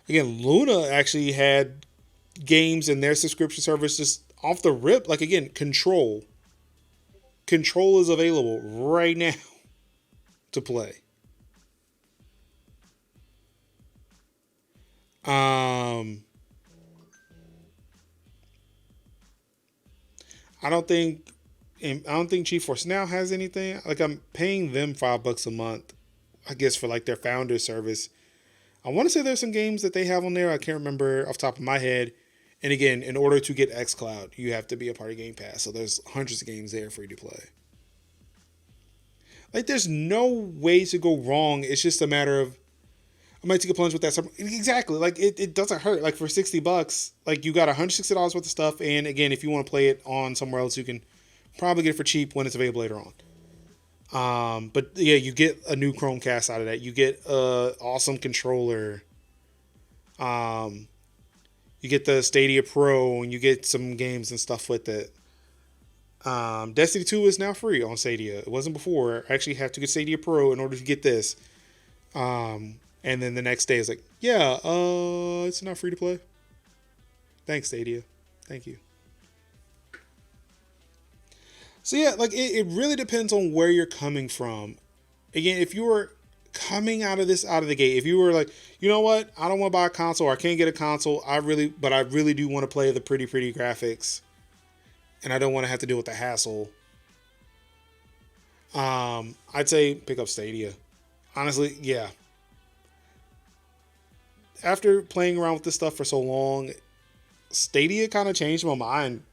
Again, Luna actually had games in their subscription service just off the rip. Like again, Control. Control is available right now to play. Um, I don't think GeForce Now has anything. Like I'm paying them $5 a month, I guess, for like their founder service. I want to say there's some games that they have on there. I can't remember off the top of my head. And again, in order to get xCloud, you have to be a part of Game Pass. So there's hundreds of games there for you to play. Like there's no way to go wrong. It's just a matter of I might take a plunge with that. Exactly. Like it doesn't hurt. Like for $60, like you got $160 worth of stuff. And again, if you want to play it on somewhere else, you can probably get it for cheap when it's available later on. But yeah, you get a new Chromecast out of that. You get a awesome controller. You get the Stadia Pro, and you get some games and stuff with it. Destiny 2 is now free on Stadia. It wasn't before. I actually have to get Stadia Pro in order to get this. And then the next day is like, yeah, it's not free to play. Thanks, Stadia. Thank you. So yeah, like it really depends on where you're coming from. Again, if you were coming out of the gate, if you were like, you know what, I don't want to buy a console, or I can't get a console, but I really do want to play the pretty graphics, and I don't want to have to deal with the hassle. I'd say pick up Stadia. Honestly, yeah. After playing around with this stuff for so long, Stadia kind of changed my mind.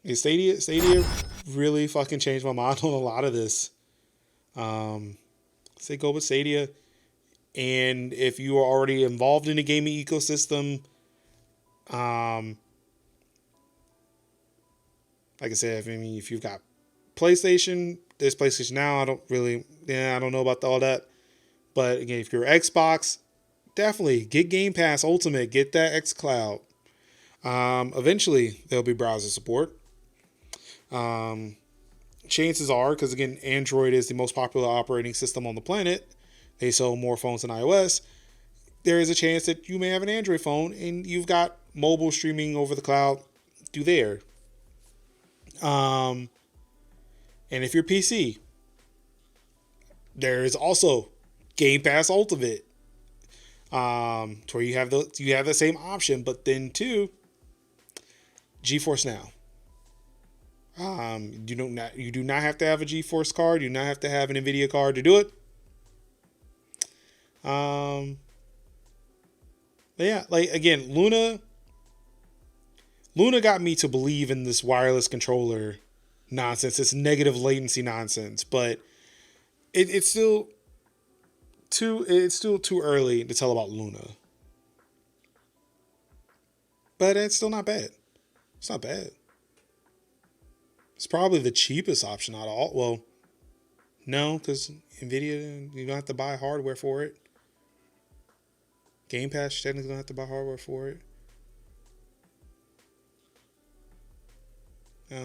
Yeah, Stadia really fucking changed my mind on a lot of this. Say go with Stadia. And if you are already involved in the gaming ecosystem, like I said, if you've got PlayStation, there's PlayStation Now. I don't know about all that. But again, if you're Xbox, definitely get Game Pass Ultimate, get that xCloud. Eventually, there'll be browser support. Chances are, because again, Android is the most popular operating system on the planet. They sell more phones than iOS. There is a chance that you may have an Android phone and you've got mobile streaming over the cloud through there. And if you're PC, there is also Game Pass Ultimate, to where you have the same option, but then too, GeForce Now. You do not have to have a GeForce card. You do not have to have an NVIDIA card to do it. But yeah, like again, Luna got me to believe in this wireless controller nonsense, this negative latency nonsense, but it's still too early to tell about Luna. But it's still not bad. It's not bad. It's probably the cheapest option out of all. Well, no, because NVIDIA, you don't have to buy hardware for it. Game Pass, you technically don't have to buy hardware for it. But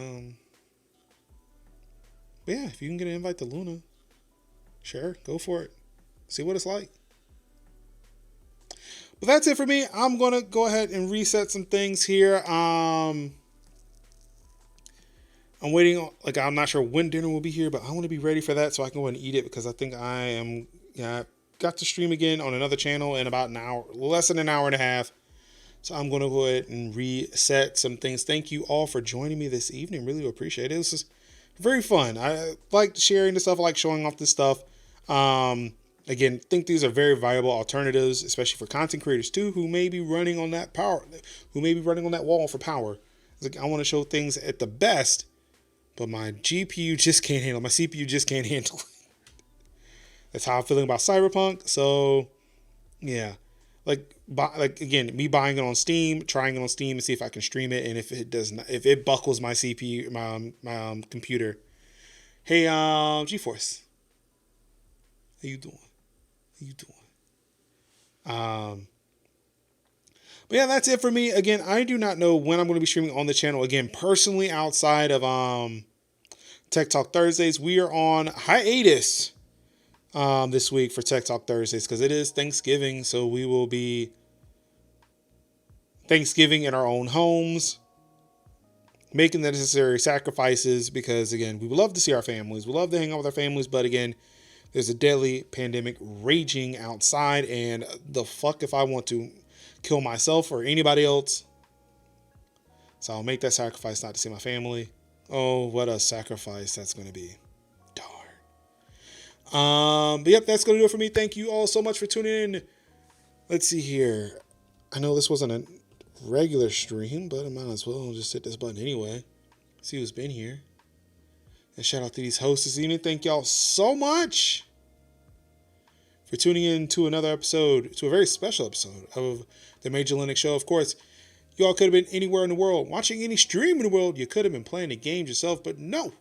yeah, if you can get an invite to Luna, sure, go for it. See what it's like. But that's it for me. I'm going to go ahead and reset some things here. I'm waiting. Like, I'm not sure when dinner will be here, but I want to be ready for that so I can go and eat it, because I think I am, got to stream again on another channel in about an hour, less than an hour and a half. So I'm going to go ahead and reset some things. Thank you all for joining me this evening. Really appreciate it. This is very fun. I like sharing this stuff. I like showing off this stuff. Again, think these are very viable alternatives, especially for content creators too, who may be running on that power, who may be running on that wall for power. It's like, I want to show things at the best, but my GPU just can't handle, my CPU just can't handle it. That's how I'm feeling about Cyberpunk. So, yeah, like again, me buying it on Steam, trying it on Steam, and see if I can stream it, and if it does not, if it buckles my CPU, my computer. Hey, GeForce, how you doing? How you doing? But yeah, that's it for me. Again, I do not know when I'm going to be streaming on the channel again. Personally, outside of Tech Talk Thursdays, we are on hiatus this week for Tech Talk Thursdays because it is Thanksgiving. So we will be Thanksgiving in our own homes, making the necessary sacrifices because, again, we would love to see our families. We love to hang out with our families. But again, there's a deadly pandemic raging outside. And the fuck if I want to kill myself or anybody else. So I'll make that sacrifice not to see my family. Oh, what a sacrifice that's going to be. But yep, that's going to do it for me. Thank you all so much for tuning in. Let's see here. I know this wasn't a regular stream, but I might as well just hit this button anyway. See who's been here. And shout out to these hosts this evening. Thank y'all so much for tuning in to another episode, to a very special episode of the MajorLinux Show. Of course, y'all could have been anywhere in the world, watching any stream in the world. You could have been playing the games yourself, but no.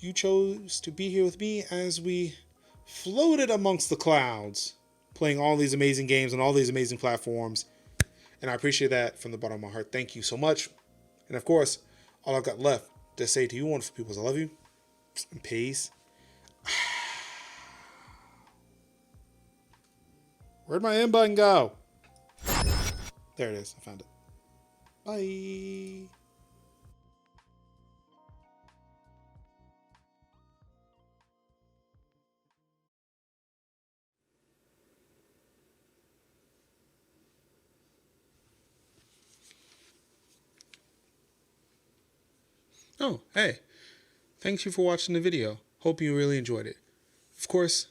You chose to be here with me as we floated amongst the clouds, playing all these amazing games on all these amazing platforms. And I appreciate that from the bottom of my heart. Thank you so much. And of course, all I've got left to say to you wonderful people is I love you and peace. Where'd my end button go? There it is. I found it. Bye. Oh, hey. Thank you for watching the video. Hope you really enjoyed it. Of course,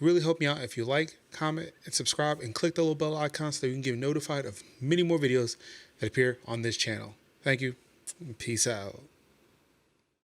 really help me out if you like, comment, and subscribe, and click the little bell icon so that you can get notified of many more videos that appear on this channel. Thank you. Peace out.